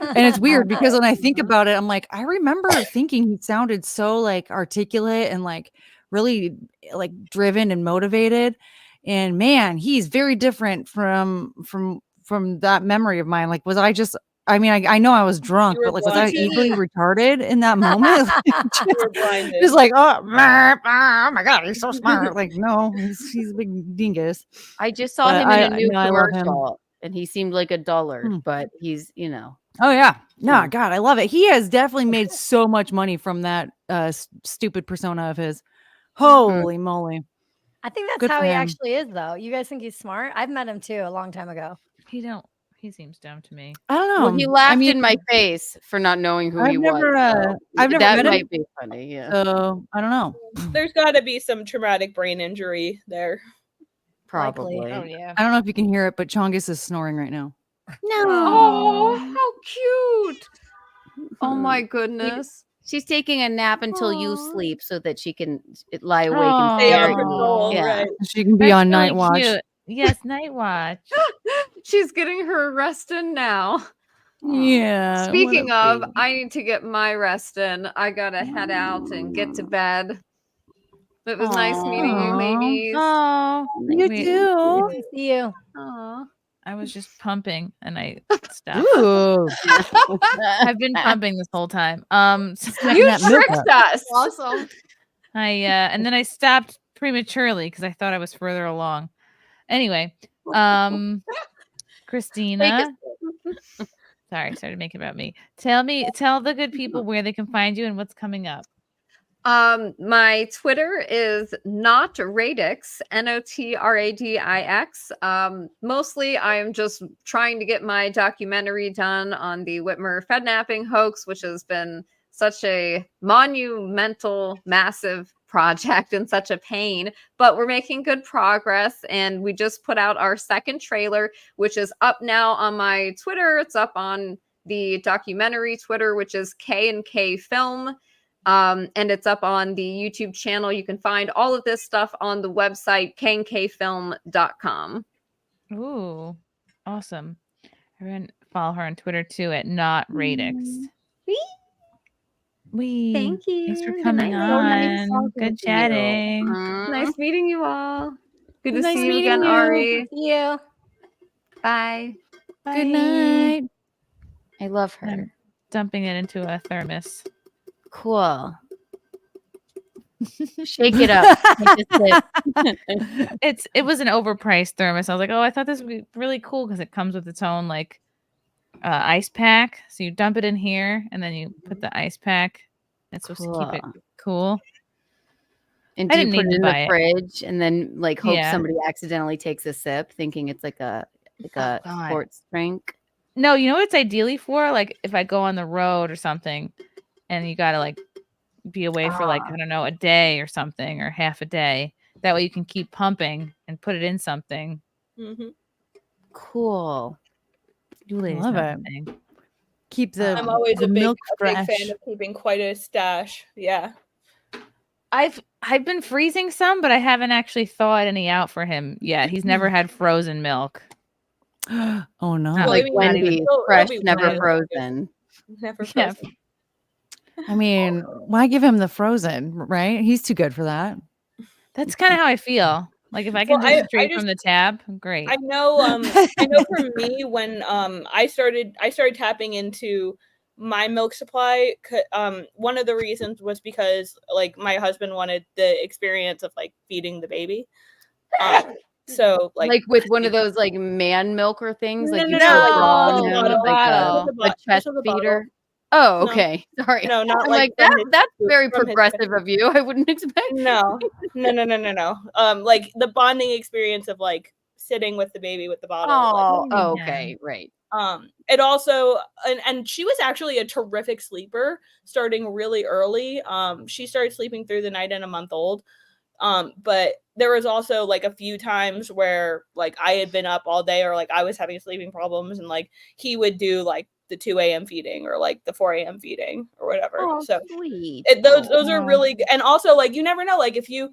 And it's weird because when I think about it, I'm like, I remember thinking he sounded so like articulate and like really like driven and motivated. And man, he's very different from that memory of mine. Like, was I just? I mean, I know I was drunk, You were but like, was I blinded. equally retarded in that moment? You were blinded. Just like, oh my god, he's so smart. Like, no, he's a big dingus. I just saw But him in a I new love him. commercial, and he seemed like a dullard, Hmm. but he's, Oh yeah, no, Yeah. God, I love it. He has definitely made so much money from that stupid persona of his. Holy moly! I think that's Good how for he him. actually is, though. You guys think he's smart? I've met him too a long time ago. He seems dumb to me. I don't know. Well, he laughed in my face for not knowing who he I've never, was. so I've never that met him. might be funny. Yeah, So I don't know. There's got to be some traumatic brain injury there. probably. Oh yeah. I don't know if you can hear it, but Chongus is snoring right now. No. Oh, how cute. Oh my goodness. She's taking a nap until you Aw. sleep so that she can lie awake Aw. and Stay stare on at you. patrol, Yeah. right? She can be That's on really night watch. cute. Yes, night watch. She's getting her rest in now. Yeah. what Speaking a of, baby. I need to get my rest in. I gotta head out and get to bed. It was nice meeting you, Aw. ladies. Oh, You too. Nice to see you. Aw. I was just pumping and I stopped. Ooh. I've been pumping this whole time. So You that milk tricked up. us. Awesome. and then I stopped prematurely because I thought I was further along. Anyway, Christina. Sorry, started to make it about me. Tell the good people where they can find you and what's coming up. My Twitter is not Radix, NOTRADIX. Mostly I'm just trying to get my documentary done on the Whitmer Fednapping hoax, which has been such a monumental, massive project and such a pain, but we're making good progress. And we just put out our second trailer, which is up now on my Twitter. It's up on the documentary Twitter, which is K&K Film. And it's up on the YouTube channel. You can find all of this stuff on the website, knkfilm.com. Ooh, awesome. Everyone follow her on Twitter too at NotRadix. Thank you. Thanks for Good coming night. So nice on. talking Good to you. chatting. Nice meeting you all. Good to Nice see you meeting again, you. Ari. See you. Bye. Good night. I love her. I'm dumping it into a thermos. Cool. Shake it up. Take a sip. It was an overpriced thermos. I was like, oh, I thought this would be really cool because it comes with its own like ice pack. So you dump it in here and then you put the ice pack. It's supposed to keep it cool. And I do you didn't put need it in to buy the it. fridge and then like hope Yeah. somebody accidentally takes a sip, thinking it's like a God. sports drink? No, you know what it's ideally for? Like if I go on the road or something and you gotta like be away for like, I don't know, a day or something or half a day. That way you can keep pumping and put it in something. Mm-hmm. Cool. You ladies Love know it. the thing. Keep the I'm always the a big milk fan fresh. of keeping quite a stash. Yeah. I've been freezing some, but I haven't actually thawed any out for him yet. He's never had frozen milk. Oh no. Not Like not Wendy's, even- fresh, be never frozen. frozen. Never Yeah. frozen. I mean, why give him the frozen, right? He's too good for that. That's kind of how I feel. Like if I can Well, do I it straight just- from the tab, great. I know I know for me when I started tapping into my milk supply, one of the reasons was because like my husband wanted the experience of like feeding the baby. So Like with one of those like man milker things, like No, you no, put like raw just in a them, bottle. like Just a just chest a bottle. feeder. Oh, No. okay. Sorry. No, not I'm like like from that's his- very from his progressive of you. I wouldn't expect. No. Like the bonding experience of like sitting with the baby with the bottle. Oh, like, okay, right. It also and she was actually a terrific sleeper starting really early. She started sleeping through the night at a month old. But there was also like a few times where like I had been up all day or like I was having sleeping problems and like he would do like the 2 a.m. feeding or like the 4 a.m. feeding or whatever. Oh, So sweet. those are really good. And also like you never know, like if you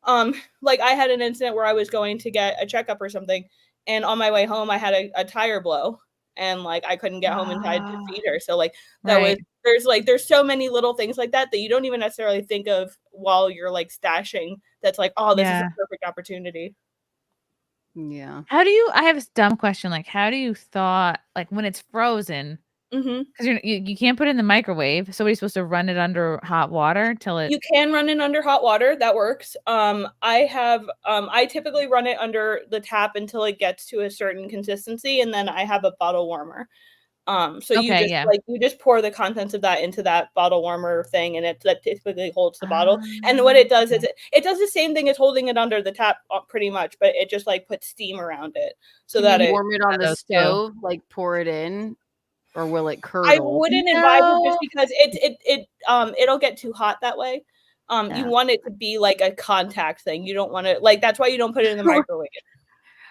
like I had an incident where I was going to get a checkup or something and on my way home I had a tire blow and like I couldn't get home in time to feed her. So like that was there's so many little things like that you don't even necessarily think of while you're like stashing. That's like, oh, this is Yeah. a perfect opportunity. Yeah. How do you? I have a dumb question. Like, how do you thaw? Like when it's frozen, Mm-hmm. because you can't put it in the microwave. So are you supposed to run it under hot water till it? You can run it under hot water. That works. I typically run it under the tap until it gets to a certain consistency, and then I have a bottle warmer. So you Okay, just yeah. you just pour the contents of that into that bottle warmer thing, and that typically holds the bottle. And what it does is it does the same thing as holding it under the tap, pretty much, but it just like puts steam around it so Can that you it warm it on the those too. stove, like pour it in, or will it curdle? I wouldn't advise it just because it'll get too hot that way. You want it to be like a contact thing. You don't want to like that's why you don't put it in the microwave.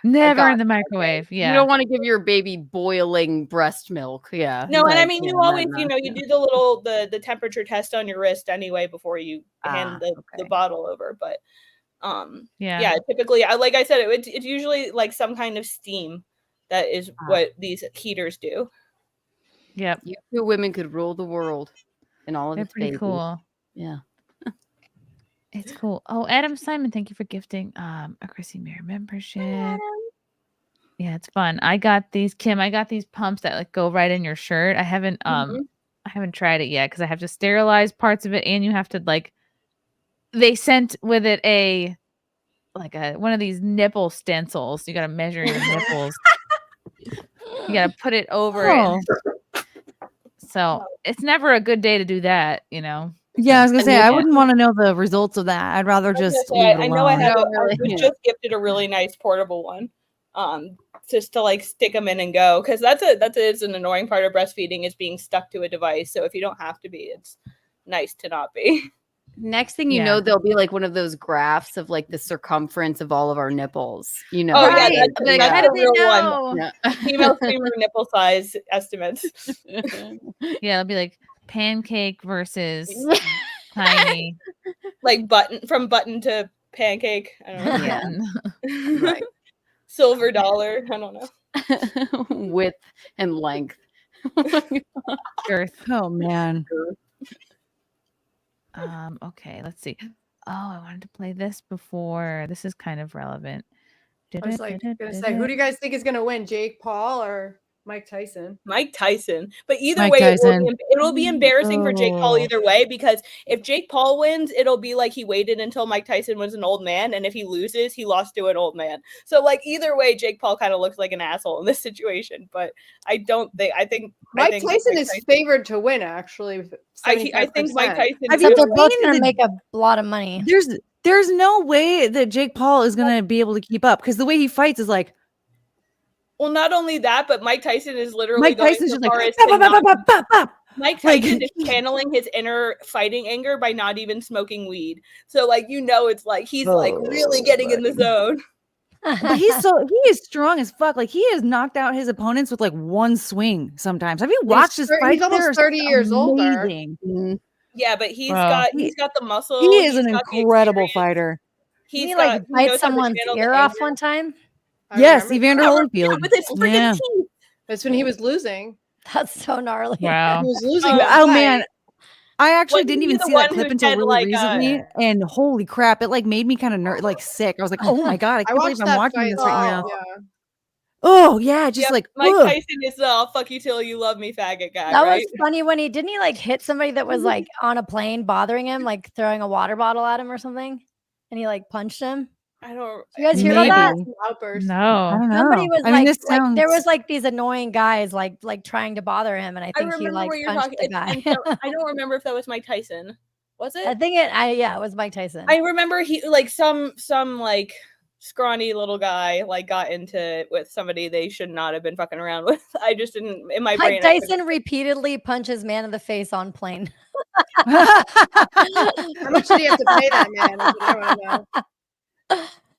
Never got in the it. microwave. Yeah. You don't want to give your baby boiling breast milk. Yeah. No, and I Like, mean yeah, you always, not- you do the little the temperature test on your wrist anyway before you hand the bottle over. But Yeah. typically like I said, it's usually like some kind of steam that is what these heaters do. Yep. You two women could rule the world and all of They're its pretty babies. cool. Yeah. It's cool. Oh, Adam Simon, thank you for gifting a Chrissie Mayr membership. Yeah, it's fun. I got these pumps that like go right in your shirt. I haven't tried it yet because I have to sterilize parts of it and you have to like they sent with it one of these nipple stencils. You gotta measure your nipples. You gotta put it over it. So it's never a good day to do that, you know. Yeah, I was gonna say Yeah. I wouldn't want to know the results of that. I'd rather just leave it alone. I know I was just gifted a really nice portable one just to like stick them in and go, because that's an annoying part of breastfeeding is being stuck to a device. So if you don't have to be, it's nice to not be. Next thing you know, there'll be like one of those graphs of like the circumference of all of our nipples. You know, Oh right? yeah, that's a real know? one. Yeah. Female streamer nipple size estimates. Yeah, it'll be like pancake versus tiny. Like from button to pancake. I don't know. Yeah. Right. Silver dollar. I don't know. Width and length. Girth. Oh man. Okay, let's see. Oh, I wanted to play this before. This is kind of relevant. I was like gonna say, who do you guys think is gonna win, Jake Paul or Mike Tyson? Mike Tyson. But either Mike way, Tyson. it will be embarrassing for Jake Paul Oh. either way, because if Jake Paul wins, it'll be like he waited until Mike Tyson was an old man, and if he loses, he lost to an old man. So like either way, Jake Paul kind of looks like an asshole in this situation. But I think Mike Tyson is favored to win, actually. I think Mike 75%. Tyson. But they're both going to make a lot of money. There's no way that Jake Paul is gonna be able to keep up, because the way he fights is like, Well, not only that, but Mike Tyson is literally Mike going Tyson's so just far like as to not- bop, bop. Mike Like- Tyson is channeling his inner fighting anger by not even smoking weed. So like it's like he's like really getting in the zone. But he is strong as fuck. Like he has knocked out his opponents with like one swing sometimes. Have you watched his fight? He's almost 30 years older. Amazing. Yeah, but he's Wow. got the muscle. He is he's an got the incredible experience. fighter. He's He got, like he bite knows how to someone's channel the ear off anger. one time. Yes, Evander Holyfield. with his freaking Yeah. teeth. That's when he was losing. That's so gnarly. Wow. He was losing. Oh that man, fight. I actually Wasn't didn't he even the see one that who clip until said, really like, recently, and holy crap, it like made me kind of like sick. I was like, oh my god, I can't believe watched I'm that watching fight this right live, now. yeah. Oh yeah, just Yep, like Mike ugh. Tyson is the "I'll fuck you till you love me" faggot guy, That right? was funny when he didn't he like hit somebody that was like on a plane bothering him, like throwing a water bottle at him or something, and he like punched him. I don't. You guys hear about that? Maybe. Outburst. I No. don't know. Somebody was I mean, like, this like there was sounds- like these annoying guys like trying to bother him, and I I think he remember like what you're punched talking. the guy. I don't remember if that was Mike Tyson. Was it? I think it was Mike Tyson. I remember he like some like scrawny little guy like got into it with somebody they should not have been fucking around with. I just didn't in my brain. Mike Tyson repeatedly punches man in the face on plane. How much did he have to pay that man? That's what I want to know.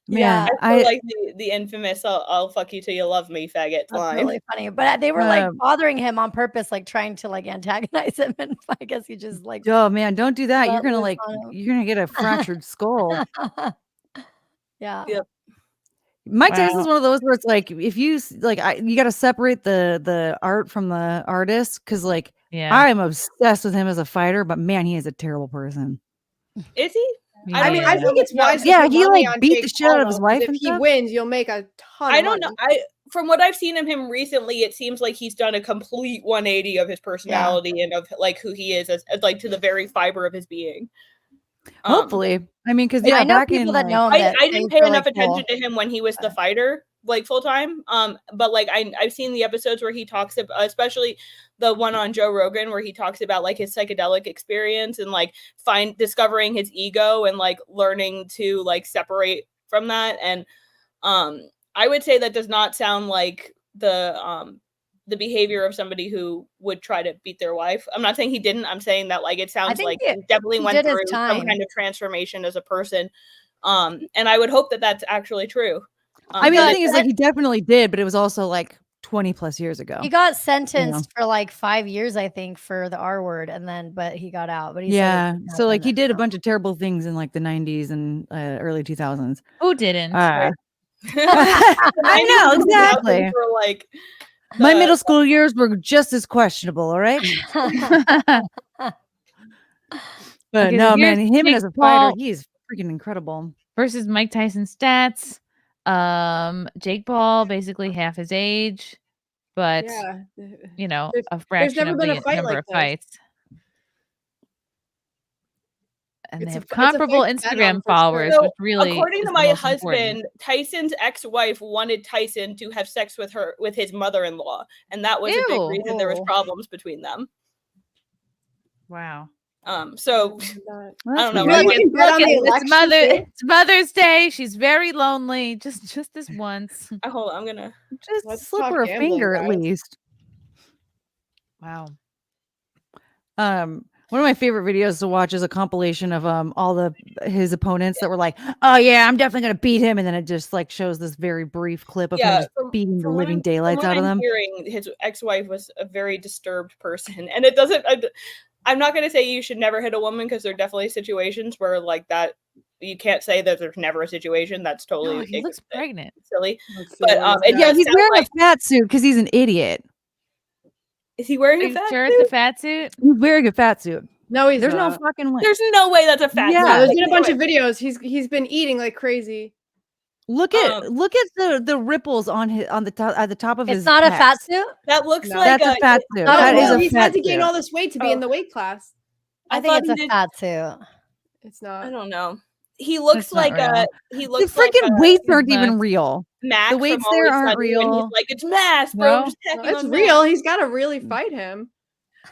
Yeah, I feel like the infamous "I'll fuck you till you love me" faggot that's line. really funny. But they were like Um, bothering him on purpose, like trying to like antagonize him, and I guess he just like Oh man, don't do that. You're let gonna loose like on him. you're gonna get a fractured skull. Yeah. Yep. Mike Wow. Tyson's one of those where it's like if you you got to separate the art from the artist, because like Yeah. I'm obsessed with him as a fighter, but man, he is a terrible person. Is he? I mean, I think it's wise. Yeah, to put he, money like, on beat the Jake shit out of Paul, his though, wife 'cause and If he stuff. wins, you'll make a ton. I of don't money. know. From what I've seen of him recently, it seems like he's done a complete 180 of his personality and of like who he is as like to the very fiber of his being. Hopefully, I mean, because Yeah, yeah, I know back people in that like, know him. I that didn't think pay they're, enough like, cool. attention to him when he was the fighter, like full time. But like I've seen the episodes where he talks about, especially the one on Joe Rogan, where he talks about like his psychedelic experience and like discovering his ego and like learning to like separate from that. And I would say that does not sound like the behavior of somebody who would try to beat their wife. I'm not saying he didn't. I'm saying that like it sounds think like he- he definitely he went did his through some time. kind of transformation as a person. And I would hope that that's actually true. I mean, the but thing is, like, he definitely did, but it was also like 20 plus years ago. He got sentenced for like 5 years, I think, for the R word, and then but he got out. But he said it Yeah, didn't so like happen. he did a bunch of terrible things in like the 90s and early 2000s. Who didn't? I I know exactly. For like My middle school years were just as questionable. All right, but Okay, no, so man, here's him Jake as a fighter, Paul he's freaking incredible. versus Mike Tyson stats. Jake Paul basically half his age, but Yeah. you know, There's- a there's fraction never of been the a fight number like of this. fights. And they It's have a fight comparable to bet on Instagram for followers, sure. which really according is to the my most husband, important. Tyson's ex-wife wanted Tyson to have sex with his mother-in-law, and that was a big Ew. reason there was Oh. problems between them. Wow. So Well, I that's don't know. weird. Like, It's Mother's Day. She's very lonely. Just this once. Hold on, I'm gonna Just slip her a finger at least. Wow. One of my favorite videos to watch is a compilation of all his opponents that were like, "Oh yeah, I'm definitely gonna beat him," and then it just like shows this very brief clip of him just beating the living daylights out of them. Hearing his ex-wife was a very disturbed person, and it doesn't. I'm not gonna say you should never hit a woman because there are definitely situations where like that. You can't say that there's never a situation. That's totally. No, he looks pregnant. Silly, but yeah, he's wearing a fat suit because he's an idiot. Is he wearing Are a you fat sure suit? it's a fat suit? He's wearing a fat suit. No, he's There's no not. fucking way. There's no way that's a fat Yeah, suit. there's Like, been a bunch no of way. videos. He's been eating like crazy. Look at the ripples on the top at the top of his. It's not a pecs. fat suit. That looks No. like That's a fat suit. No, That is a he's fat had to gain suit. all this weight to be in the weight class. I think it's a fat suit. It's not. I don't know. He looks That's not like real. he The looks like freaking weights aren't even real. Mac The from weights Always there aren't Sunny when real. He's like, it's mass, bro. No. Just checking It's on real. mass. He's got to really fight him.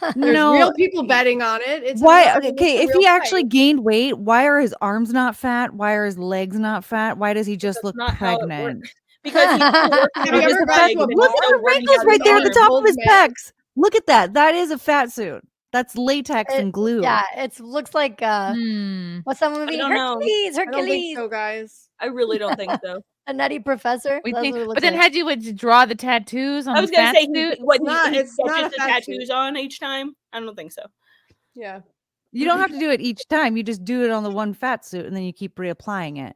There's No. real people betting on it. It's Why? it's Okay, a if real he fight. actually gained weight, why are his arms not fat? Why are his legs not fat? Why does he just look not how it pregnant? works. Because he's been working Have on you his ever gone legs to a and Look he's at still the working wrinkles on right his there at the arms. top of his Old man. pecs. Look at that. That is a fat suit. That's latex and glue. Yeah, it looks like what's that movie? don't know. Hercules. I don't think Hercules. so, guys. I really don't think so. A nutty professor. We That's think, what it looks but then like. had you would draw the tattoos on I was the gonna fat say suit? what not- he it's not sketches a the fat tattoos on each time. I don't think so. Yeah. You don't have to do it each time. You just do it on the one fat suit and then you keep reapplying it.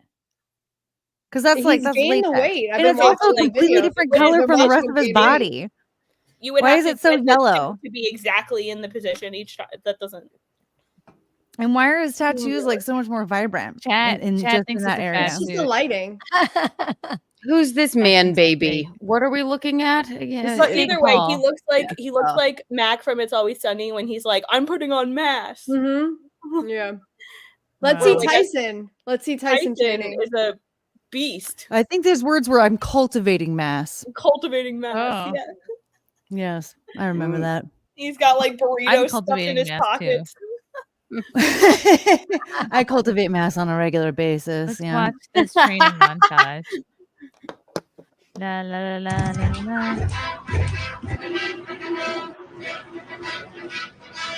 Because that's He's that's gained the latex. weight. I've And been it's also a watching the completely videos. different I've been color from the rest watching of his TV. body. You would Why have is to it so get the yellow? suit to be exactly in the position each time. That doesn't. And why are his tattoos like so much more vibrant? Chat in Chad just thinks in it's that a area? It's just the lighting. Who's this man baby? What are we looking at? Yeah, But either way, he looks like Oh. like Mac from It's Always Sunny when he's like, "I'm putting on mass." Mm-hmm. Yeah. Let's see Like, Tyson. Let's see Tyson Tyson training. is a beast. I think there's words where I'm cultivating mass. Cultivating mass. Oh. Yeah. Yes, I remember that. He's got like I'm burritos stuffed in cultivating his mass, too. pockets. I cultivate mass on a regular basis. Let's Yeah. watch this training montage. La la la la la la.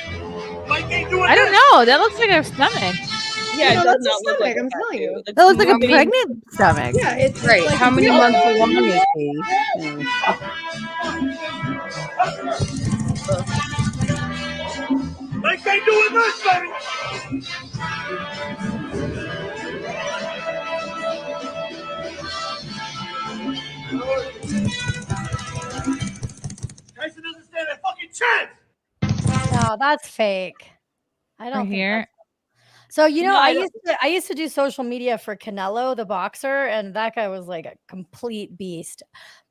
I don't know. That looks like a stomach. Yeah, No, it does that's a not look like stomach, I'm a fat telling dude. you. That's That looks like a not- pregnant stomach. Yeah, it's Right. like How many real. months along is he? Like they do in this, baby. Tyson doesn't stand a fucking chance. No, that's fake. I don't Right think here. so. You know, No, I I don't- used to do social media for Canelo, the boxer, and that guy was like a complete beast.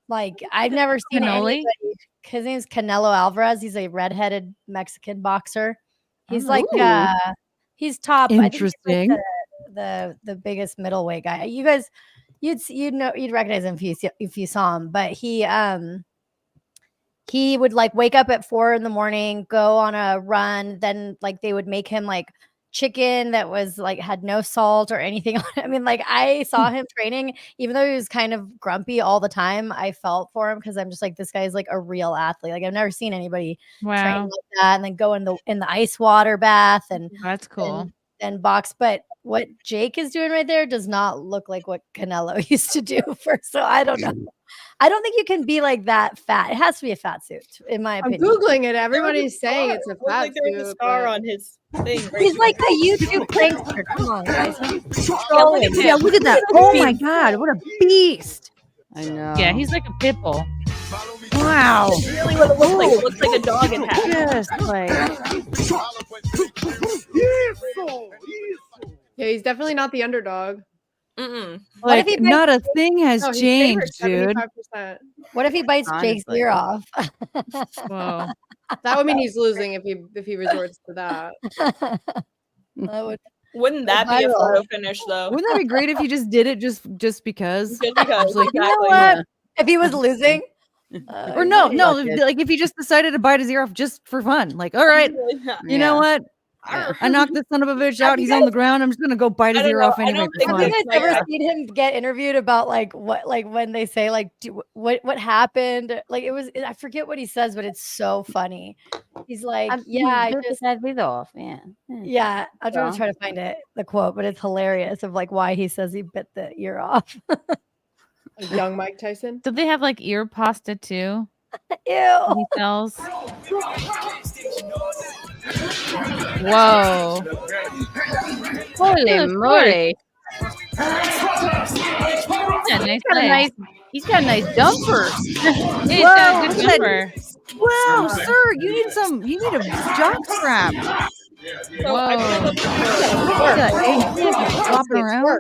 Like I've never seen Cannoli? anybody. His name's Canelo Alvarez. He's a redheaded Mexican boxer. He's like Ooh. he's top. I think he's like Interesting. the biggest middleweight guy. You guys, you'd recognize him if you saw him. But he would like wake up at 4 a.m, go on a run. Then like they would make him like chicken that was like had no salt or anything on it. I mean, like I saw him training, even though he was kind of grumpy all the time. I felt for him because I'm just like, this guy's like a real athlete. Like I've never seen anybody train Wow. like that and then go in the ice water bath and That's cool. and box. But what Jake is doing right there does not look like what Canelo used to do so I don't know. I don't think you can be like that fat. It has to be a fat suit, in my I'm opinion. Googling it. Everybody's saying it's a Looks fat like there's a suit. star but- on his thing. Right He's like a YouTube prankster. Come on, guys. Yeah, look at that. Oh my god, what a beast. I know. Yeah, he's like a pit bull. Wow. really what it looks like. It looks like a dog in half. Just like Yeah, he's definitely not the underdog. Mm-mm. What if like he not a thing has No, he's changed, favored dude. 75%. What if he bites Jake's Honestly. ear off? Whoa. That would mean he's losing if he resorts to that. That would Wouldn't that be a viral. photo finish though? Wouldn't that be great if you just did it just because? Just because, It's like, you know exactly. what? if he was losing. Or no, he no, fuck it. like if he just decided to bite his ear off just for fun. Like, all right, Yeah. you know what? I knocked this son of a bitch out. He's on the ground. I'm just gonna go bite his ear off anyway. Have you guys ever seen him get interviewed about like what, like when they say like what happened? Like I forget what he says, but it's so funny. He's like, I just that bit off. Yeah. Yeah, I'm trying to find it, the quote, but it's hilarious of like why he says he bit the ear off. Young Mike Tyson. Do they have like ear pasta too? Ew. He sells. Whoa. Holy moly. He's got a nice dumper. He's got a good dumper. Wow, sir, you need a jock strap. Flopping around.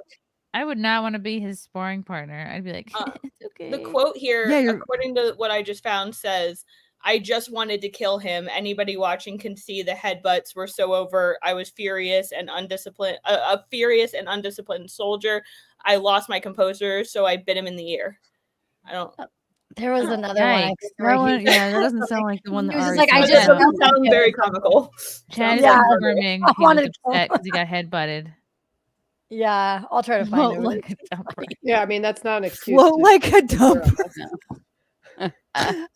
I would not want to be his sparring partner. I'd be like, it's okay. The quote here, according to what I just found, says, "I just wanted to kill him. Anybody watching can see the headbutts were so over. I was furious and undisciplined, a furious and undisciplined soldier. I lost my composure, so I bit him in the ear." I don't. There was another one. Yeah, that doesn't sound like the one that He was Ari just like, said. I just sound very comical. Chad is Yeah. confirming I he wanted was to kill upset because he got headbutted. Yeah, I'll try to find it. Like a dumper. Yeah, I mean that's not an excuse. Float like a dumper.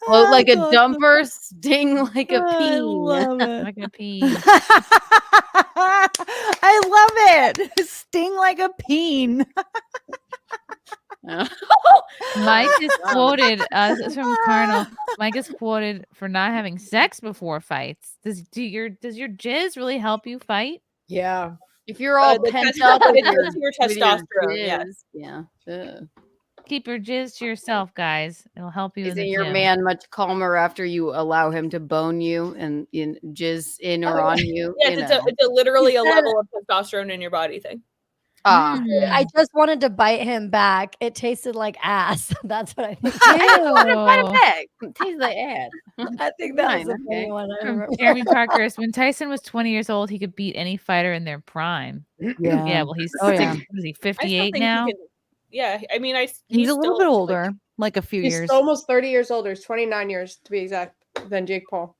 Float like a dumper, sting like a peen. Like a pea. I love it. Sting like a peen. Mike is quoted. This is from Colonel. Mike is quoted for not having sex before fights. Does your jizz really help you fight? Yeah. If you're all pent up with your testosterone, jizz, yeah. Keep your jizz to yourself, guys. It'll help you. Isn't in the your gym. man much calmer after you allow him to bone you and jizz in or on you? Yes, it's a literally a level of testosterone in your body thing. I just wanted to bite him back. It tasted like ass. That's what I think. I just wanted to bite him back. It tastes like ass. I think that was the funny one. I From remember. Jeremy Parker. When Tyson was 20 years old, he could beat any fighter in their prime. Yeah. Well, he's Oh, yeah. is he I still 58 think now? he can- yeah, I mean, He's a little bit older, like a few He's years. almost 30 years older. He's 29 years to be exact than Jake Paul.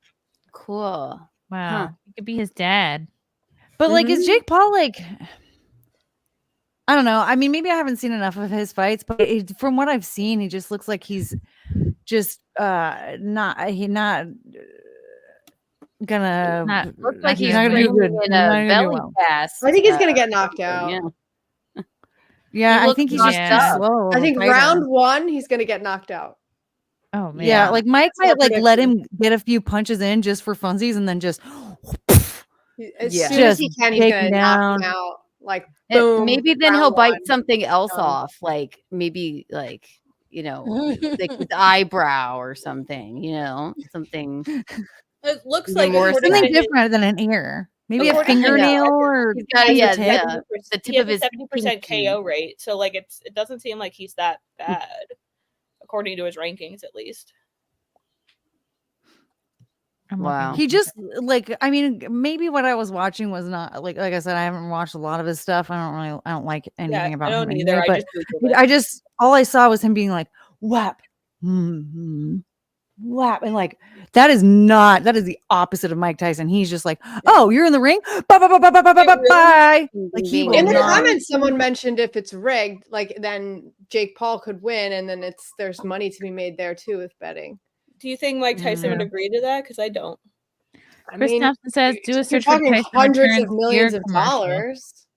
Cool. Wow. He could be his dad. But like, is Jake Paul like? I don't know. I mean, maybe I haven't seen enough of his fights, but from what I've seen, he just looks like he's just not gonna Looks like he's he's not gonna do good. in He's not a gonna do belly well. cast. I think he's gonna get knocked out. Yeah, He I think he's looks just knocked too slow. I think fighter. round one he's gonna get knocked out. Oh man. Yeah, like Mike That's my might like let prediction. him get a few punches in just for funsies, and then just As Yeah. soon as he Just can, he's take gonna him knock him down. out. Like boom. Maybe then he'll round bite one. something else Done. off, like maybe like like his eyebrow or something. Something. It looks Even like more according something to his- different than an ear. Maybe a According to- fingernail or He's got his yeah, tip. yeah, the he tip has of a his 70% pinky. KO rate, so like it doesn't seem like he's that bad, according to his rankings at least. Wow. He just like, I mean, maybe what I was watching was not like I said, I haven't watched a lot of his stuff. I don't like anything about I don't him either. anyway, I but just Googled it. I just all I saw was him being like whap, whap, and like that is the opposite of Mike Tyson. He's just like, oh, you're in the ring, bye bye bye bye bye bye bye bye. Like he will In the not. comments, someone mentioned if it's rigged, like then Jake Paul could win, and then there's money to be made there too with betting. Do you think Mike Tyson would agree to that? Because I don't. Chris Thompson says, do a you're search for talking Tyson hundreds returns of millions ear of commercial. dollars.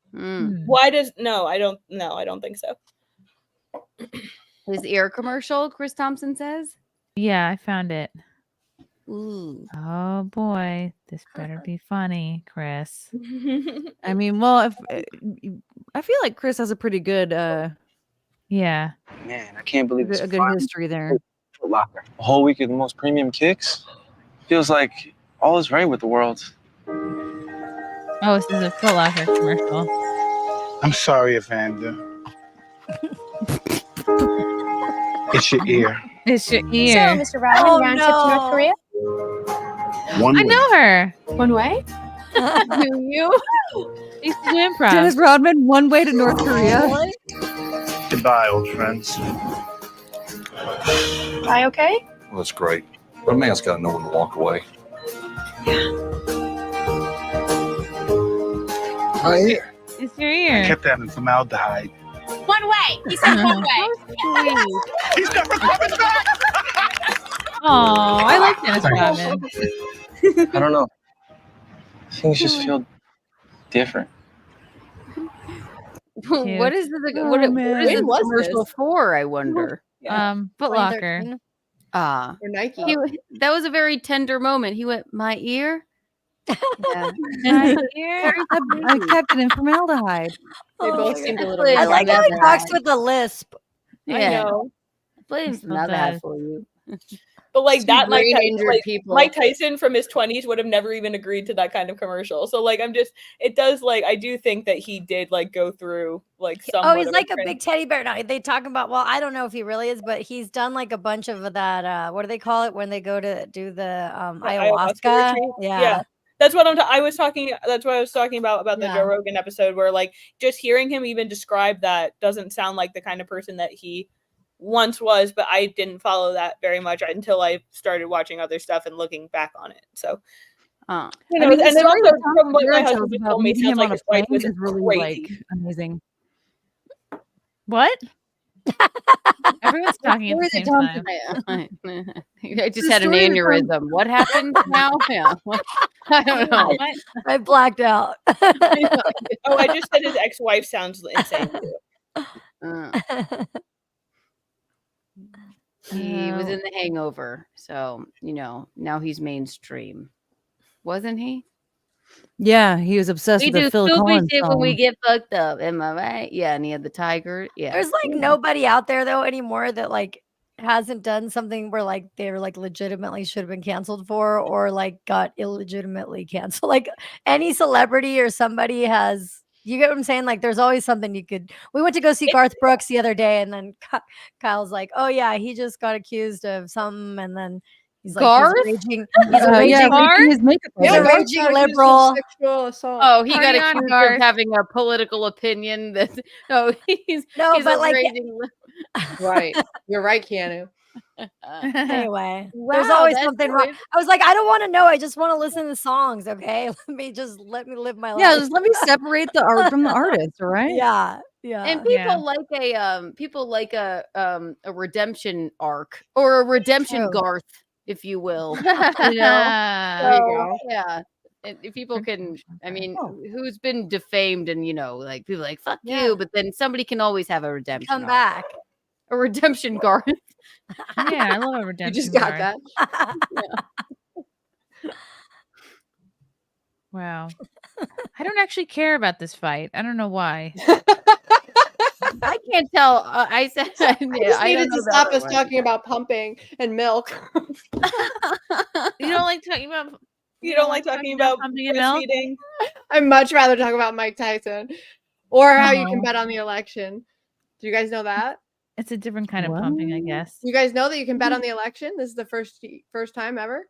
Why does no? I don't think so. His ear commercial, Chris Thompson says. Yeah, I found it. Ooh. Oh boy, this better be funny, Chris. I mean, well, if I feel like Chris has a pretty good Yeah. Man, I can't believe it's a good finally history there. Foot Locker. A whole week of the most premium kicks. Feels like all is right with the world. Oh, this is a Foot Locker commercial. I'm sorry, Evander. It's your ear. It's your ear. So, Mr. Rodman, round trip to North Korea? One I way. know her. One way? Do you? She used to do improv. Dennis Rodman, one way to North Korea. Goodbye, old friends. I okay? Well, that's great. But a man's got to know when to walk away. My ear. It's your I ear. kept that in formaldehyde. One way. He said one way. He's never coming back. Oh, I like Dennis Rodman. I don't know. Things just feel different. What is the Oh, what is man. the When was commercial this? for? I wonder. Foot Locker. 2013. Or Nike. That was a very tender moment. He went, "My ear." Yeah. My ear. I kept it in formaldehyde. They both my seemed a God. little. I like how he talks with with a lisp. Yeah. I know. Blame Still some of that does. for you. But like Two that, Mike brain Tyson, injured like, people. Mike Tyson from his 20s would have never even agreed to that kind of commercial. So like, it does like, I do think that he did like go through like some. Oh, he's like a big teddy bear. No, they talk about. Well, I don't know if he really is, but he's done like a bunch of that. What do they call it when they go to do the ayahuasca? retreat. Yeah. That's what I was talking. That's what I was talking about the Yeah. Joe Rogan episode, where like just hearing him even describe that doesn't sound like the kind of person that he once was. But I didn't follow that very much until I started watching other stuff and looking back on it. So, I you know, mean, the and then story also that Tom from what my Segura husband tells just about told me, meeting sounds him like on a his wife plane was is really like crazy. amazing. What? Everyone's talking at the same time. I just The had an story that Tom- aneurysm. What happened now? Yeah. I don't know. I blacked out. Oh, I just said his ex-wife sounds insane too. He was in The Hangover, so now he's mainstream, wasn't he? Yeah, he was obsessed We with do the Phil stupid Collins shit when we song. get fucked up. Am I right? Yeah, and he had the tiger. Yeah, There's like nobody out there though anymore that like hasn't done something where like they were like legitimately should have been canceled for or like got illegitimately canceled. Like any celebrity or somebody has. You get what I'm saying? Like, there's always something you could. We went to go see Garth Brooks the other day, and then Kyle's like, "Oh yeah, he just got accused of something," and then he's like, Garth? "He's a raging, Yeah, making his makeup. he's a over. raging liberal." Sexual assault. Oh, he got Party on, accused Garth. of having a political opinion. That he's No, he's but a like, raging. Right. You're right, Keanu. anyway, Wow, there's always that's something so wrong. I was like, I don't want to know. I just want to listen to the songs. Okay, let me live my life. Yeah, just let me separate the art from the artist, all right? Yeah. And people like a redemption arc or a redemption True. Garth, if you will. There you go. Yeah. And if people can, I mean, who's been defamed and like people like fuck Yeah. you, but then somebody can always have a redemption Come arc. back. A redemption Garth. Yeah, I love a redemption. You just got Garth. that. Wow. I don't actually care about this fight. I don't know why. I can't tell. I said I just needed to stop us talking about pumping and milk. You don't like talking about. You don't like talking about pumping and milk? breastfeeding? I'd much rather talk about Mike Tyson or how you can No. bet on the election. Do you guys know that? It's a different kind of pumping, I guess. You guys know that you can bet on the election? This is the first time ever.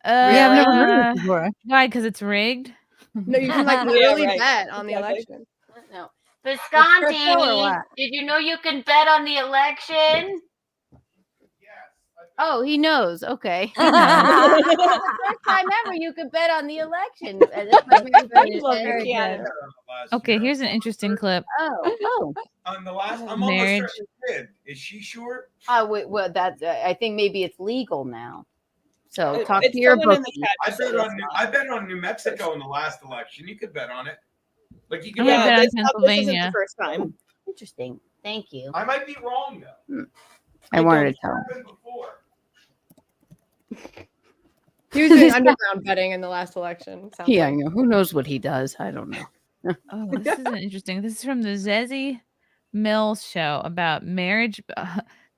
Yeah, I've never heard of this before. Why? Because it's rigged. No, you can like Yeah, literally right. bet on the Exactly. election. No. Visconti, or what? Did you know you can bet on the election? Oh, he knows. Okay. He knows. First time ever you could bet on the election. Very good. Okay, here's an interesting clip. Oh. On the last, I'm Marriage. almost certain kid. Is she short? Well, that's. I think maybe it's legal now. So talk It's to your someone in bookie. the I bet on New Mexico in the last election. You could bet on it. Like you I'm could gonna bet on bet this isn't Pennsylvania. the first time. Interesting. Thank you. I might be wrong though. I wanted to tell. Happened before. He was doing underground betting in the last election. sounds Yeah, I like. know. Who knows what he does? I don't know. Oh, this is interesting. This is from the Zezzy Mills show about marriage.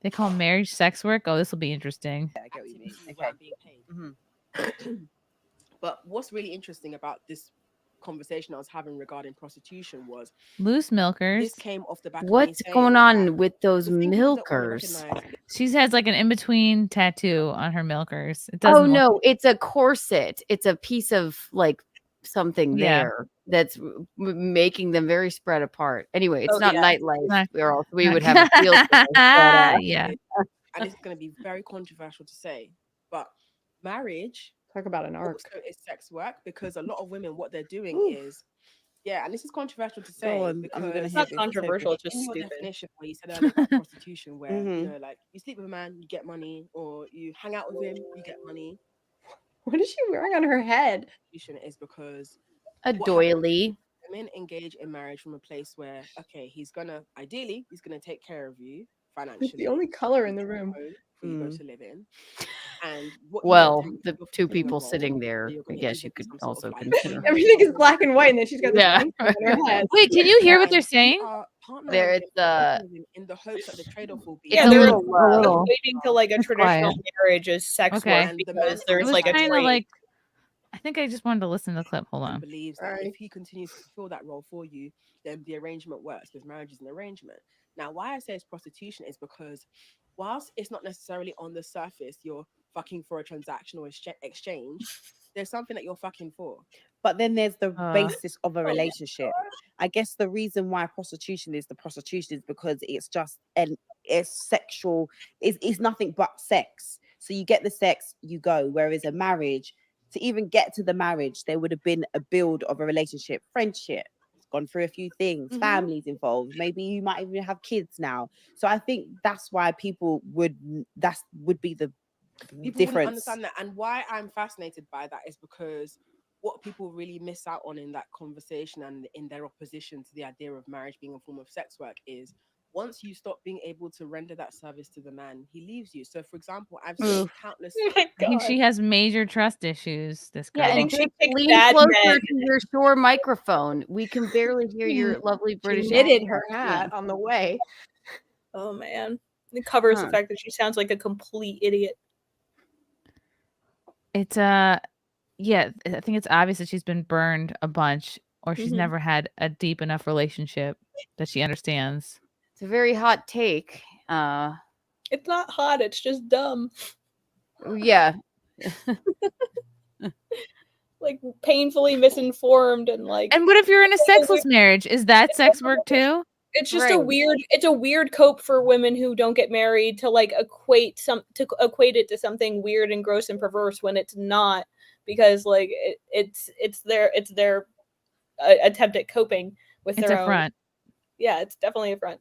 They call marriage sex work. Oh, this will be interesting. I get what you mean. Okay. Being paid. But what's really interesting about this conversation I was having regarding prostitution was Loose milkers. this came off the back of me What's saying going that on with those the things that we milkers? recognize- She has like an in-between tattoo on her milkers. It Oh doesn't look- no, it's a corset. It's a piece of like something Yeah. there that's making them very spread apart. Anyway, it's Oh, not yeah. nightlife, Not- or else we not- would have a field for this, but, yeah. and it's going to be very controversial to say, but marriage Talk about an arc. also is sex work because a lot of women, what they're doing is Yeah, and this is controversial to Go say on, I'm gonna because It's hear not this. controversial, it's in just your stupid. definition where you said earlier about prostitution, where Mhm. like you sleep with a man, you get money, or you hang out with him, you get money. What is she wearing on her head? Prostitution is because A what happens doily. women engage in marriage from a place where, okay, he's gonna take care of you It's financially. the only color in the room. Home for you both to live in, and what Well, you the you're two fulfilling a people role sitting where there, you're I gonna guess you either be could some sort of also like consider. Everything is black and white, and then she's got this Yeah. pink thing on her head. Wait, can you hear what and they're you saying? are partnering There, with it's in the hopes that the trade-off will be it's Yeah, a they're little equating to like a It's traditional quiet. marriage as sex Okay. work and the man because there's was like a kind of trade. like, I think I just wanted to listen to the clip. Hold on. believes that if he continues to fulfill that role for you, then the arrangement works because marriage is an arrangement. Now, why I say it's prostitution is because whilst it's not necessarily on the surface you're fucking for a transactional exchange, there's something that you're fucking for. But then there's the basis of a relationship. I guess the reason why prostitution is because it's just it's sexual, it's nothing but sex. So you get the sex, you go. Whereas a marriage, to even get to the marriage, there would have been a build of a relationship, friendship. It's gone through a few things, families involved. Maybe you might even have kids now. So I think that's why people would be the People wouldn't difference. understand that, and why I'm fascinated by that is because what people really miss out on in that conversation and in their opposition to the idea of marriage being a form of sex work is once you stop being able to render that service to the man, he leaves you. So, for example, I've seen Oof. countless. I think she has major trust issues. This girl. Yeah, and just lean closer to your Shure microphone. We can barely hear your lovely British She knitted accent. her hat on the way. Oh man, it covers the fact that she sounds like a complete idiot. It's yeah, I think it's obvious that she's been burned a bunch, or she's Mhm. never had a deep enough relationship that she understands. It's a very hot take. It's not hot, it's just dumb. Yeah. Like painfully misinformed and like. And what if you're in a sexless marriage? Is that sex work too? It's just a weird cope for women who don't get married to like equate it to something weird and gross and perverse when it's not, because like it's their attempt at coping with It's their a own. front. Yeah, it's definitely a front.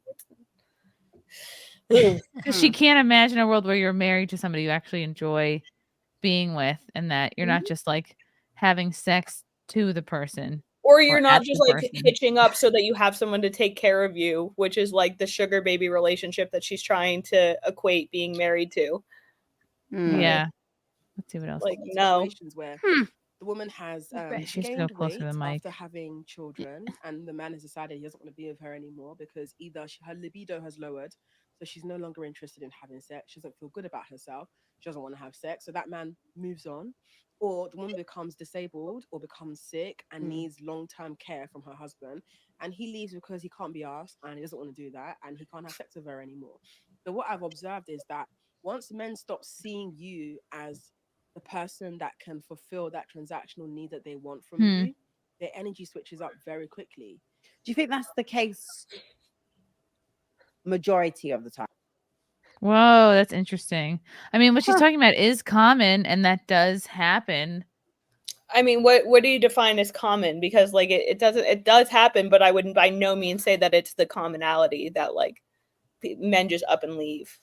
Because she can't imagine a world where you're married to somebody you actually enjoy being with, and that you're not just like having sex to the person. Or you're at not just the like person. hitching up so that you have someone to take care of you, which is like the sugar baby relationship that she's trying to equate being married to. Yeah. Let's see what else. Like no. Situations where the woman has She should go gained closer to weight the mic. after having children, and the man has decided he doesn't want to be with her anymore because either her libido has lowered, so she's no longer interested in having sex. She doesn't feel good about herself. She doesn't want to have sex, so that man moves on. Or the woman becomes disabled or becomes sick and needs long-term care from her husband, and he leaves because he can't be asked and he doesn't want to do that, and he can't have sex with her anymore. So what I've observed is that once men stop seeing you as the person that can fulfill that transactional need that they want from you, their energy switches up very quickly. Do you think that's the case majority of the time? Whoa, that's interesting. I mean, what she's talking about is common, and that does happen. I mean, what do you define as common? Because like it does happen, but I wouldn't by no means say that it's the commonality that like men just up and leave.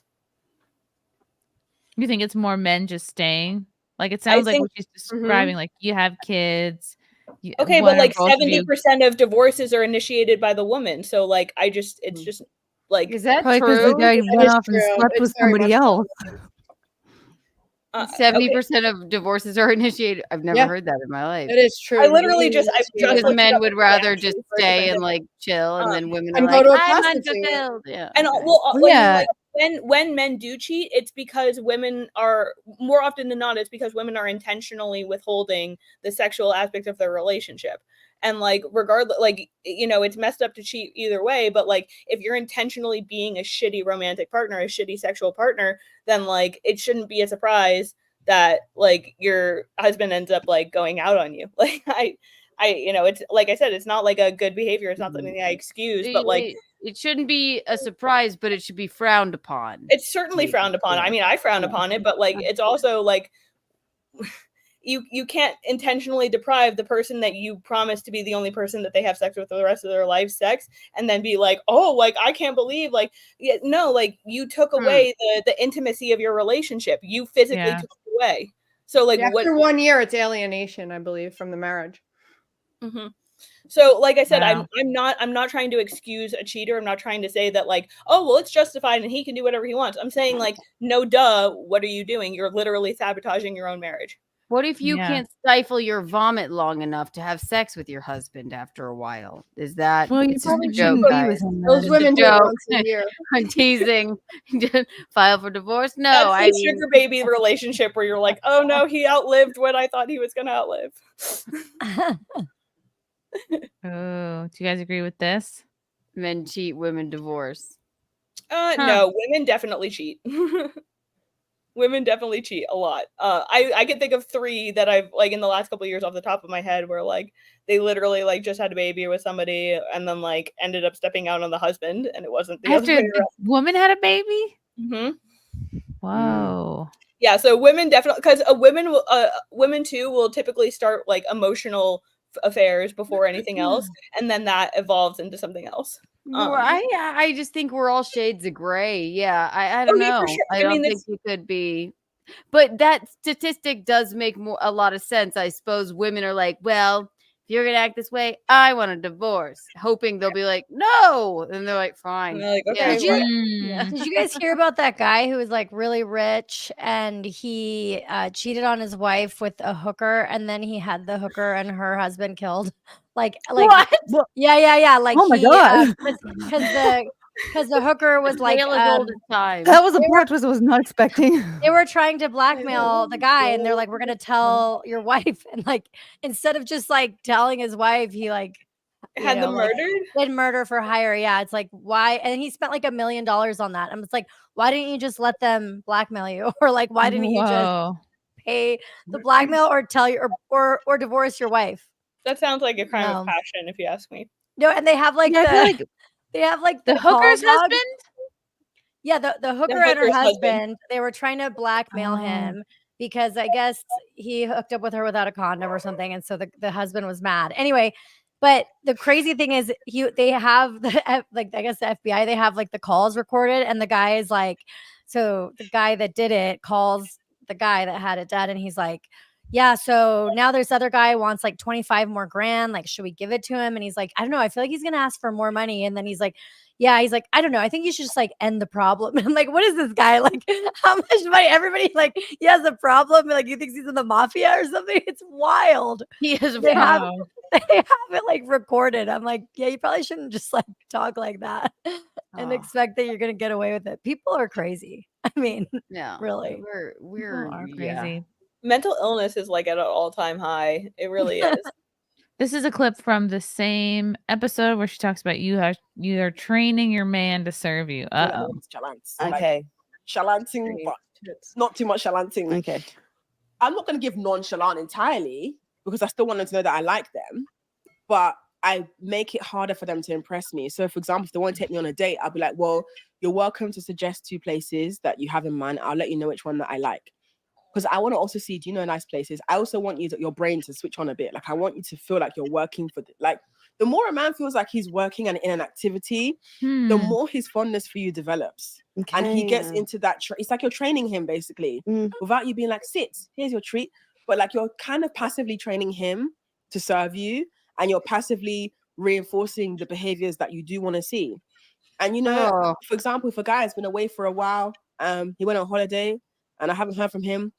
You think it's more men just staying? Like it sounds like what she's describing. Like you have kids. Okay, but like 70% of divorces are initiated by the woman. So like it's just like is that Probably because the guy went off and slept with somebody else. 70% of divorces are initiated. I've never heard that in my life. It is true. I literally just because looked it men up would on rather Reddit. just stay and like chill, and then women are and like, go to a I'm prostitute. unfulfilled. Yeah. And okay. well, like, Yeah. when men do cheat, it's because women are more often than not. It's because women are intentionally withholding the sexual aspect of their relationship. And like, regardless, like it's messed up to cheat either way. But like, if you're intentionally being a shitty romantic partner, a shitty sexual partner, then like it shouldn't be a surprise that like your husband ends up like going out on you. Like I it's like I said, it's not like a good behavior. It's not something I excuse, but like. It shouldn't be a surprise, but it should be frowned upon. It's certainly frowned upon. I mean, I frown upon it, but like it's also like you can't intentionally deprive the person that you promised to be the only person that they have sex with for the rest of their life sex, and then be like, oh, like I can't believe, like, no, like you took away the intimacy of your relationship. You physically took it away. So like, after 1 year, it's alienation, I believe, from the marriage. Mm-hmm. So, like I said, I'm not trying to excuse a cheater. I'm not trying to say that, like, oh, well, it's justified and he can do whatever he wants. I'm saying, like, no, duh, what are you doing? You're literally sabotaging your own marriage. What if you can't stifle your vomit long enough to have sex with your husband after a while? Is that Well, you it's just a probably joke, shouldn't be guys? with him Those Just women a do it joke. once a year. I'm teasing. File for divorce? No, That's I the mean, sugar baby relationship where you're like, oh no, he outlived what I thought he was going to outlive. Oh, do you guys agree with this? Men cheat, women divorce. No, women definitely cheat. Women definitely cheat a lot. I can think of 3 that I've, like, in the last couple of years off the top of my head, where like they literally like just had a baby with somebody and then like ended up stepping out on the husband, and it wasn't the After other way the woman had a baby? Mm-hmm. Whoa. Yeah, so women definitely, because women too will typically start like emotional affairs before anything else, and then that evolves into something else. I just think we're all shades of gray. Yeah, I don't know. For sure. I I don't mean, think you could be. But that statistic does make a lot of sense. I suppose women are like, well, if you're gonna act this way, I want a divorce, hoping they'll be like, no, and they're like, fine. Like, Yeah. Did you guys hear about that guy who was like really rich and he cheated on his wife with a hooker, and then he had the hooker and her husband killed? Like what? Yeah. Like, Oh my God. because the hooker was like time. That was a plot twist I was not expecting. they were trying to blackmail the guy, and they're like, we're gonna tell your wife, and like instead of just like telling his wife, he like had them murdered. Did murder for hire. Yeah, it's like, why? And he spent like $1 million on that. And it's like, why didn't you just let them blackmail you? Or like, why didn't you just pay the blackmail or tell you or divorce your wife? That sounds like a crime of passion, if you ask me. No, and they have like they have like the hooker's husband. Yeah, the hooker and her husband. They were trying to blackmail him because I guess he hooked up with her without a condom or something, and so the husband was mad. Anyway, but the crazy thing is, they have the like, I guess the FBI, they have like the calls recorded, and the guy is like, so the guy that did it calls the guy that had it done, and he's like, yeah, so now this other guy wants like 25 more grand. Like, should we give it to him? And he's like, I don't know. I feel like he's gonna ask for more money. And then he's like, yeah, he's like, I don't know. I think you should just like end the problem. And I'm like, what is this guy? Like, how much money? Everybody like, he has a problem. Like, he thinks he's in the mafia or something. It's wild. He is they have wild. it like recorded. I'm like, yeah, you probably shouldn't just like talk like that and expect that you're gonna get away with it. People are crazy. I mean, yeah, really, we're crazy. Mental illness is like at an all-time high. It really is. This is a clip from the same episode where she talks about you are training your man to serve you. Okay. Shalanting, but not too much shalanting. Okay. I'm not going to give nonchalant entirely because I still want them to know that I like them, but I make it harder for them to impress me. So, for example, if they want to take me on a date, I'll be like, well, you're welcome to suggest 2 places that you have in mind. I'll let you know which one that I like. Because I want to also see, do you know nice places? I also want your brain to switch on a bit. Like, I want you to feel like you're working for like, the more a man feels like he's working and in an activity, the more his fondness for you develops. Okay. And he gets into that. It's like you're training him basically without you being like, sit, here's your treat. But like, you're kind of passively training him to serve you, and you're passively reinforcing the behaviors that you do want to see. And, you know, for example, if a guy has been away for a while, he went on holiday and I haven't heard from him,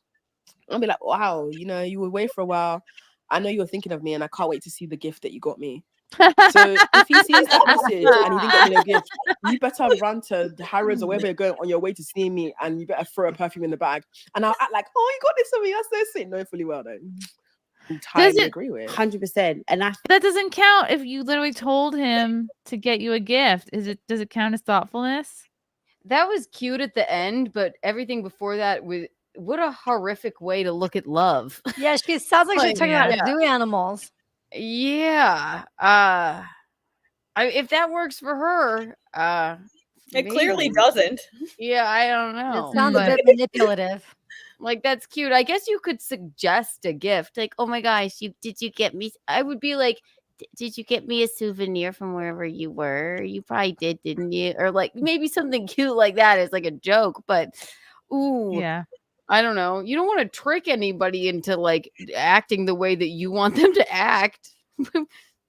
I'll be like, wow, you know, you were away for a while. I know you were thinking of me and I can't wait to see the gift that you got me. So if he sees that message and he didn't get me a gift, you better run to the Harrods or wherever you're going on your way to see me, and you better throw a perfume in the bag. And I'll act like, oh, you got this for me. That's so sweet. No, fully well, though. Entirely agree with 100%. And that doesn't count if you literally told him to get you a gift. Does it count as thoughtfulness? That was cute at the end, but everything before that was, what a horrific way to look at love. Yeah, she sounds like she's talking about zoo animals. Yeah. If that works for her, it clearly doesn't. Yeah, I don't know. It sounds a bit manipulative. Like, that's cute. I guess you could suggest a gift. Like, oh my gosh, did you get me? I would be like, did you get me a souvenir from wherever you were? You probably did, didn't you? Or like maybe something cute like that is like a joke, but ooh, Yeah. I don't know. You don't want to trick anybody into like acting the way that you want them to act.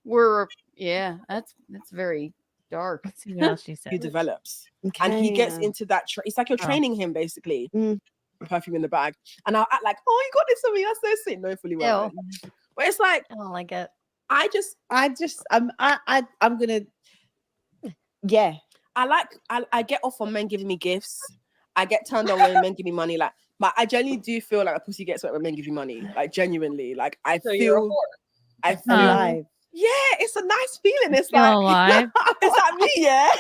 That's very dark. Let's see what else she said. He develops, and he gets into that. It's like you're training him basically. Perfume in the bag, and I'll act like, "Oh, you got this for me. That's so sweet." No, fully well. But it's like, I don't like it. I'm gonna. Yeah, I get off on men giving me gifts. I get turned on when men give me money. Like, but I genuinely do feel like a pussy gets wet when men give you money. Like, genuinely, like I feel alive. Yeah, it's a nice feeling. It's Feel like, alive. is that me? Yeah.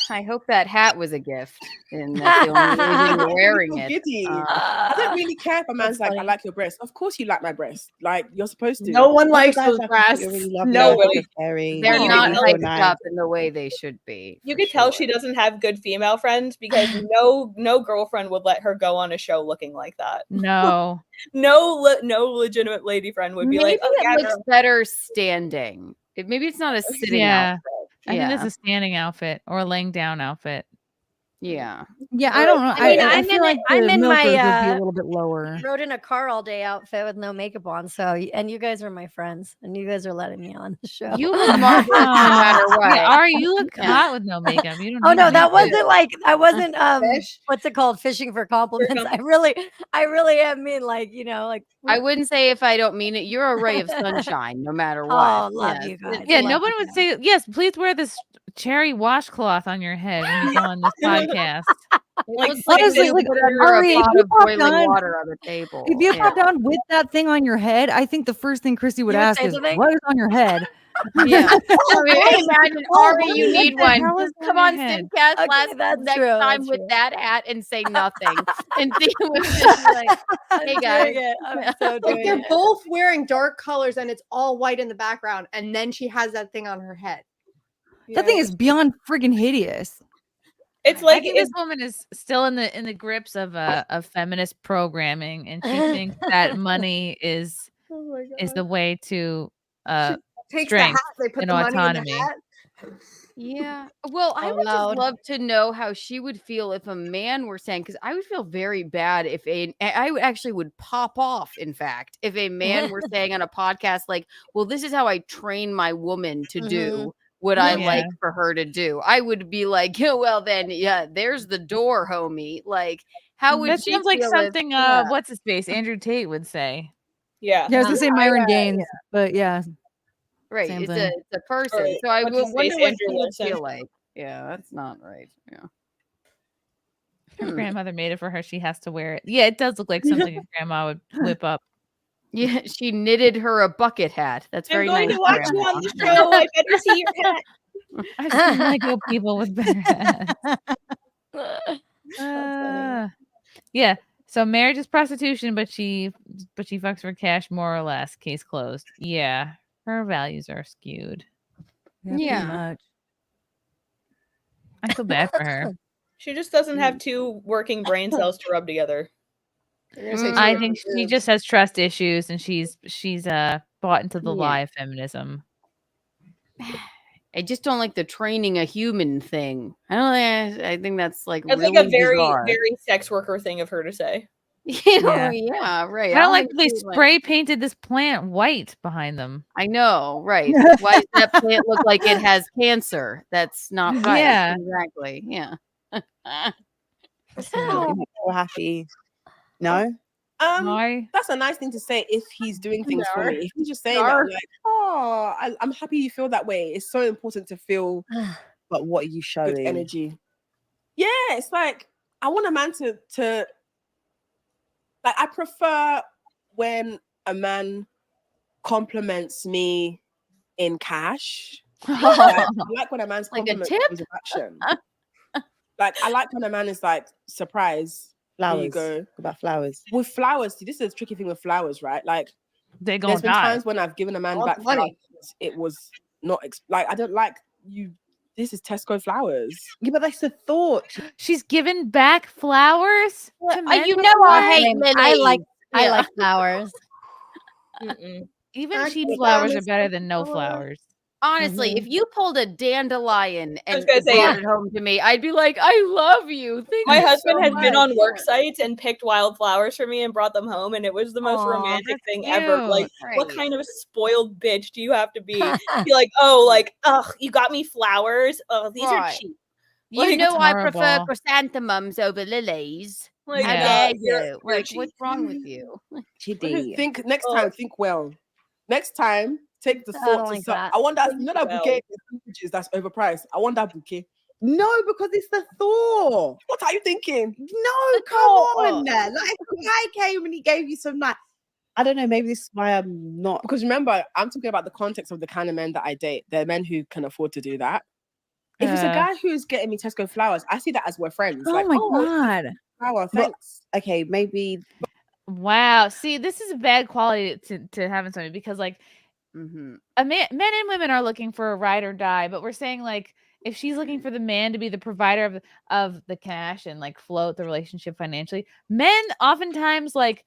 I hope that hat was a gift, and that's the only reason you're wearing it. Giddy. I don't really care if a man's like, I like your breast. Of course you like my breast. Like, you're supposed to. No one likes guys those like breasts. you really love me, Nobody. They're You not can tell- hyped up in the way they should be. You could tell she doesn't have good female friends because no girlfriend would let her go on a show looking like that. No. No legitimate lady friend would be Maybe like, "Oh, it yeah, looks girl." better standing. Maybe it's not a sitting Yeah. outfit. I think it's a standing outfit or a laying down outfit. Yeah. Yeah, I don't know. I feel like I'm the in milkers my would be a little bit lower. rode in a car all day outfit with no makeup on. So, and you guys are my friends, and you guys are letting me on the show. You look marvelous no matter what. Yeah, Ari, you look hot with no makeup. You don't. Oh need no, that makeup. wasn't like I wasn't what's it called? Fishing for compliments. I really am mean like, like I wouldn't say if I don't mean it. You're a ray of sunshine, no matter what. Oh, love Yes. you guys. Yeah, Love nobody you would say yes. Please wear this cherry washcloth on your head when you go on this podcast. Like, Honestly, like, Ari, if pot you of popped boiling on- water on the table. If you Yeah. pop down with that thing on your head, I think the first thing Chrissy would You would ask say is, something? "What is on your head?" Yeah. I mean, imagine, Ari, you what need the one. hell is Just on come your on head? SimpCast next true, time that's with true. that hat and say nothing. And see what's just like, hey guys. I'm so Like doing they're it. both wearing dark colors and it's all white in the background, and then she has that thing on her head. That thing is beyond friggin' hideous. It's I like think this woman is still in the grips of feminist programming, and she thinks that money is the way to Takes the strength hat, they put and the money in the autonomy. hat. Yeah. Well, I Out would loud. just love to know how she would feel if a man were saying, because I would feel very bad if I would actually would pop off, in fact, if a man were saying on a podcast, like, well, this is how I train my woman to do what I like for her to do. I would be like, yeah, well, then, yeah, there's the door, homie. Like, how would That she sounds like feel if- something yeah. what's his face? Andrew Tate would say. Yeah. Yeah, I was gonna say Myron Gaines, but yeah. Right. Same It's thing. a person. Right. So I What's would his wonder face? what Andrew she would Wilson. feel like. Yeah, that's not right. Yeah. Her grandmother made it for her. She has to wear it. Yeah, it does look like something a grandma would whip up. Yeah, she knitted her a bucket hat. That's very I'm going nice. to watch you Grandma. on the show. I better see your hat. I've seen Lego people with better hats. Yeah. So marriage is prostitution, but she fucks for cash more or less. Case closed. Yeah. Her values are skewed. Yeah. Much. I feel bad for her. She just doesn't have two working brain cells to rub together. I think she just has trust issues, and she's bought into the Yeah. lie of feminism. I just don't like the training a human thing. I think that's like That's really like a very, bizarre. very sex worker thing of her to say. Yeah, right. I don't like they think she, spray painted this plant white behind them. I know, right? Why does that plant look like it has cancer? That's not right. Yeah. Exactly. Yeah. So happy. No. Why? That's a nice thing to say if he's doing things for No. me. If he's just saying that, I'm like, oh, I'm happy you feel that way. It's so important to feel But what are you good showing? energy. Yeah, it's like I want a man to like. I prefer when a man compliments me in cash. I like when a man's Like a compliment tip? comes with action. Like I like when a man is like, surprise. Here you Flowers. go. What about flowers? With flowers, see, this is a tricky thing with flowers, right? Like They there's been die. times when I've given a man Oh, back funny. flowers. It was not like I don't like you This is Tesco flowers. Yeah, but that's the thought. She's given back flowers to men. You know I before? hate Same. lilies. I Yeah. like flowers. Even I cheap think flowers that are is better than no so- flowers. Honestly, if you pulled a dandelion and gonna say, brought it home to me, I'd be like, I love you. Thank My you husband so has been much." on work sites and picked wildflowers for me and brought them home, and it was the most Aw, romantic that's thing ever. Like, cute. what Right. kind of a spoiled bitch do you have to be? Be like, oh, like, ugh, you got me flowers. Oh, these are Right. cheap. You Like, know I prefer horrible. chrysanthemums over lilies. Like, How no, dare you're you? Like, cheap. what's wrong with you? Chidi. Think next time. Think well. Next time, take the I thought don't to like some. that. I want that. Think You know that well. bouquet is that's overpriced. I want that bouquet. No, because it's the thought. What are you thinking? No, come on. Like if a guy came and he gave you some like, I don't know, maybe this is why I'm not. Because remember, I'm talking about the context of the kind of men that I date. They're men who can afford to do that. If it's a guy who's getting me Tesco flowers, I see that as we're friends. Oh like, my God. flower, But- thanks. okay, maybe. Wow. See, this is a bad quality to have in somebody because like men and women are looking for a ride or die, but we're saying like if she's looking for the man to be the provider of the cash and like float the relationship financially, men oftentimes like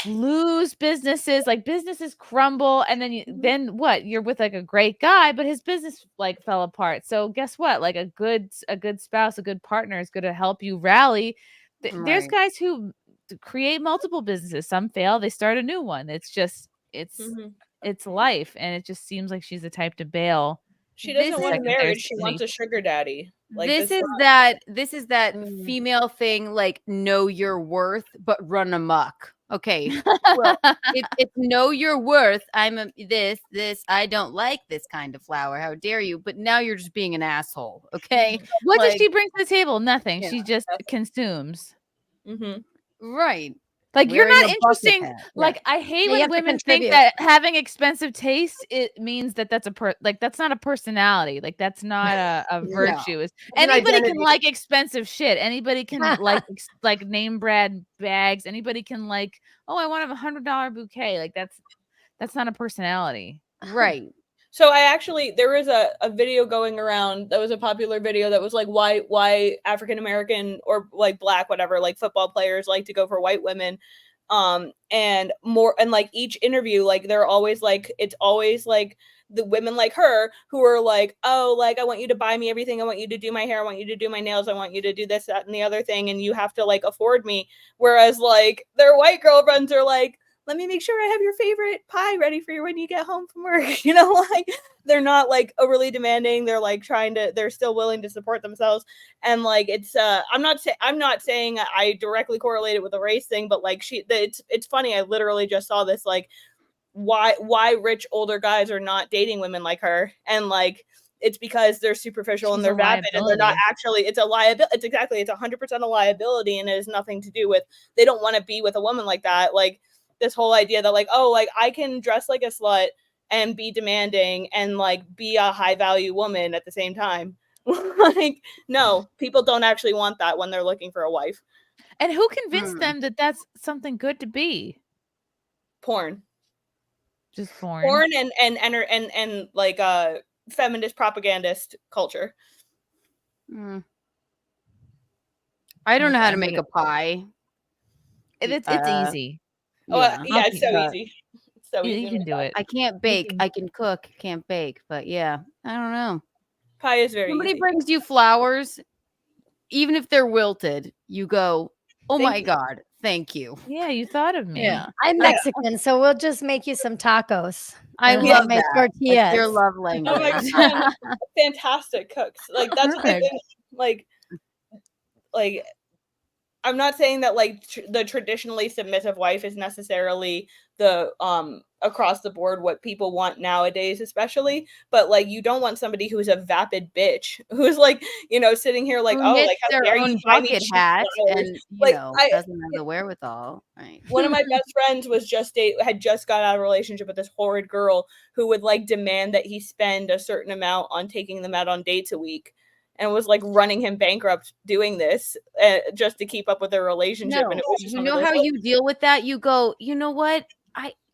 lose businesses, like businesses crumble, and then then what? You're with like a great guy, but his business like fell apart. So guess what? Like a good spouse, a good partner is going to help you rally. There's Right. guys who create multiple businesses. Some fail, they start a new one. It's just it's life, and it just seems like she's the type to bail. She doesn't This want a second they're marriage. She wants a sugar daddy. Like this that's is not- that female thing, like know your worth, but run amok. Okay, well, it's know your worth. I'm this. I don't like this kind of flower. How dare you? But now you're just being an asshole. Okay, What does Like, she bring to the table? Nothing. Yeah, She just consumes. right? Like you're Wearing not a bucket interesting. hat. Yeah. Like I hate Yeah, you when have to women think contribute. that having expensive taste it means that that's like that's not a personality. Like that's not a virtue. It's, an anybody can identity. like expensive shit. Anybody can like name brand bags. Anybody can like, oh, I want a $100 bouquet. Like that's not a personality. Right. So there was a video going around that was a popular video that was like why African American or like black whatever like football players like to go for white women, and like each interview like they're always like it's always like the women like her who are like, oh, like I want you to buy me everything, I want you to do my hair, I want you to do my nails, I want you to do this, that, and the other thing, and you have to like afford me. Whereas like their white girlfriends are like, let me make sure I have your favorite pie ready for you when you get home from work. You know, like they're not like overly demanding. They're like they're still willing to support themselves. And like, it's, I'm not saying I directly correlate it with the race thing, but like it's funny. I literally just saw this, like why rich older guys are not dating women like her. And like, it's because they're superficial and they're vapid and they're not actually, it's a liability. It's 100% a liability. And it has nothing to do with, they don't want to be with a woman like that. Like, this whole idea that like, oh, like I can dress like a slut and be demanding and like be a high value woman at the same time. Like, no, people don't actually want that when they're looking for a wife. And who convinced them that that's something good to be? Porn. Just porn. Porn and like feminist propagandist culture. I don't know how to make a pie. It's easy. It's so easy. It's so easy. You can do it. I can't bake. I can cook. Can't bake. But yeah, I don't know. Pie is very Somebody easy. brings you flowers, even if they're wilted, you go, oh my God, thank you. Yeah, you thought of me. Yeah. I'm Mexican, so we'll just make you some tacos. I and love make that. tortillas. That's your love Oh my language. God, fantastic cooks. Like that's what they think. Like I'm not saying that like the traditionally submissive wife is necessarily the across the board what people want nowadays, especially, but like you don't want somebody who's a vapid bitch who's like, you know, sitting here like, Who oh, knits like how their dare own you buy me bucket cheap hat flowers. and Like, doesn't have the wherewithal. Right. One of my best friends had just got out of a relationship with this horrid girl who would like demand that he spend a certain amount on taking them out on dates a week, and was like running him bankrupt doing this just to keep up with their relationship. No, And it was just you one of know those, how like, you deal with that? You go, you know what?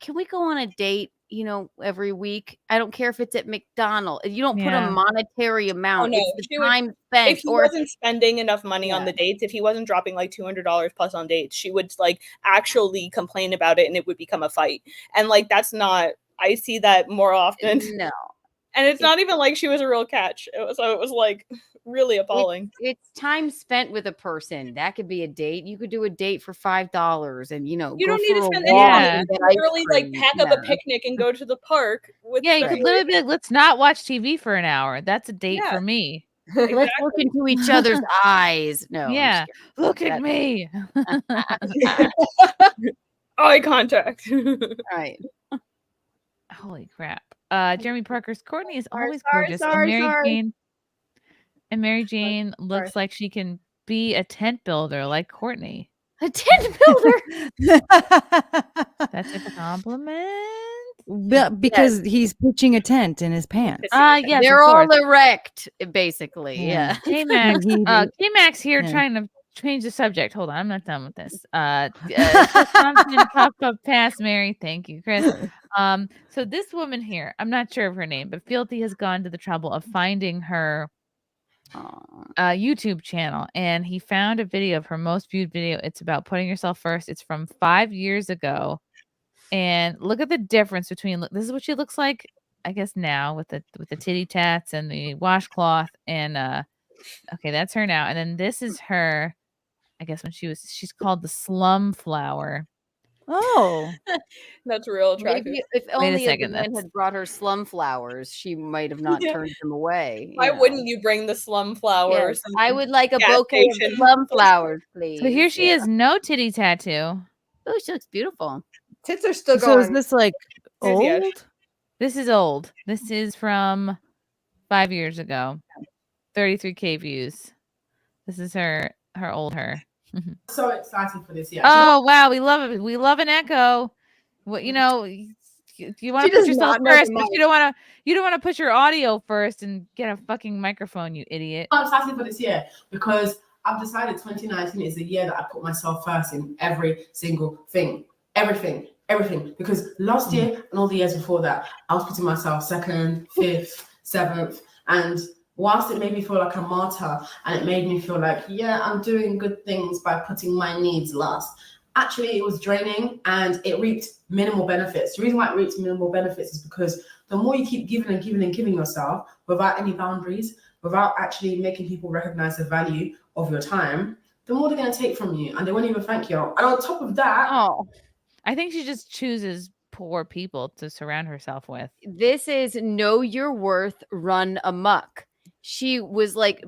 Can we go on a date you know, every week. I don't care if it's at McDonald's. You don't put Yeah. a monetary Oh amount. no, It's she the would, time spent. if he Or wasn't spending enough money on the dates, if he wasn't dropping like $200 plus on dates, she would like actually complain about it and it would become a fight. And like that's not, I see that more often. no. And it's not even like she was a real catch. So it was like really appalling. It's time spent with a person. That could be a date. You could do a date for $5 and, you know, You go don't need for to a spend any walk money. and You get can ice literally like cream. pack up a picnic and go to the park with Yeah, you the could literally be like, let's not watch TV for an hour. That's a date Yeah. for me. Let's look into each other's eyes. No, I'm Yeah. just kidding. Look at That- me. Eye contact. Right. Holy crap. Jeremy Parker's Courtney is Sorry, always sorry, gorgeous. sorry, sorry. Mary Jane looks like she can be a tent builder like Courtney. A tent builder. That's a compliment. Because he's pitching a tent in his pants. Yes, they're of all course. erect, basically. Yeah. K-Max, K-Max here Yeah. trying to change the subject. Hold on, I'm not done with this. Thompson popped up past Mary. Thank you, Chris. So this woman here, I'm not sure of her name, but Fealty has gone to the trouble of finding her YouTube channel, and he found a video of her most viewed video. It's about putting yourself first. It's from 5 years ago, and look at the difference between. This is what she looks like, I guess now with the titty tats and the washcloth, and okay, that's her now. And then this is her, I guess when she's called the slum flower. Oh, that's real attractive. Maybe if Wait a only second, the man that's- had brought her slum flowers, she might have not Yeah. turned them away. Why wouldn't you bring the slum flowers? Yes, I would like a gas bouquet station? of slum flowers, please. So here she is, no titty tattoo. Oh, she looks beautiful. Tits are still so going. is this like old? Yes. This is old. This is from 5 years ago. 33K views. This is her old her. So excited for this year. Oh wow, we love it. We love an echo. What you know, you want She to put does yourself not know the first, but mic. you don't want to put your audio first and get a fucking microphone, you idiot. I'm excited for this year because I've decided 2019 is the year that I put myself first in every single thing. Everything. Because last year and all the years before that, I was putting myself second, fifth, seventh, and whilst it made me feel like a martyr and it made me feel like, yeah, I'm doing good things by putting my needs last, actually it was draining and it reaped minimal benefits. The reason why it reaped minimal benefits is because the more you keep giving and giving and giving yourself without any boundaries, without actually making people recognize the value of your time, the more they're going to take from you and they won't even thank you. And on top of that, I think she just chooses poor people to surround herself with. This is know your worth, run amok. She was like,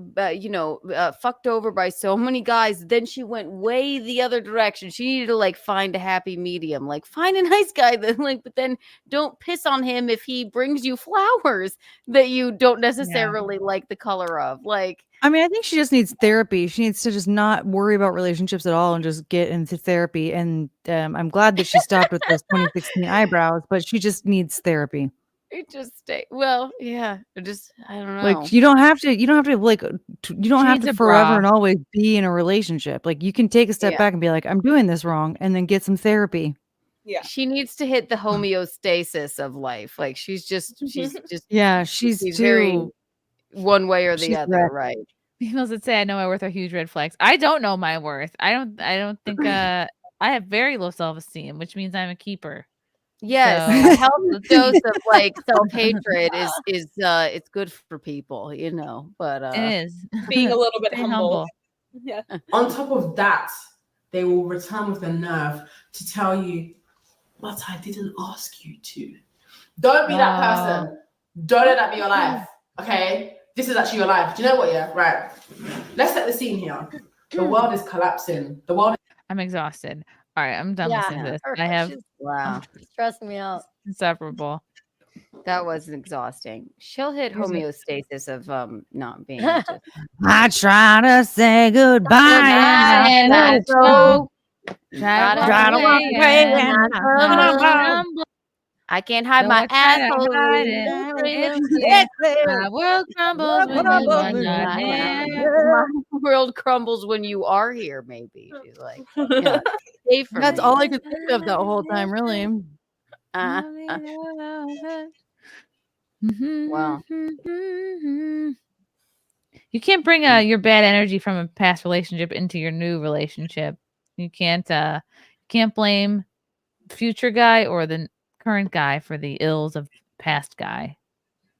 fucked over by so many guys. Then she went way the other direction. She needed to like find a happy medium, like find a nice guy that but then don't piss on him if he brings you flowers that you don't necessarily like the color of. Like, I mean, I think she just needs therapy. She needs to just not worry about relationships at all and just get into therapy. And I'm glad that she stopped with those 2016 eyebrows, but she just needs therapy. it just stay. Well, yeah, I don't know. Like you don't have to like you don't have needs to a forever bra. and always be in a relationship. Like you can take a step Yeah. back and be like, I'm doing this wrong, and then get some therapy. Yeah. She needs to hit the homeostasis of life. Like she's just Yeah, she's very too one way or the she's other, wrecked. right? Females that say I know my worth are huge red flags. I don't know my worth. I don't think I have very low self-esteem, which means I'm a keeper. Yes, So- a healthy dose of like self-hatred is it's good for people, you know. But It is. Being a little bit Stay humble. Yeah. on top of that, they will return with the nerve to tell you, but I didn't ask you to. Don't be that person. Don't let that be your life. Okay? This is actually your life. Do you know what? Yeah, right. Let's set the scene here. The world is collapsing. The world. I'm exhausted. All right, I'm done listening to this. I have wow, stressing me out. insufferable. That was exhausting. She'll hit Here's a- homeostasis of not being just I try to say goodbye, and I so try to walk away and I I can't hide So my I try to asshole. hide it. My world crumbles when you are not here. My world crumbles when you are here. Maybe she's like, yeah, stay for That's me. all I could think of the whole time, really. Wow. You can't bring your bad energy from a past relationship into your new relationship. You can't blame future guy or the current guy for the ills of past guy.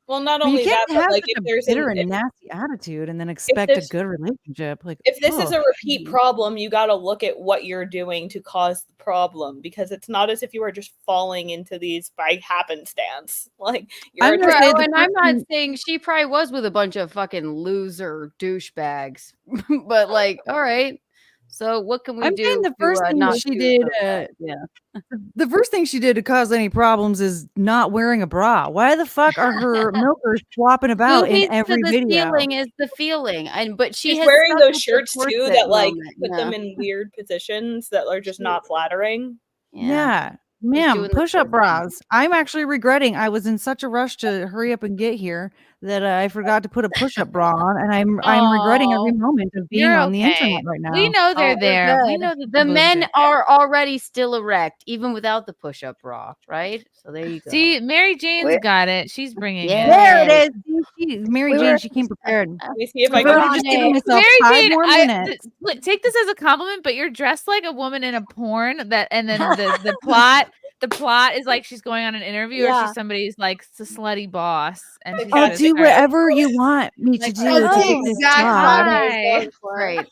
Well, not But you only that, can't have but like such if a there's bitter an and nasty attitude and then expect a there's- good relationship. Like if this is ugh. a repeat problem, you got to look at what you're doing to cause the problem, because it's not as if you are just falling into these by happenstance. Like you're I'm gonna say the and I'm not person- saying she probably was with a bunch of fucking loser douchebags, but like, all right. So what can we I'm do? saying the to, first thing not she do did, so- yeah. the first thing she did to cause any problems is not wearing a bra. Why the fuck are her milkers flopping about Movies in every to the video? ceiling is the feeling, but she She's has wearing stuck those with the shirts too corset that like moment, put them in weird positions that are just not flattering. Yeah. doing Ma'am, the push-up twisting. bras. I'm actually regretting I was in such a rush to hurry up and get here that I forgot to put a push-up bra on, and I'm regretting every moment of being You're on the okay. internet right now. We know they're Oh, we're there. We good. know that The boobs men are are already still erect, even without the push-up bra, right? So there you go. See, Mary Jane's got it. She's bringing it. There it is. Mary We Jane, were- she came prepared. Let me see if I I voted can. just giving myself Mary 5 Jane, more minutes. take this as a compliment, but you're dressed like a woman in a porn and then the plot is like she's going on an interview or Yeah. she's somebody's like slutty boss and she's I'll just do like- whatever you want me to Like, do oh, to the get this exact job. Hi. Right.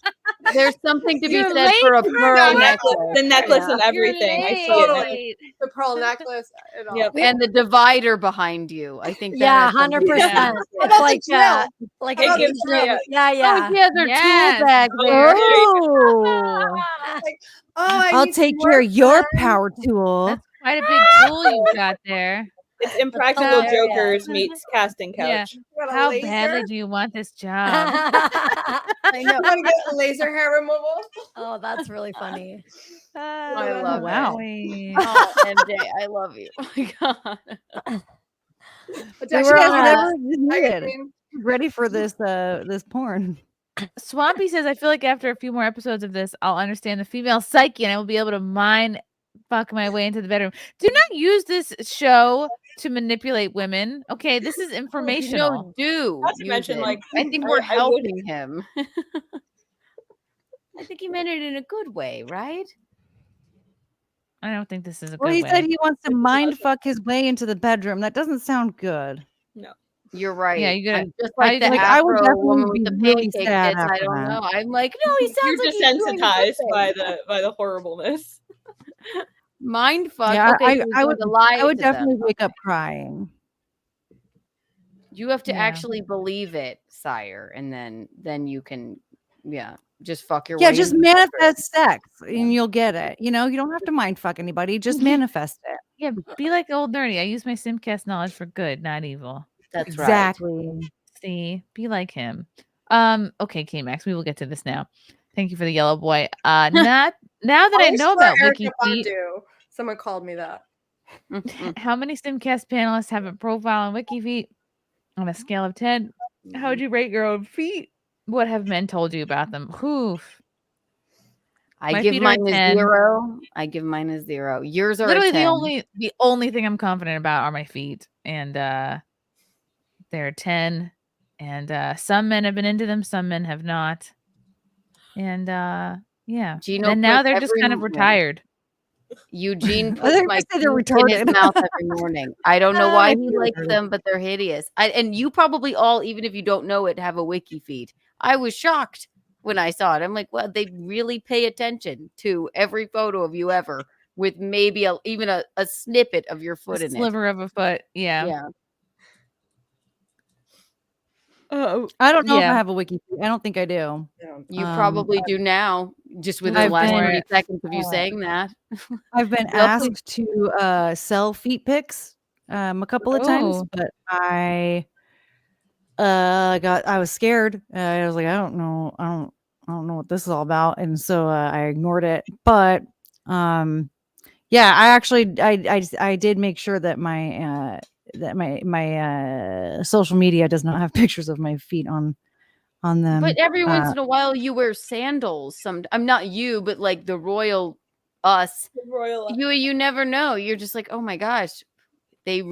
There's something to be You're said late for a for pearl that. necklace. The necklace Yeah. and everything. I see it. The pearl necklace. It all. Yep. And the divider behind you. I think that Yeah, has something to do 100%. with It's it. like like It a gives me yeah, yeah. Oh, yeah, their Yes. tool bag Oh, there. Oh, I I'll need take some care more of your fun. power tool. That's quite a big tool you got there. It's Impractical Jokers meets Casting Yeah. Couch. Got a How laser? badly do you want this job? I know. You want to get laser hair removal? Oh, that's really funny. I love wow. it. Oh, MJ, I love you. Oh my god. It's We actually were not whatever bad. you I needed. mean, Ready for this porn. Swampy says, I feel like after a few more episodes of this, I'll understand the female psyche and I will be able to mind fuck my way into the bedroom. Do not use this show to manipulate women. Okay, this is informational. Not to mention, like, I think I- we're I would- helping him. I think he meant it in a good way, right? I don't think this is a Well, good he way. said he wants to mind fuck his way into the bedroom. That doesn't sound good. No. You're right. Yeah, you gotta- I'm just how like you the gonna- Like, I would Afro woman definitely with the be really pancake sad tits. I after don't that. know. I'm like, no, he sounds You're like he's doing a good desensitized thing. by the horribleness. Mind fuck. Yeah, Okay, so I he's would going to lie I would to them. definitely wake up crying. You have to Yeah. actually believe it, sire, and then you can, just fuck your Yeah, way. just into the bedroom. manifest sex and you'll get it. You know, you don't have to mind fuck anybody. Just manifest it. Yeah, be like old nerdy. I use my SimCast knowledge for good, not evil. That's Exactly. See, be like him. Okay, K-Max, we will get to this now. Thank you for the yellow boy. Not now that I wish know for about Erica WikiFeet. Fondu. Someone called me that. How many SimCast panelists have a profile on WikiFeet? On a scale of 10, how would you rate your own feet? What have men told you about them? Oof. I My give feet are mine a 10. 0. I give mine a 0. Yours are Literally a 10. the only thing I'm confident about are my feet, and they're 10. And some men have been into them, some men have not. And yeah, Gino and now puts they're just kind of every- retired. Eugene I puts think my they say they're teeth in his retarded. mouth every morning. I don't know why I he think they're likes retarded. them, but they're hideous. And you probably all, even if you don't know it, have a wiki feed. I was shocked when I saw it. I'm like, well, they really pay attention to every photo of you ever, with maybe even a snippet of your foot A in it. sliver of a foot. Yeah. Yeah. I don't know if I Yeah. have a wiki. I don't think I do. You probably do now, just within the I've last been- 30 seconds of you saying that. I've been Well, please- asked to sell feet pics a couple of times, Oh. but I was scared. I was like, I don't know what this is all about, and so I ignored it. But yeah, I actually I did make sure that my social media does not have pictures of my feet on them. But every once in a while, you wear sandals. I'm not you, but like the royal us, Royal. you never know. You're just like, oh my gosh, they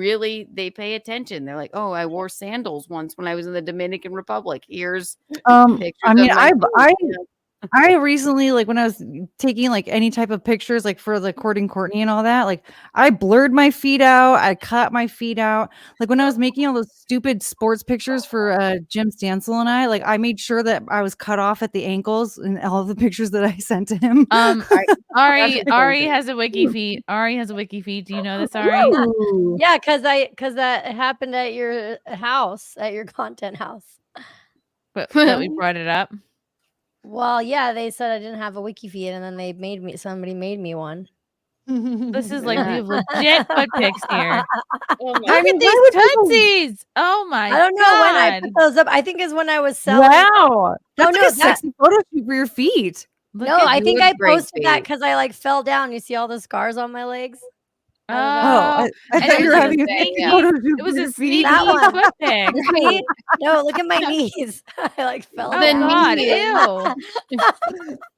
pay attention. They're like, oh, I wore sandals once when I was in the Dominican Republic. Here's pictures I mean, of my feet. I recently, like when I was taking like any type of pictures, like for the courting Courtney and all that, like I blurred my feet out, I cut my feet out. Like when I was making all those stupid sports pictures for Jim Stansel and I, like I made sure that I was cut off at the ankles in all of the pictures that I sent to him. Ari has a wiki feed. Ari has a wiki feed. Do you know this, Ari? Yeah, because that happened at your house, at your content house. But that we brought it up. Well, yeah, they said I didn't have a wiki feed, and then somebody made me one. This is like we have legit foot pics here. Oh Look at these tootsies. Oh my god. I don't know when I put those up. I think is when I was selling. Wow, that's no, like a sexy photo shoot for your feet. No, I think I posted that because I like fell down. You see all the scars on my legs? Oh, I thought you were having a sexy photo shoot it was for a your sneaky feet. That one. foot pic. See? No, look at my knees. I like fell Oh down. god, ew.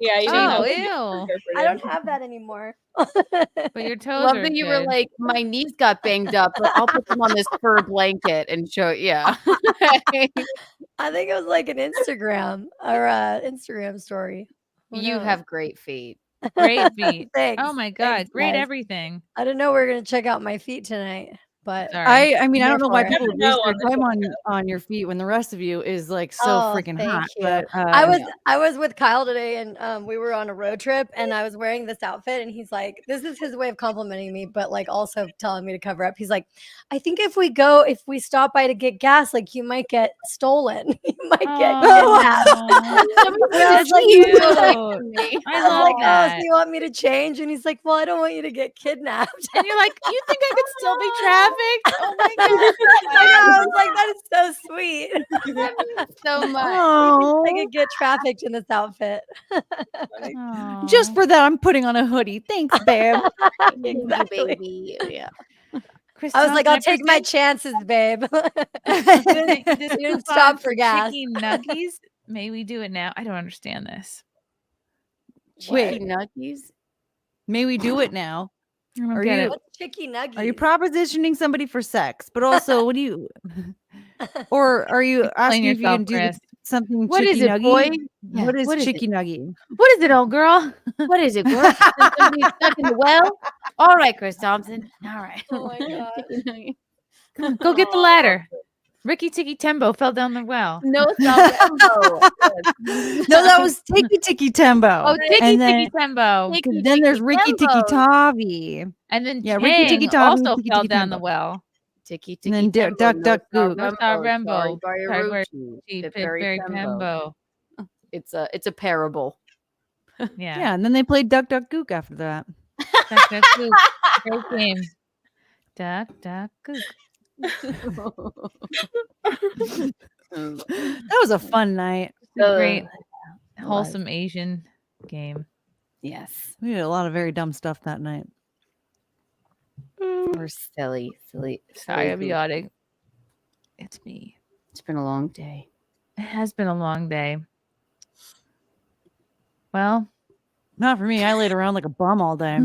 Yeah, you Oh, know. ew. I don't have that anymore. But your toes Love are that you were good. like, my knees got banged up, but I'll put them on this fur blanket and show. Yeah. I think it was like an Instagram or Instagram story. Who You knows? have great feet. Great feet. Thanks. Oh my god, Thanks, great guys. everything. I didn't know we were gonna check out my feet tonight, but Sorry. I mean, I Here don't know why for it. people would Never waste know their on time on your feet when the rest of you is like so Oh, freaking thank hot. you. But I was with Kyle today, and we were on a road trip, and I was wearing this outfit, and he's like, "This is his way of complimenting me, but like also telling me to cover up." He's like, "I think if we stop by to get gas, like you might get stolen, you might get kidnapped." And I was like, Cute. I love "Oh, that. so you want me to change?" And he's like, "Well, I don't want you to get kidnapped." And you're like, you think I could still be trafficked? Oh my god. I know. I was like, that is so sweet. So much. Oh. I could get trafficked in this outfit. just for that, I'm putting on a hoodie. Thanks, babe. Exactly. Baby. Yeah. Chris, I was like, can I'll take my present chances, babe. this Didn't coupon stop for gas. Chicky nuggies. May we do it now? I don't understand this. Wait. Chicky nuggies. May we do it now? I don't Are get you it. What's chicky nuggies? are you propositioning somebody for sex? But also, what do you? Or are you asking if you yourself, can do Chris. something? What is chicky it, nuggy? boy? Yeah, What is what is chicky it? nuggy? What is it, old girl? What is it, girl? Somebody stuck in the well? All right, Chris Thompson. All right. Oh my god. Go get the ladder. Ricky Tikki Tembo fell down the well. No, it's not Rambo. No, that was Tiki Tiki Tembo. Oh, Tiki And Tiki then, Tembo. then there's Ricky Tiki Tembo. Tavi. And then Yeah, Ricky Tikki Ting Tavi, also Tiki fell Tiki down the Tembo. well. Tiki And then Tiki Duck Duck Gook. No Star Rembo. Sorry, Sorry, Barry Barry Pembo. Pembo. It's a parable. Yeah. Yeah, and then they played Duck Duck Gook after that. Duck, Duck, Gook. Great game. Duck, Duck, Gook. That was a fun night. Great, it wholesome Asian game. Yes. We did a lot of very dumb stuff that night. Or silly. Sorry, I'm goofy. yawning. It's me. It's been a long day. It has been a long day. Well, Not for me. I laid around like a bum all day.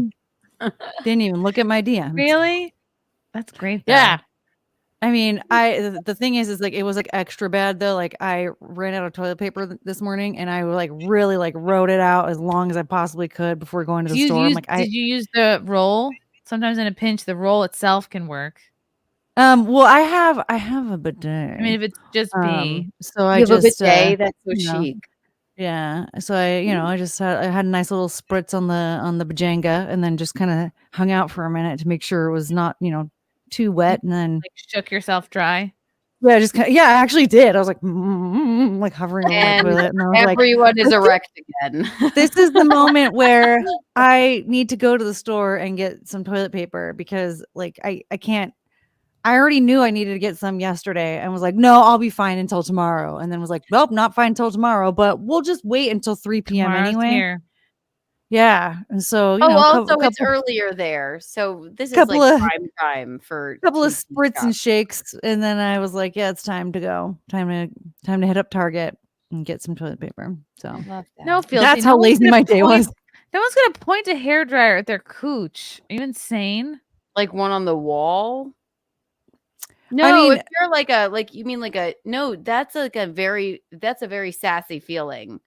Didn't even look at my DMs. really? That's great. though. Yeah. I mean, the thing is like it was like extra bad though. Like I ran out of toilet paper this morning, and I like really like wrote it out as long as I possibly could before going to the store. I'm like, Did you use the roll? Sometimes in a pinch, the roll itself can work. well, I have a bidet. I mean, if it's just B. So I You have just a bidet? That's so you know, chic. Yeah. So I just I had a nice little spritz on the bajanga, and then just kind of hung out for a minute to make sure it was not too wet, and then Like shook yourself dry. yeah, just I actually did. I was like like hovering over my And toilet, and I was like, everyone is erect again. this is the moment where I need to go to the store and get some toilet paper because like I can't. I already knew I needed to get some yesterday and was like, no, I'll be fine until tomorrow. And then was like, nope, not fine until tomorrow, but we'll just wait until 3 p.m. Tomorrow's anyway. here. Yeah. And so, also it's earlier there. So this is couple like of- prime time for a couple of TC spritz stuff. and shakes. And then I was like, yeah, it's time to go. Time to hit up Target and get some toilet paper. So Love that. No, filthy. that's no how one's lazy gonna my day pull you- was. No one's gonna point a hairdryer at their cooch. Are you insane? Like one on the wall? No, I mean, if you're you mean no, that's a very sassy feeling.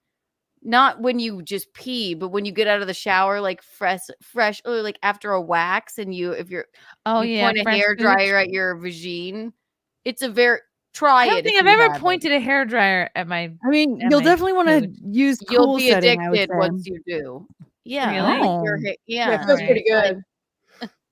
Not when you just pee, but when you get out of the shower, like fresh, or like after a wax, and you point a fresh hair cooch. dryer at your vagine. It's a very try I don't it. think if I've you ever haven't. pointed a hairdryer at my. I mean, at you'll my definitely want to cooch. use You'll cool be setting. I would addicted say. once you do. Yeah, Really? like your Yeah, it feels pretty good.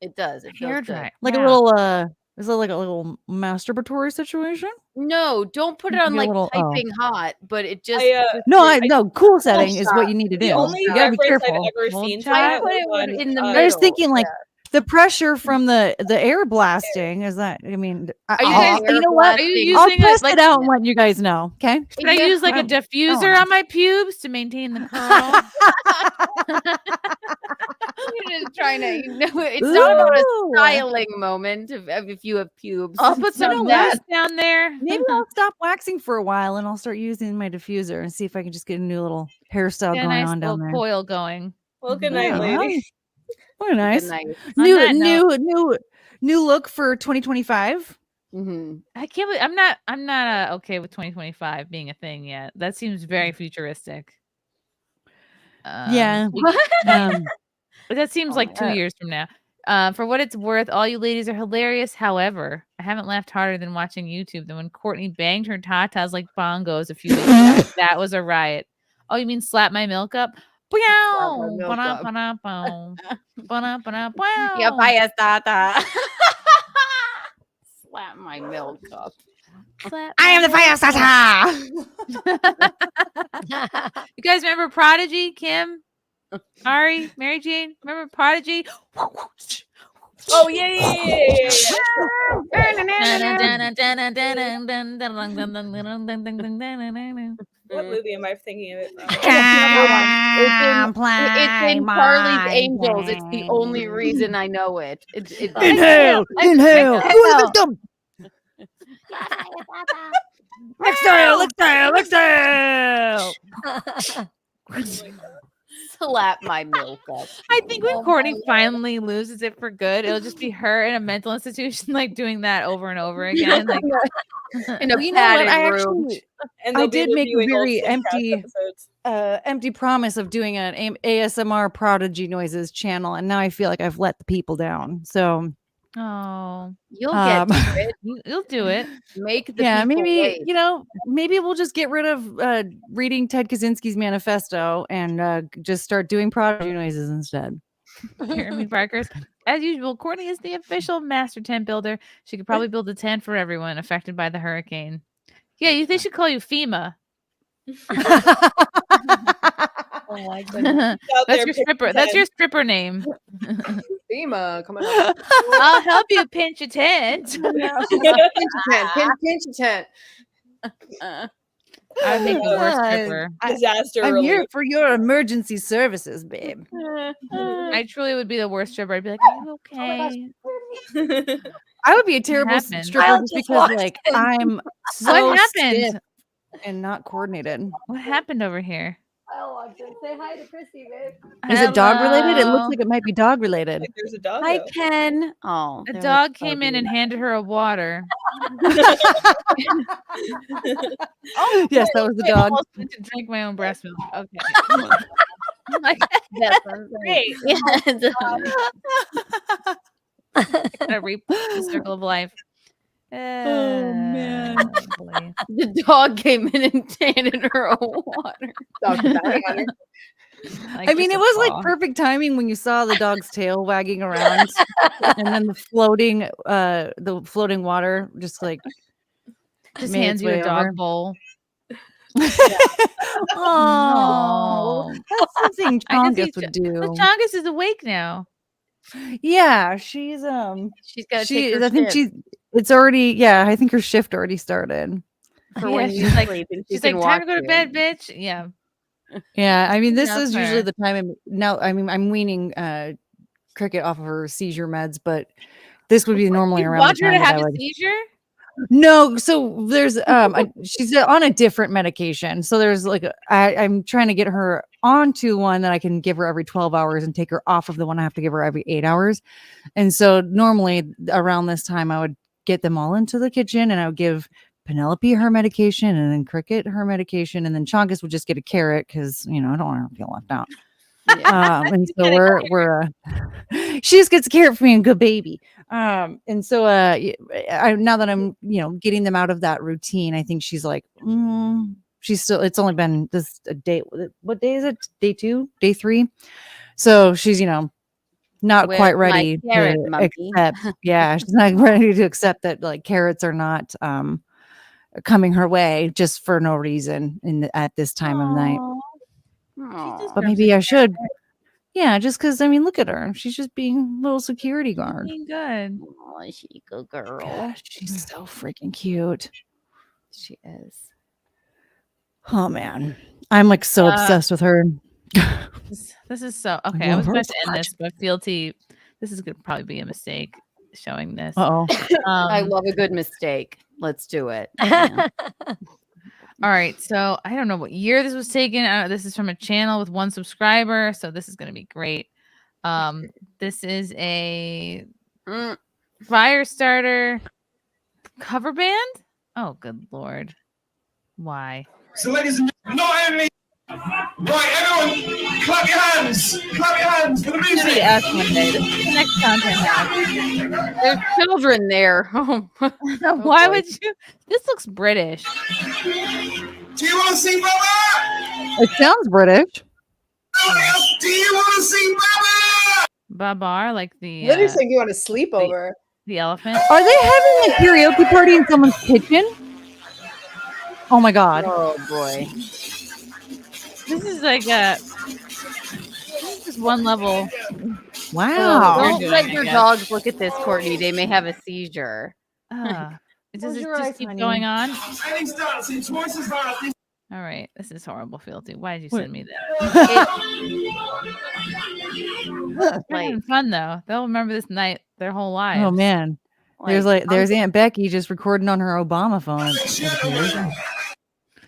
It does. It feels good. Hairdryer. Like Wow. a little is it like a little masturbatory situation? No, don't put it Maybe on a like little- piping hot, but it just. No, cool setting is what you need to do. The only You gotta be reference careful. I've ever Hold seen to tight. that was on, in the I was middle, thinking like the pressure from the air blasting is that. I mean, Are you guys? you know what? Are you I'll using test like? it out and let you guys know. Okay. Should I use like a diffuser on my pubes to maintain the curl? You're just trying to, it's not about a styling moment if you have pubes. I'll put some No, wax down there. Maybe I'll stop waxing for a while and I'll start using my diffuser and see if I can just get a new little hairstyle Get a going nice on down little there. coil going. Well, good night, Yeah, ladies. Very nice. Good night. On that New look for 2025. Mm-hmm. I can't believe I'm not okay with 2025 being a thing yet. That seems very futuristic. Yeah. But that seems like 2 years from now. For what it's worth, all you ladies are hilarious. However, I haven't laughed harder than watching YouTube than when Courtney banged her tatas like bongos a few weeks back. That was a riot. Oh, you mean slap my milk up? my milk up. Yeah, vaya tata. Slap my milk up. I am the fire starter. You guys remember Prodigy, Kim? Ari, Mary Jane? Remember Prodigy? Oh yeah. What movie am I thinking of it from? It's in Charlie's Angels. It's the only reason I know it. Inhale. You're the victim. Exhale. Slap my milk up. I think when Courtney finally loses it for good, it'll just be her in a mental institution, like doing that over and over again. Like in a you know what? padded room. I did make a very empty promise of doing an ASMR Prodigy Noises channel, and now I feel like I've let the people down. So, you'll get to it. You'll do it. Make the yeah, people maybe wait. maybe we'll just get rid of reading Ted Kaczynski's manifesto and just start doing Prodigy Noises instead. Jeremy Parker's. As usual, Courtney is the official master tent builder. She could probably build a tent for everyone affected by the hurricane. Yeah, they should call you FEMA. Oh my goodness. That's your stripper. That's your stripper name. FEMA, come on. I'll help you pinch a tent. Pinch a tent. I'd make the worst stripper. Disaster I'm here relief. for your emergency services, babe. I truly would be the worst stripper. I'd be like, "Are you okay?" I would be a terrible happened? stripper just because, like, I'm so What happened? stiff and not coordinated. What happened over here? I want to say hi to Chrissy, babe. Is it dog related? It Hello. looks like it might be dog related. Like there's a dog. Hi, though. Ken. Oh, A they're dog like came in fuzzy. and handed her a water. Yes, that was the I dog. almost went to drink my own breast milk. Okay. Like, That sounds great. Yeah. Gotta reap the circle of life. man. Boy. The dog came in and handed her a water. Like I mean, just it a was like paw. perfect timing when you saw the dog's tail wagging around, and then the floating water just like Just made hands its you a way dog over. bowl. Oh, that's something I can see Chongus would do. But Chongus is awake now. Yeah, she's She's got to take her I think shift. it's already, yeah, I think her shift already started. For Yeah, when she's you like, sleep and she she's can like, time to watch go to you. bed, bitch. Yeah. Yeah, I mean, this That's is usually fair. the time. I mean, I'm weaning Cricket off of her seizure meds, but this would be normally You around want the her time to that have I a would. seizure? No, so there's she's on a different medication. So there's like I'm trying to get her onto one that I can give her every 12 hours and take her off of the one I have to give her every 8 hours. And so normally around this time I would get them all into the kitchen and I would give Penelope her medication and then Cricket her medication and then Chongus would just get a carrot because I don't want her to feel left out. And so we're she just gets a carrot for being a good baby. And so now that I'm getting them out of that routine, I think she's like she's still, it's only been this a day. What day is it? Day 2, day 3. So she's not Where's quite my ready carrot, to monkey? accept. Yeah, she's not ready to accept that like carrots are not coming her way just for no reason at this time of night. But maybe I should. Yeah, just because look at her. She's just being a little security guard. Being good. Oh, she's a good girl. Gosh, she's so freaking cute. She is. Oh man, I'm like so obsessed with her. This is so okay. I was about to end this, but Fealty, this is gonna probably be a mistake showing this. I love a good mistake. Let's do it. Yeah. All right, so I don't know what year this was taken. This is from a channel with 1 subscriber, so this is going to be great. This is a Firestarter cover band. Oh, good lord! Why? So, ladies and gentlemen, not only right, everyone, clap your hands for the music. Us one day. This is the next content. There's children there. Why would you? This looks British. Do you want to sing Baba? It sounds British. Do you want to sing Baba? Babar, like the Literally saying you want to sleep over. The elephant. Are they having a karaoke party in someone's kitchen? Oh my god. Oh boy. This is like this is one level. Wow. Don't let your dogs look at this, Courtney. They may have a seizure. Does it just keep going on? And he's dancing twice as hard. All right, this is horrible, Fealty. Why did you send me that? They're having fun though. They'll remember this night their whole lives. Oh man. There's Aunt Becky just recording on her Obama phone.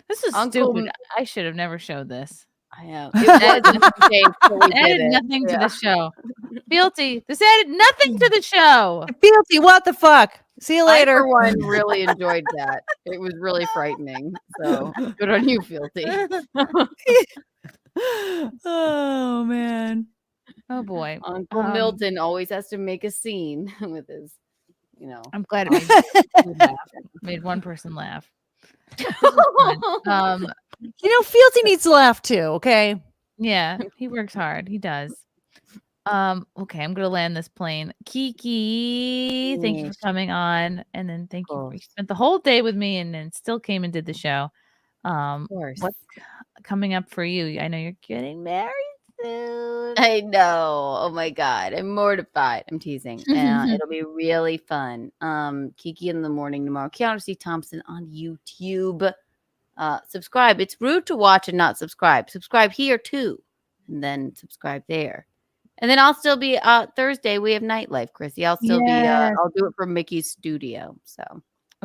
This is stupid. I should have never showed this. I know. It added nothing to the show. Fealty, this added nothing to the show. Fealty, what the fuck? See you later. I, for one, really enjoyed that. It was really frightening. So good on you, Fealty. Oh man. Oh boy. Uncle Milton always has to make a scene with his, I'm glad it made one person laugh. Fealty needs to laugh too, okay? Yeah, he works hard. He does. Okay, I'm gonna land this plane. Kiki, thank you for coming on. And then thank you. You spent the whole day with me and then still came and did the show. Of course. What's coming up for you? I know you're getting married soon. I know. Oh my god. I'm mortified. I'm teasing. It'll be really fun. Kiki in the morning tomorrow. Keanu C. Thompson on YouTube. Subscribe. It's rude to watch and not subscribe. Subscribe here too. And then subscribe there. And then I'll still be Thursday. We have nightlife, Chrissy. I'll still be I'll do it from Mickey's studio. So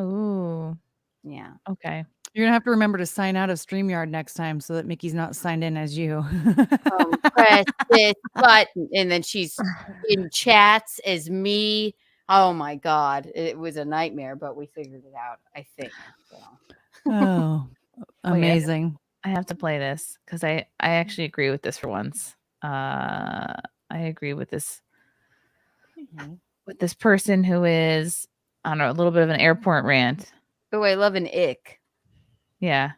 ooh. Yeah. Okay. You're gonna have to remember to sign out of StreamYard next time so that Mickey's not signed in as you. Press this button, and then she's in chats as me. Oh my god, it was a nightmare, but we figured it out. I think. So. Oh, amazing! I have to play this because I actually agree with this for once. I agree with this person who is, I don't know, a little bit of an airport rant. Oh, I love an ick. Yeah.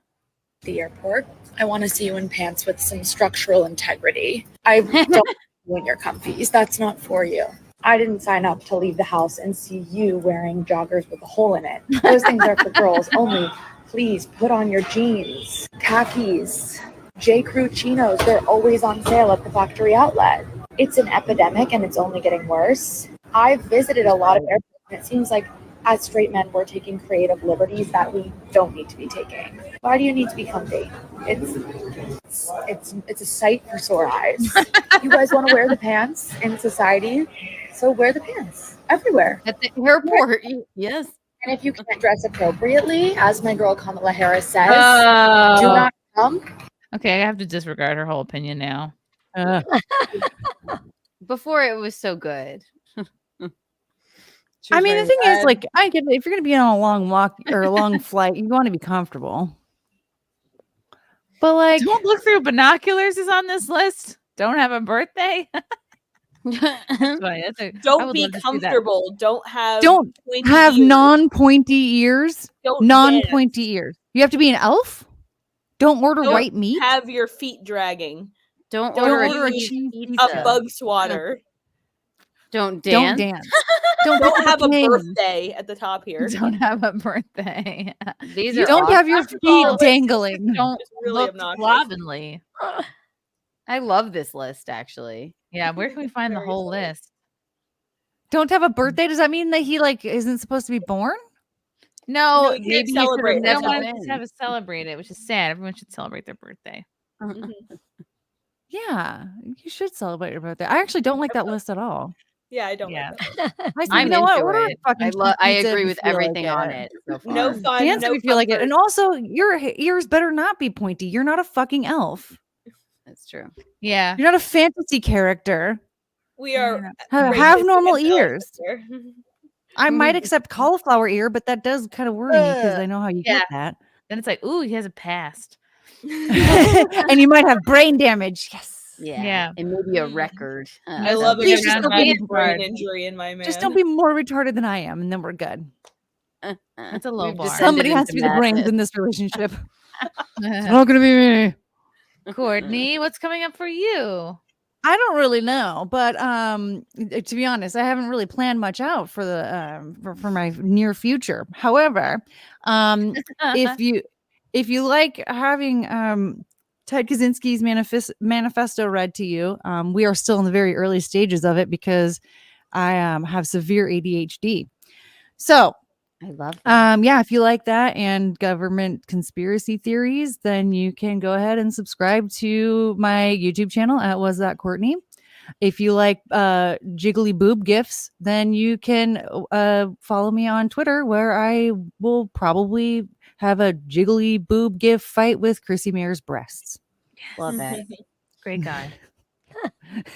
The airport. I want to see you in pants with some structural integrity. I don't want your comfies. That's not for you. I didn't sign up to leave the house and see you wearing joggers with a hole in it. Those things are for girls only. Please put on your jeans, khakis, J. Crew chinos. They're always on sale at the factory outlet. It's an epidemic and it's only getting worse. I've visited a lot of airports and it seems like as straight men, we're taking creative liberties that we don't need to be taking. Why do you need to be comfy? It's a sight for sore eyes. You guys want to wear the pants in society, so wear the pants everywhere. At the airport, yes. And if you can't dress appropriately, as my girl Kamala Harris says, do Oh. not come. Okay, I have to disregard her whole opinion now. Before it was so good. I mean, the thing is, like, I get it. If you're going to be on a long walk or a long flight, you want to be comfortable. But like, don't look through binoculars is on this list. Don't have a birthday. That's funny. I Don't would be love to see that. comfortable. Don't have pointy have ears. non-pointy ears. Don't Non-pointy ears. You have to be an elf. Don't order Don't white meat. have your feet dragging. Don't order a cheese a bug swatter. Don't Don't dance. dance. Don't have a dance. birthday at the top here. Don't have a birthday. These You are don't have your awesome. feet dangling. Don't It's really look obnoxious. slovenly. I love this list actually. Yeah, where can we find the whole list? Don't have a birthday. Does that mean that he like isn't supposed to be born? No, No, you maybe can't you celebrate should it. have Never never been. have it celebrated, which is sad. Everyone should celebrate their birthday. Yeah, you should celebrate your birthday. I actually don't like that list at all. Yeah, I don't Yeah. like that. I said, I'm you know what? into Order a it. fucking I pizza agree if with you feel like everything on it so far. No fun. Dance no if you feel like it, comfort. and also your ears better not be pointy. You're not a fucking elf. That's true. Yeah. You're not a fantasy character. We are Have racist normal against elves ears. here. I might accept cauliflower ear, but that does kind of worry me because I know how you Yeah. get that. Then it's like, ooh, he has a past. And you might have brain damage. Yes. Yeah. Yeah. And maybe a record. I love Please it. just Just don't a be brain injury in my man. Just don't be more retarded than I am, and then we're good. That's a low We've bar. descended Somebody has to be into the brains madness. in this relationship. It's not gonna be me. Courtney, what's coming up for you? I don't really know, but to be honest, I haven't really planned much out for the for my near future. However, if you like having Ted Kaczynski's manifesto read to you, we are still in the very early stages of it because I have severe ADHD. So I love that. yeah, if you like that and government conspiracy theories, then you can go ahead and subscribe to my YouTube channel at Was That Courtney. If you like jiggly boob gifs, then you can follow me on Twitter, where I will probably have a jiggly boob gif fight with Chrissie Mayr's breasts. Love that. Great guy.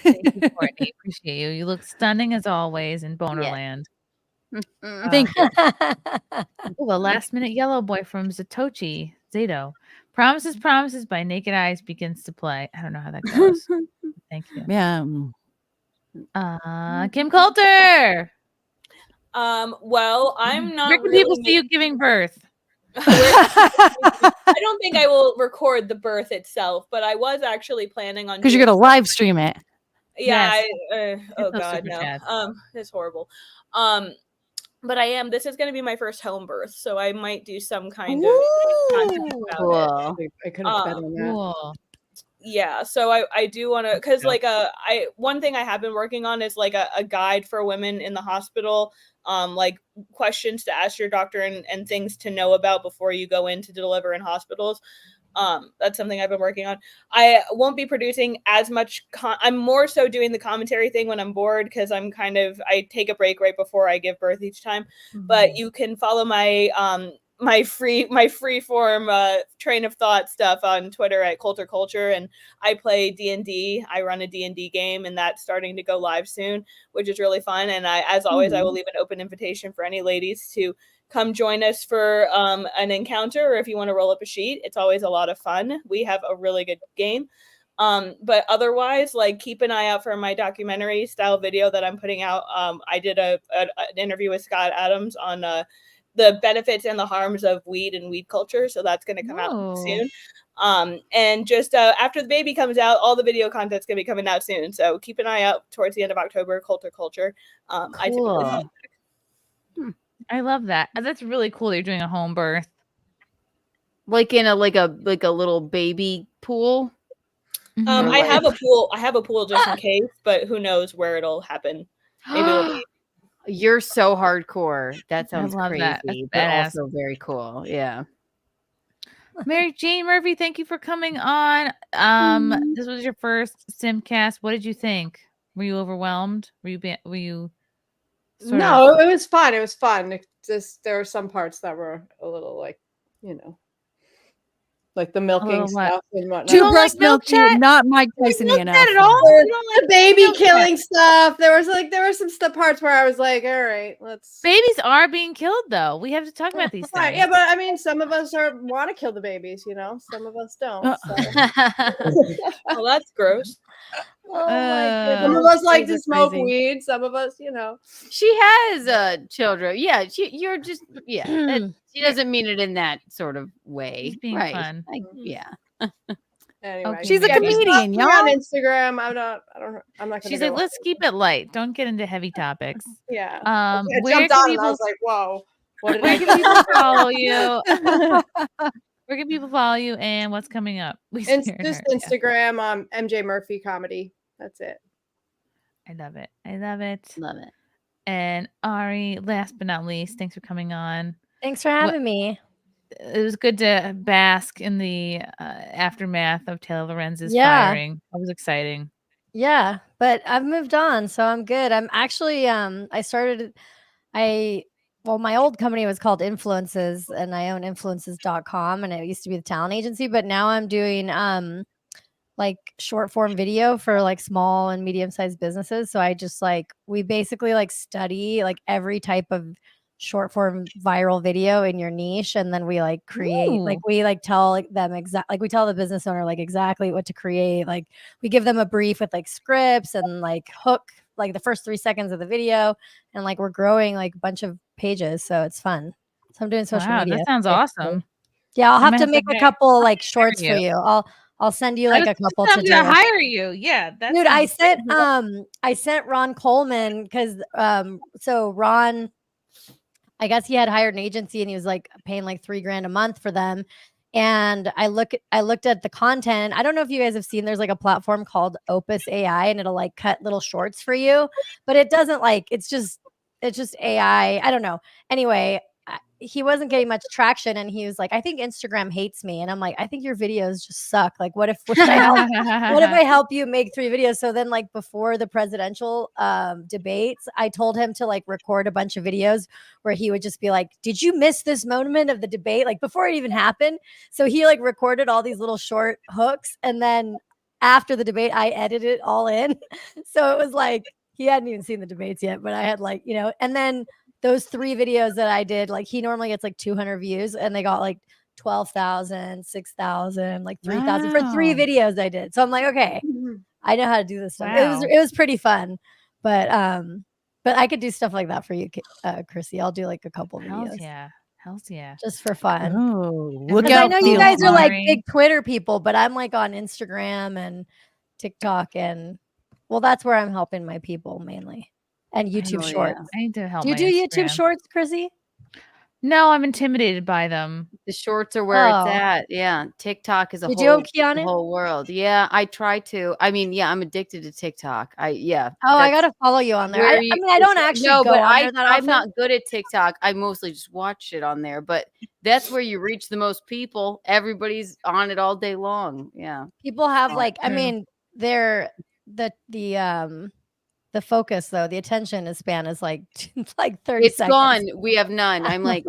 Thank you, Courtney. Appreciate you. You look stunning as always in Bonerland. Thank you. Ooh, a last minute yellow boy from Zatochi Zato. Promises, Promises by Naked Eyes begins to play. I don't know how that goes. Thank you. Yeah. Kim Coulter. Well, I'm not Where can really people see you giving birth? I don't think I will record the birth itself, but I was actually planning on Because you're doing gonna live stream it. Yeah. Yes. Oh those god, super no. chats. It's horrible. But I am. This is going to be my first home birth, so I might do some kind of content about Cool. I couldn't have bet on that. Cool. yeah. So I do want to, because like one thing I have been working on is like a guide for women in the hospital, like questions to ask your doctor and things to know about before you go in to deliver in hospitals. That's something I've been working on. I won't be producing as much. I'm more so doing the commentary thing when I'm bored, because I take a break right before I give birth each time. But you can follow my my free form train of thought stuff on Twitter at Coulter Culture, and I play D&D. I run a D&D game, and that's starting to go live soon, which is really fun. And as always, I will leave an open invitation for any ladies to come join us for an encounter, or if you want to roll up a sheet. It's always a lot of fun. We have a really good game. But otherwise, like, keep an eye out for my documentary style video that I'm putting out. I did an interview with Scott Adams on the benefits and the harms of weed and weed culture. So that's going to come out soon. And just after the baby comes out, all the video content's going to be coming out soon. So keep an eye out towards the end of October, Coulter Culture. I typically I love that. That's really cool that you're doing a home birth. Like in a little baby pool. I have a pool. I have a pool just in case, but who knows where it'll happen. Maybe it'll be. You're so hardcore. That sounds love crazy, that. That's but badass. also very cool. Yeah. Mary Jane Murphy, thank you for coming on. This was your first SimpCast. What did you think? Were you overwhelmed? Were you No, it was fun. It was fun. just there were some parts that were a little like, you know, like the milking little what? stuff and whatnot. Two breast milk, not Mike Tyson enough. at all? Or You don't like the baby milk killing stuff. There were some parts where I was like, all right, let's. Babies are being killed, though. We have to talk about these Right, things. yeah, but I mean, some of us want to kill the babies, you know. Some of us don't. So. Well, that's gross. Oh my goodness. Some of us like to These are smoke crazy. weed. Some of us, you know. She has children. Yeah, you're just she doesn't mean it in that sort of way. She's being right. fun. Yeah. Anyway, Okay. She's a yeah, just comedian, follow me y'all. on Instagram. I'm not gonna. She's go like, let's keep it light. Don't get into heavy topics. Yeah. I I jumped on and I was like, whoa. What did where I can people do? follow you? Where can people follow you and what's coming up? We It's scared just her. Instagram, MJ Murphy comedy. That's it. I love it. I love it. Love it. And Ari, last but not least, thanks for coming on. Thanks for having me. It was good to bask in the aftermath of Taylor Lorenz's Yeah. firing. That was exciting. Yeah, but I've moved on, so I'm good. I'm actually my old company was called Influences, and I own influences.com, and it used to be the talent agency, but now I'm doing like short form video for like small and medium sized businesses. So I just we basically study like every type of short form viral video in your niche, and then we create we tell them exactly, we tell the business owner exactly what to create. Like we give them a brief with scripts and hook the first 3 seconds of the video, and we're growing a bunch of pages, so it's fun. So I'm doing social Wow, media. that sounds basically. awesome. Yeah, I'll I have might to have to make a hire- couple shorts for you. you. I'll send you I a was couple just to gonna do. hire you. Yeah, that's Dude, I sent Ron Coleman because so Ron, I guess he had hired an agency and he was paying $3,000 a month for them. And I looked at the content. I don't know if you guys have seen, there's a platform called Opus AI, and it'll cut little shorts for you, but it doesn't it's just AI. I don't know. Anyway, he wasn't getting much traction, and he was like, I think Instagram hates me. And I'm like, I think your videos just suck. What if I help you make 3 videos? So then before the presidential debates, I told him to record a bunch of videos where he would just be like, did you miss this moment of the debate? Before it even happened. So he recorded all these little short hooks, and then after the debate, I edited it all in. So it was he hadn't even seen the debates yet, but I had and then those 3 videos that I did, he normally gets 200 views, and they got 12,000, 6,000, 3,000 for 3 Wow. videos I did. So I'm like, okay, I know how to do this stuff. Wow. It was pretty fun, but I could do stuff like that for you, Chrissy. I'll do a couple Hells videos. yeah. Hells yeah. Just for fun. Oh, look 'Cause I out! know for you guys are Ari. big Twitter people, but I'm on Instagram and TikTok, and well, that's where I'm helping my people mainly. And YouTube Oh, yeah. Shorts. I need to help Do you my do YouTube Instagram. Shorts, Chrissy? No, I'm intimidated by them. The shorts are where Oh. it's at. Yeah. TikTok is a You do 'em, the Kiana? whole world. Yeah. I try to. I mean, yeah, I'm addicted to TikTok. Oh, I that's gotta follow you on there. where I you- mean, I don't actually no, go but on there that I'm often. not good at TikTok. I mostly just watch it on there, but that's where you reach the most people. Everybody's on it all day long. Yeah. People have I True. mean, they're the focus though, the attention span is 30 It's seconds. gone. We have none. I'm like,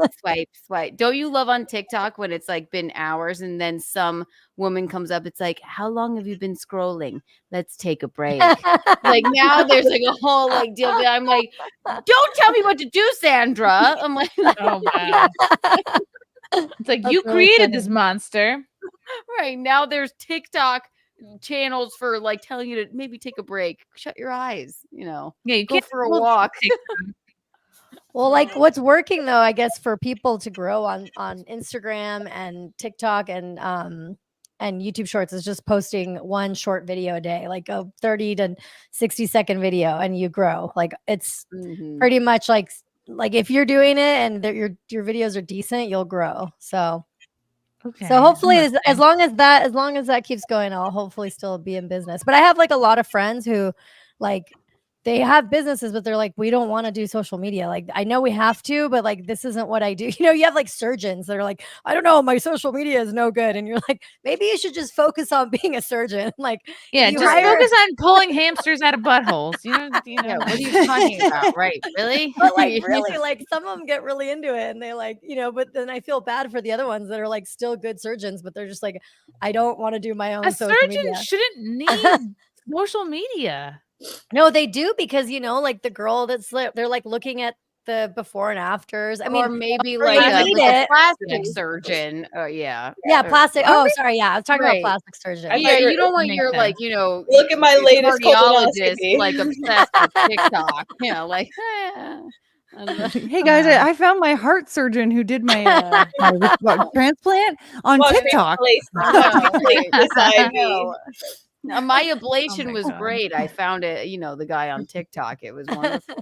swipe. Don't you love on TikTok when it's been hours and then some woman comes up? It's like, how long have you been scrolling? Let's take a break. Now there's a whole deal. I'm like, don't tell me what to do, Sandra. I'm like, Oh wow. It's like, you really created funny. this monster. right now there's TikTok channels for telling you to maybe take a break, shut your eyes, Yeah, you go can't for a hold walk. TikTok. Well, what's working though, I guess, for people to grow on Instagram and TikTok and YouTube Shorts is just posting one short video a day, a 30 to 60-second video, and you grow. It's Mhm. pretty much if you're doing it and your videos are decent, you'll grow. So Okay. so hopefully I'm as long as that keeps going, I'll hopefully still be in business. But I have a lot of friends who they have businesses, but they're like, we don't want to do social media. Like, I know we have to, but like, this isn't what I do. You know, you have like surgeons that are like, I don't know, my social media is no good. And you're like, maybe you should just focus on being a surgeon. Like, Yeah, you just focus on pulling hamsters out of buttholes. Yeah, what are you talking about? Right? Really? But like, really, like some of them get really into it and they like, but then I feel bad for the other ones that are like still good surgeons, but they're just like, I don't want to do my own A social surgeon media. shouldn't need social media. No, they do because like the girl they're like looking at the before and afters. I mean, or maybe or like they a, need like a it. plastic surgeon. Yeah. Yeah, Or- plastic. or Oh, maybe- sorry. Yeah, I was talking Right. about plastic surgeon. Yeah, you don't want Makes your sense. Look at my your latest cardiologist colonoscopy. like obsessed with TikTok. Like Hey guys, I found my heart surgeon who did my, my transplant on Well, TikTok. My ablation my was God. great. I found it, the guy on TikTok. It was wonderful.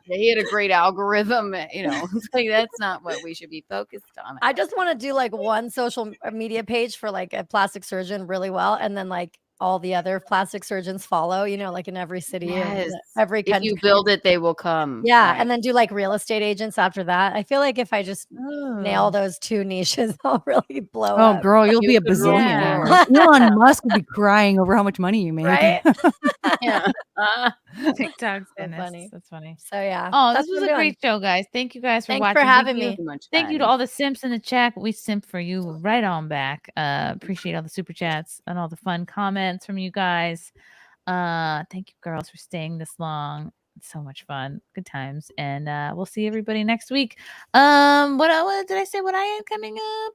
He had a great algorithm. It's like that's not what we should be focused on. I just want to do like one social media page for like a plastic surgeon really well, and then like all the other plastic surgeons follow. Like in every city, and Yes. every If country. you build it, they will come. Yeah, Right. and then do like real estate agents after that. I feel like if I just nail those two niches, I'll really blow Oh, up. girl, you'll be a bazillionaire. Elon Musk will be crying over how much money you make. Right? Yeah. TikTok's So goodness. funny. That's funny. So yeah. Oh, that's this was what a I'm doing. great show, guys. Thank you guys for Thanks watching. for having Thank me. you. Thank you to all the simps in the chat. We simp for you right on back. Appreciate all the super chats and all the fun comments from you guys. Thank you, girls, for staying this long. It's so much fun. Good times. And we'll see everybody next week. What did I say? What I am coming up?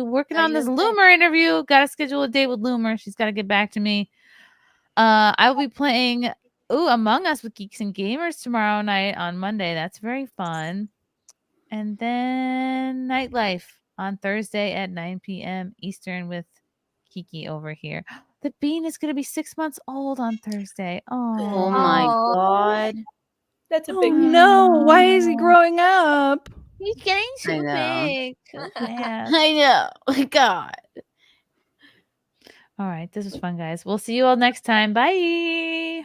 Working on this Loomer interview. Gotta schedule a date with Loomer. She's gotta get back to me. I will be playing Among Us with Geeks and Gamers tomorrow night on Monday. That's very fun. And then Nightlife on Thursday at 9 p.m. Eastern with Kiki over here. The bean is going to be 6 months old on Thursday. Oh my God. That's a Oh big no, why is he growing up? He's getting I too know. big. So bad. I know. God. All right. This was fun, guys. We'll see you all next time. Bye.